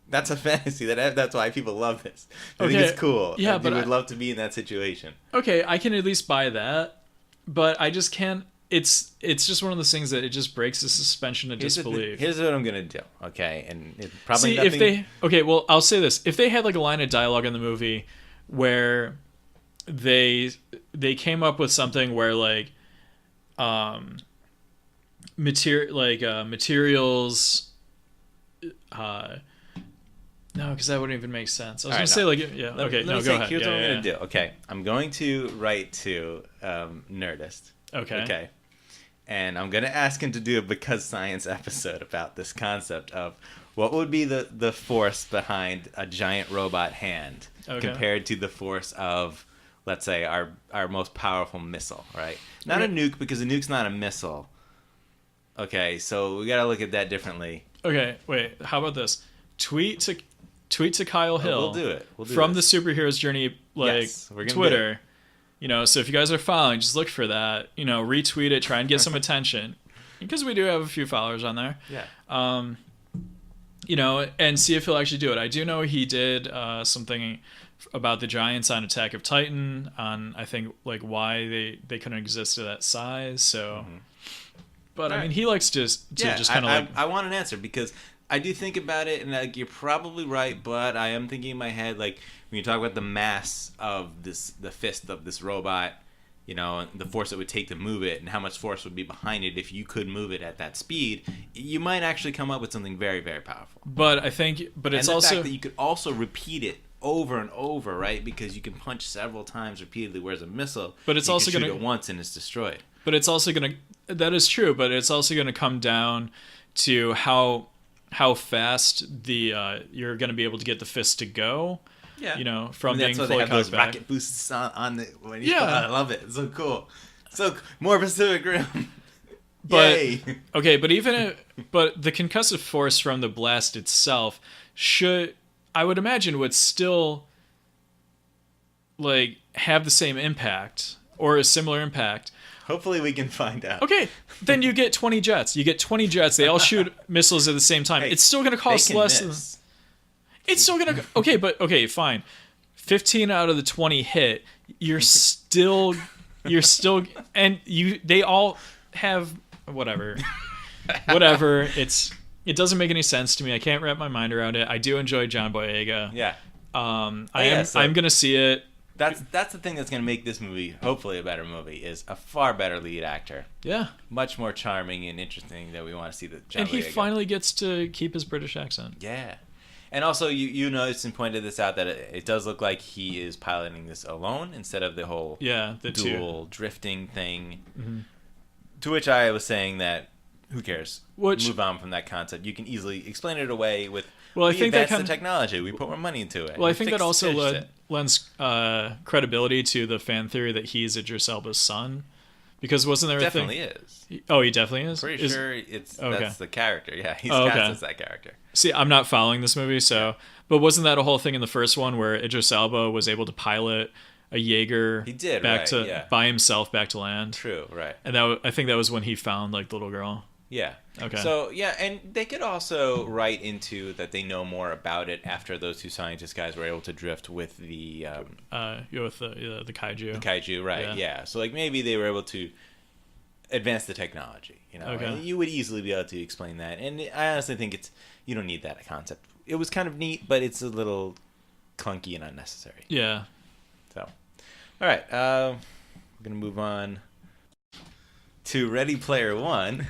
That's a fantasy. That's why people love this. I think it's cool. Yeah, but you would love to be in that situation. Okay, I can at least buy that, but I just can't. It's just one of those things that it just breaks the suspension of disbelief. Here's what I'm gonna do, okay? And it probably I'll say this: if they had like a line of dialogue in the movie where they came up with something where like materials, no, because that wouldn't even make sense. I was gonna say like go ahead. Here's what I'm gonna do. Okay, I'm going to write to Nerdist. Okay. And I'm going to ask him to do a Because Science episode about this concept of what would be the force behind a giant robot hand compared to the force of, let's say, our most powerful missile, right? Not a nuke, because a nuke's not a missile. Okay, so we got to look at that differently. Okay, wait, how about this? Tweet to Kyle Hill. We'll do it. From the Superheroes Journey Twitter. You know, so if you guys are following, just look for that. You know, retweet it, try and get some attention, because we do have a few followers on there. Yeah. You know, and see if he'll actually do it. I do know he did something about the Giants on Attack of Titan, on I think like why they couldn't exist at that size. So, but I mean, he likes to just kind of like. I want an answer, because I do think about it, and like you're probably right, but I am thinking in my head like. When you talk about the mass of the fist of this robot, you know, and the force it would take to move it, and how much force would be behind it if you could move it at that speed, you might actually come up with something very, very powerful. But I think, it's the also fact that you could also repeat it over and over, right? Because you can punch several times repeatedly, whereas a missile, but it's also going to shoot it once and it's destroyed. But it's also going to, that is true, but it's also going to come down to how fast you're going to be able to get the fist to go. Yeah. You know, from being fully they have those back. rocket boosts on the when you I love it. It's so cool. So more Pacific Rim. But Yay. Okay, but but the concussive force from the blast itself I would imagine would still like have the same impact or a similar impact Hopefully we can find out. Okay, then you get 20 jets. You get 20 jets. They all shoot missiles at the same time. Hey, it's still going to cost less than... It's still going to... Okay, fine. 15 out of the 20 hit. You're still... And they all have... Whatever. It doesn't make any sense to me. I can't wrap my mind around it. I do enjoy John Boyega. Yeah. I'm going to see it. That's the thing that's going to make this movie, hopefully a better movie, is a far better lead actor. Yeah. Much more charming and interesting that we want to see the John And he Boyega. finally gets to keep his British accent. Yeah. And also, you noticed and pointed this out that it does look like he is piloting this alone instead of the whole the dual drifting thing. Mm-hmm. To which I was saying that, who cares? Move on from that concept. You can easily explain it away with... Well, I think that's the technology. We put more money into it. Well, I think that also lends credibility to the fan theory that he's Idris Elba's son, because wasn't there a thing? Is. Oh, he definitely is. Pretty sure that's the character. Yeah, he's cast as that character. See, I'm not following this movie, but wasn't that a whole thing in the first one where Idris Elba was able to pilot a Jaeger? He did by himself back to land. True, right? And I think that was when he found the little girl. Yeah. Okay. So yeah, and they could also write into that they know more about it after those two scientist guys were able to drift with the with the kaiju. The kaiju, right? Yeah. So maybe they were able to advance the technology. Okay. And you would easily be able to explain that. And I honestly think you don't need that concept. It was kind of neat, but it's a little clunky and unnecessary. Yeah. So, all right, we're gonna move on to Ready Player One.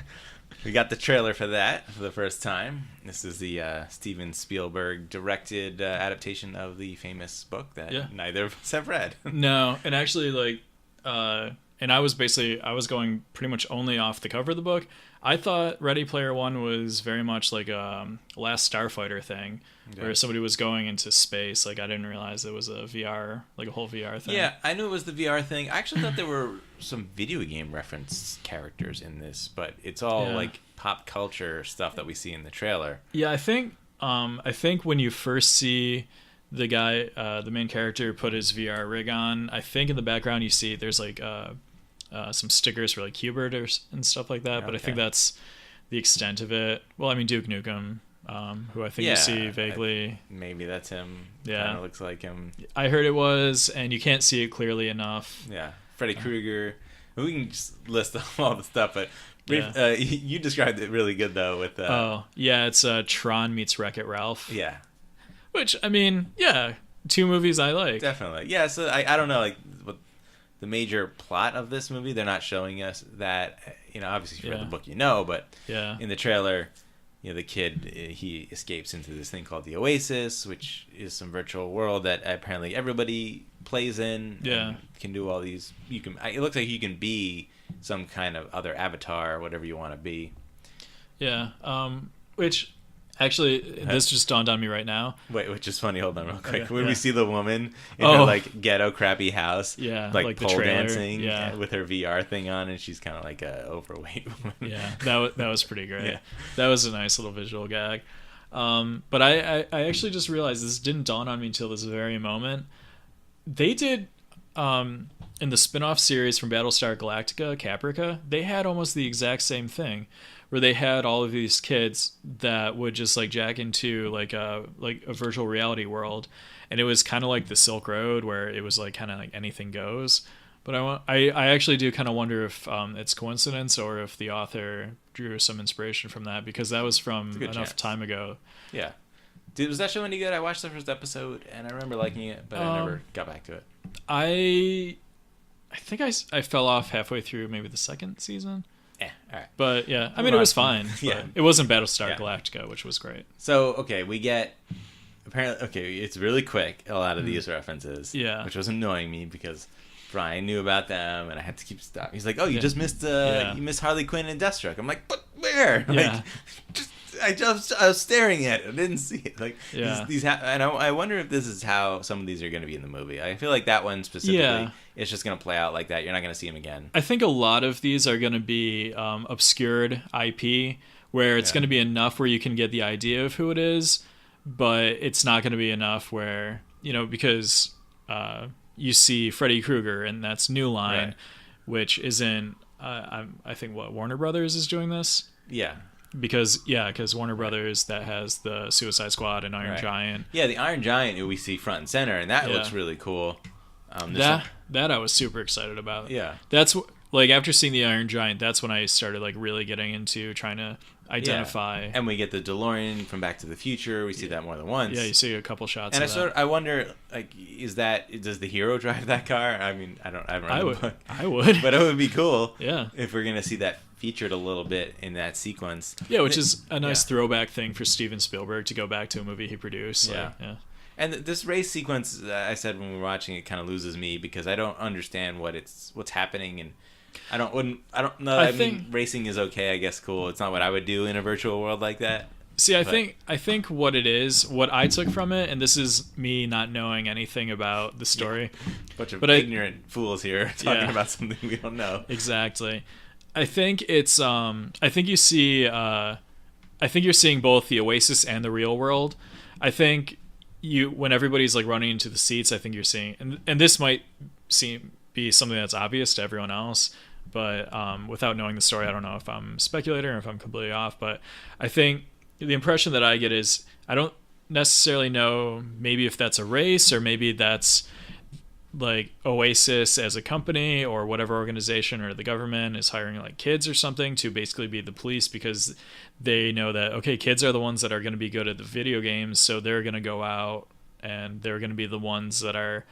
We got the trailer for that for the first time. This is the Steven Spielberg directed adaptation of the famous book that neither of us have read. No, and actually, and I was going pretty much only off the cover of the book. I thought Ready Player One was very much like a Last Starfighter thing, where somebody was going into space. I didn't realize it was a VR, a whole VR thing. Yeah, I knew it was the VR thing. I actually thought there were some video game reference characters in this, but it's all pop culture stuff that we see in the trailer. Yeah, I think when you first see the guy, the main character, put his VR rig on, I think in the background you see there's some stickers for Hubert and stuff like that, but I think that's the extent of it. Well, I mean Duke Nukem, who I think you see vaguely. Maybe that's him. Yeah, kind of looks like him. I heard it was, and you can't see it clearly enough. Yeah, Freddy Krueger. We can just list all the stuff, but you described it really good though. With it's Tron meets Wreck-It Ralph. Yeah, which I mean, two movies I like. Definitely, yeah. So I don't know what the major plot of this movie. They're not showing us that. Obviously if you read the book, but in the trailer, the kid, he escapes into this thing called the Oasis, which is some virtual world that apparently everybody plays in. Yeah, can do all these. It looks like you can be some kind of other avatar or whatever you want to be. Yeah, which actually this just dawned on me right now. Wait, which is funny. Hold on real quick. Okay, when we see the woman in her ghetto crappy house, like pole the dancing with her VR thing on, and she's kind of like a overweight woman. Yeah, that was pretty great. Yeah. That was a nice little visual gag. But I actually just realized this didn't dawn on me until this very moment. They did in the spin-off series from Battlestar Galactica, Caprica, they had almost the exact same thing, where they had all of these kids that would just jack into a virtual reality world, and it was kind of like the Silk Road, where it was kind of anything goes. But I actually do kind of wonder if it's coincidence or if the author drew some inspiration from that, because that was from enough time ago. Yeah. Was that show any good? I watched the first episode and I remember liking it, but I never got back to it. I think I fell off halfway through maybe the second season. All right. But yeah, I mean, it was fine. Yeah. It wasn't Battlestar Galactica, which was great. So, okay, we get... Apparently, it's really quick, a lot of these references. Yeah. Which was annoying me because Brian knew about them and I had to keep stopping. He's like, oh, you just missed you missed Harley Quinn and Deathstroke. I'm like, but where? Yeah. I was staring at it. I didn't see it. And I wonder if this is how some of these are going to be in the movie. I feel like that one specifically is just going to play out like that. You're not going to see him again. I think a lot of these are going to be obscured IP, where it's going to be enough where you can get the idea of who it is, but it's not going to be enough where, because you see Freddy Krueger and that's New Line, which isn't I think Warner Brothers is doing this. Yeah. Because Warner Brothers, that has the Suicide Squad and Iron Giant. Yeah, the Iron Giant we see front and center, and that looks really cool. That I was super excited about. Yeah. That's like, after seeing the Iron Giant, that's when I started like really getting into trying to identify. And we get the DeLorean from Back to the Future. We see that more than once. Yeah, you see a couple shots. And I wonder, like, does the hero drive that car? I mean, I haven't read the book. I would. But it would be cool. Yeah. If we're gonna see that featured a little bit in that sequence. Yeah, which is a nice throwback thing for Steven Spielberg to go back to a movie he produced. Yeah. Yeah. And this race sequence, I said when we were watching it, kind of loses me because I don't understand what's happening, and I don't know. I mean, racing is okay, I guess, cool. It's not what I would do in a virtual world like that. See, I think what it is, what I took from it, and this is me not knowing anything about the story. Bunch of ignorant fools here talking about something we don't know. Exactly. I think it's I think you're seeing both the Oasis and the real world. I think when everybody's like running into the seats, I think you're seeing, and this might be something that's obvious to everyone else, but without knowing the story, I don't know if I'm speculating or if I'm completely off, but I think the impression that I get is, I don't necessarily know maybe if that's a race or maybe that's like Oasis as a company or whatever organization or the government is hiring like kids or something to basically be the police, because they know that, okay, kids are the ones that are going to be good at the video games, so they're going to go out and they're going to be the ones that are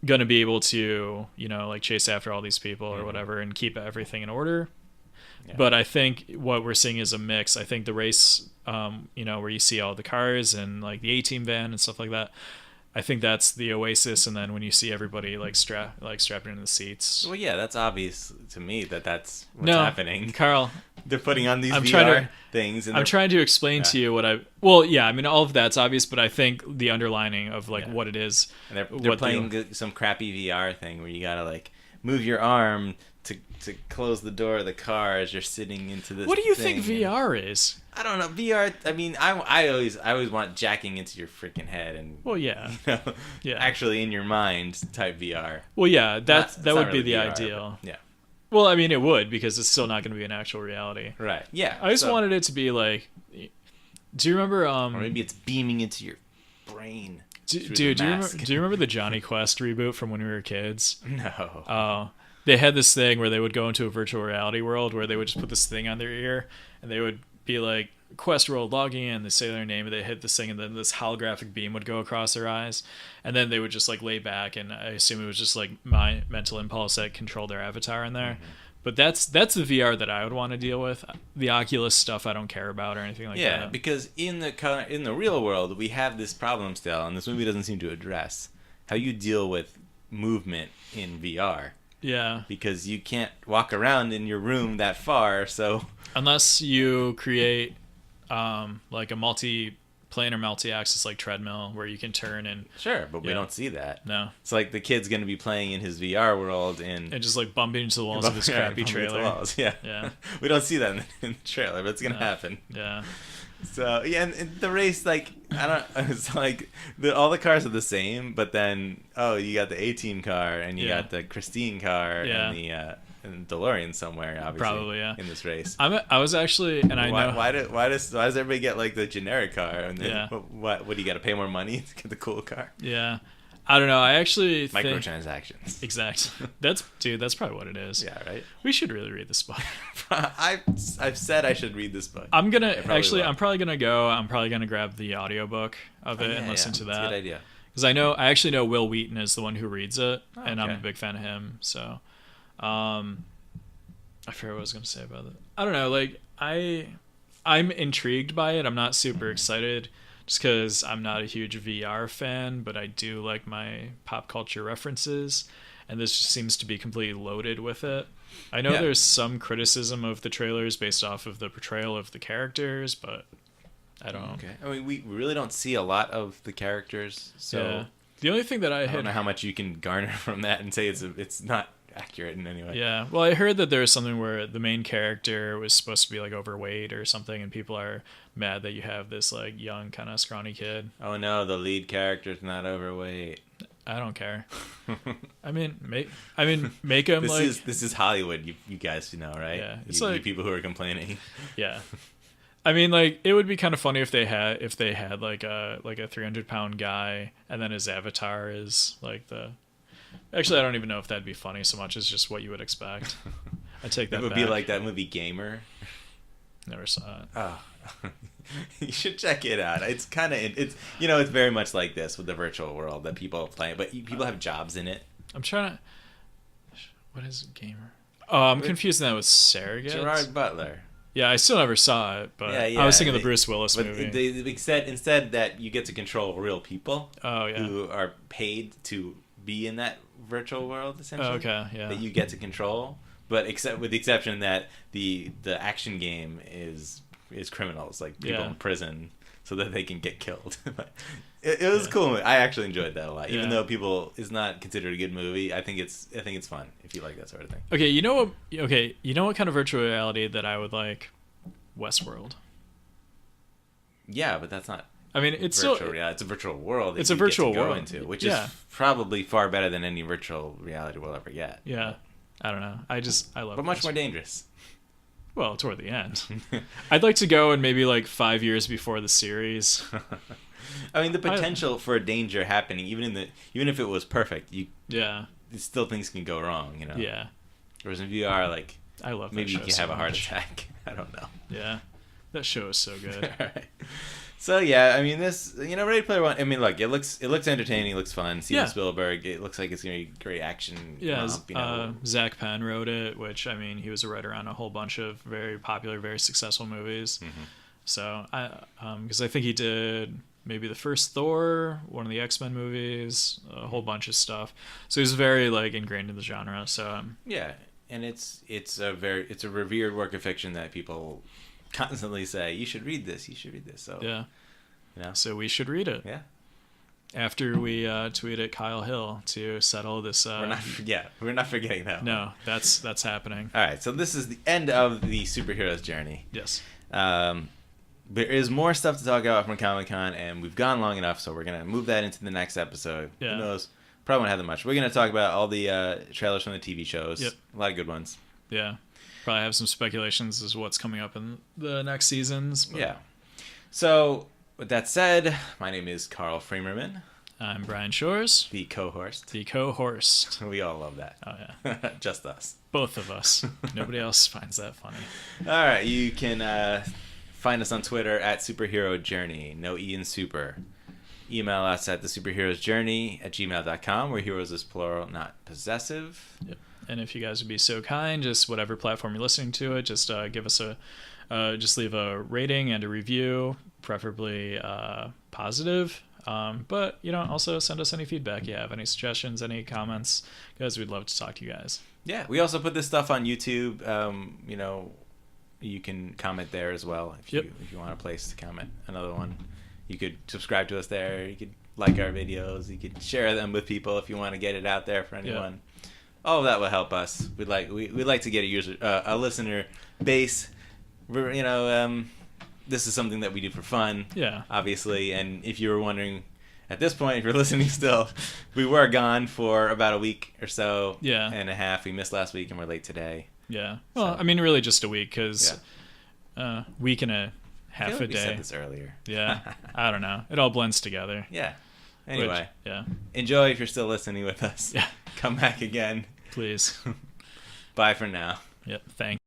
going to be able to, like chase after all these people or whatever and keep everything in order. Yeah. But I think what we're seeing is a mix. I think the race, where you see all the cars and like the A-Team van and stuff like that, I think that's the Oasis, and then when you see everybody like strapped into the seats. Well, yeah, that's obvious to me that's what's happening. Carl, they're putting on these VR things. And I'm trying to explain to you what I mean, all of that's obvious, but I think the underlining of like what it is. And they're playing some crappy VR thing where you gotta like move your arm to close the door of the car as you're sitting into this. What do you think VR is? I don't know. VR. I mean, I always want jacking into your freaking head and actually in your mind type VR. Well, yeah, that would be the VR, ideal. Yeah. Well, I mean, it would, because it's still not going to be an actual reality. Right. Yeah. I just wanted it to be like. Do you remember? Or maybe it's beaming into your brain. Dude, do you remember the Johnny Quest reboot from when we were kids? No. Oh. They had this thing where they would go into a virtual reality world where they would just put this thing on their ear and they would be like, Quest world, logging in, they say their name, and they hit this thing, and then this holographic beam would go across their eyes, and then they would just like lay back, and I assume it was just like my mental impulse that controlled their avatar in there. Mm-hmm. But that's the VR that I would want to deal with. The Oculus stuff I don't care about or anything like that. Yeah, because in the real world we have this problem still, and this movie doesn't seem to address how you deal with movement in VR. Yeah. Because you can't walk around in your room that far, so unless you create like a multi-plane or multi-axis like treadmill where you can turn and sure, but we don't see that. No, it's like the kid's gonna be playing in his VR world and just like bumping into the walls of this crappy trailer. Yeah. We don't see that in the trailer, but it's gonna happen. Yeah. So yeah, and the race, like I don't, it's like all the cars are the same, but then you got the A-Team car and you got the Christine car and the and DeLorean somewhere, obviously. Probably, in this race. I was actually, and I know why does everybody get like the generic car, and then what do you got to pay more money to get the cool car? Yeah, I don't know. I actually microtransactions. Exactly. That's probably what it is. Yeah, right. We should really read this book. I've said I should read this book. I'm probably gonna grab the audiobook of it and listen to that. That's a good idea. Because I actually know Will Wheaton is the one who reads it, and I'm a big fan of him. So, I forget what I was gonna say about it. I don't know. Like I'm intrigued by it. I'm not super excited, just because I'm not a huge VR fan, but I do like my pop culture references, and this just seems to be completely loaded with it. I know there's some criticism of the trailers based off of the portrayal of the characters, but I don't know. Okay. I mean, we really don't see a lot of the characters, so the only thing that I don't know how much you can garner from that and say it's not accurate in any way. Yeah. Well, I heard that there was something where the main character was supposed to be like overweight or something, and people are mad that you have this like young kind of scrawny kid. Oh no, the lead character's not overweight. I don't care. I mean, make him this is Hollywood. You guys know, right? Yeah, it's you people who are complaining. Yeah. I mean, like, it would be kind of funny if they had like a 300-pound guy, and then his avatar is like the. Actually, I don't even know if that'd be funny so much as just what you would expect. I take that. It would back. be like that movie Gamer. Never saw it. Oh. You should check it out. It's very much like this with the virtual world that people play, but people have jobs in it. I'm trying to. What is Gamer? Oh, I'm confusing that with Surrogate. Gerard Butler. Yeah, I still never saw it, but I was thinking of the Bruce Willis movie. Instead that you get to control real people. Oh, yeah. Who are paid to be in that virtual world, essentially. Oh, okay, yeah. That you get to control, but with the exception that the action game is criminals, like people in prison, so that they can get killed. It was cool. I actually enjoyed that a lot, even though it's not considered a good movie. I think it's fun if you like that sort of thing. Okay, you know what kind of virtual reality that I would like? Westworld. Yeah, but that's not. I mean, it's virtual reality. It's a virtual world. It's a virtual world into, which is probably far better than any virtual reality we'll ever get. Yeah, I don't know. I love. But much more dangerous. Well, toward the end. I'd like to go in maybe like 5 years before the series. I mean, the potential for a danger happening, even if it was perfect, still things can go wrong, you know. Yeah. Whereas in VR, like, I love maybe that you can have a heart attack. I don't know. Yeah, that show is so good. All right. So yeah, I mean, this, Ready Player One. I mean, look, it looks entertaining, it looks fun. Steven Spielberg, it looks like it's gonna be great action. Yeah, Zach Penn wrote it, which, I mean, he was a writer on a whole bunch of very popular, very successful movies. Mm-hmm. So because I think he did maybe the first Thor, one of the X-Men movies, a whole bunch of stuff. So he's very like ingrained in the genre. So yeah, and it's a revered work of fiction that people constantly say you should read this. So yeah, so we should read it. Yeah. After we tweet at Kyle Hill to settle this. We're not forgetting that. No, that's happening. All right, so this is the end of the superhero's journey. Yes. There is more stuff to talk about from Comic-Con, and we've gone long enough, so we're going to move that into the next episode. Yeah. Who knows? Probably won't have that much. We're going to talk about all the trailers from the TV shows. Yep. A lot of good ones. Yeah. Probably have some speculations as to what's coming up in the next seasons. But... Yeah. So, with that said, my name is Carl Framerman. I'm Brian Shores. The co-host. We all love that. Oh, yeah. Just us. Both of us. Nobody else finds that funny. All right. You can find us on Twitter at Superhero Journey. No E in super. Email us at thesuperheroesjourney@gmail.com, where heroes is plural, not possessive. Yep. And if you guys would be so kind, just whatever platform you're listening to it, just give us just leave a rating and a review, preferably positive. But also send us any feedback you have, any suggestions, any comments, because we'd love to talk to you guys. Yeah, we also put this stuff on YouTube. You can comment there as well if you want a place to comment. Another one, you could subscribe to us there. You could like our videos. You could share them with people if you want to get it out there for anyone. Yep. All of that will help us. We'd like to get a listener base. This is something that we do for fun. Yeah. Obviously, and if you were wondering, at this point, if you're listening still, we were gone for about a week or so. Yeah. And a half. We missed last week and we're late today. Yeah. Well, so. I mean, really just a week, because week and a half a day. We said this earlier. Yeah. I don't know. It all blends together. Yeah. Anyway. Yeah. Enjoy if you're still listening with us. Yeah. Come back again. Please. Bye for now. Yep. Thanks.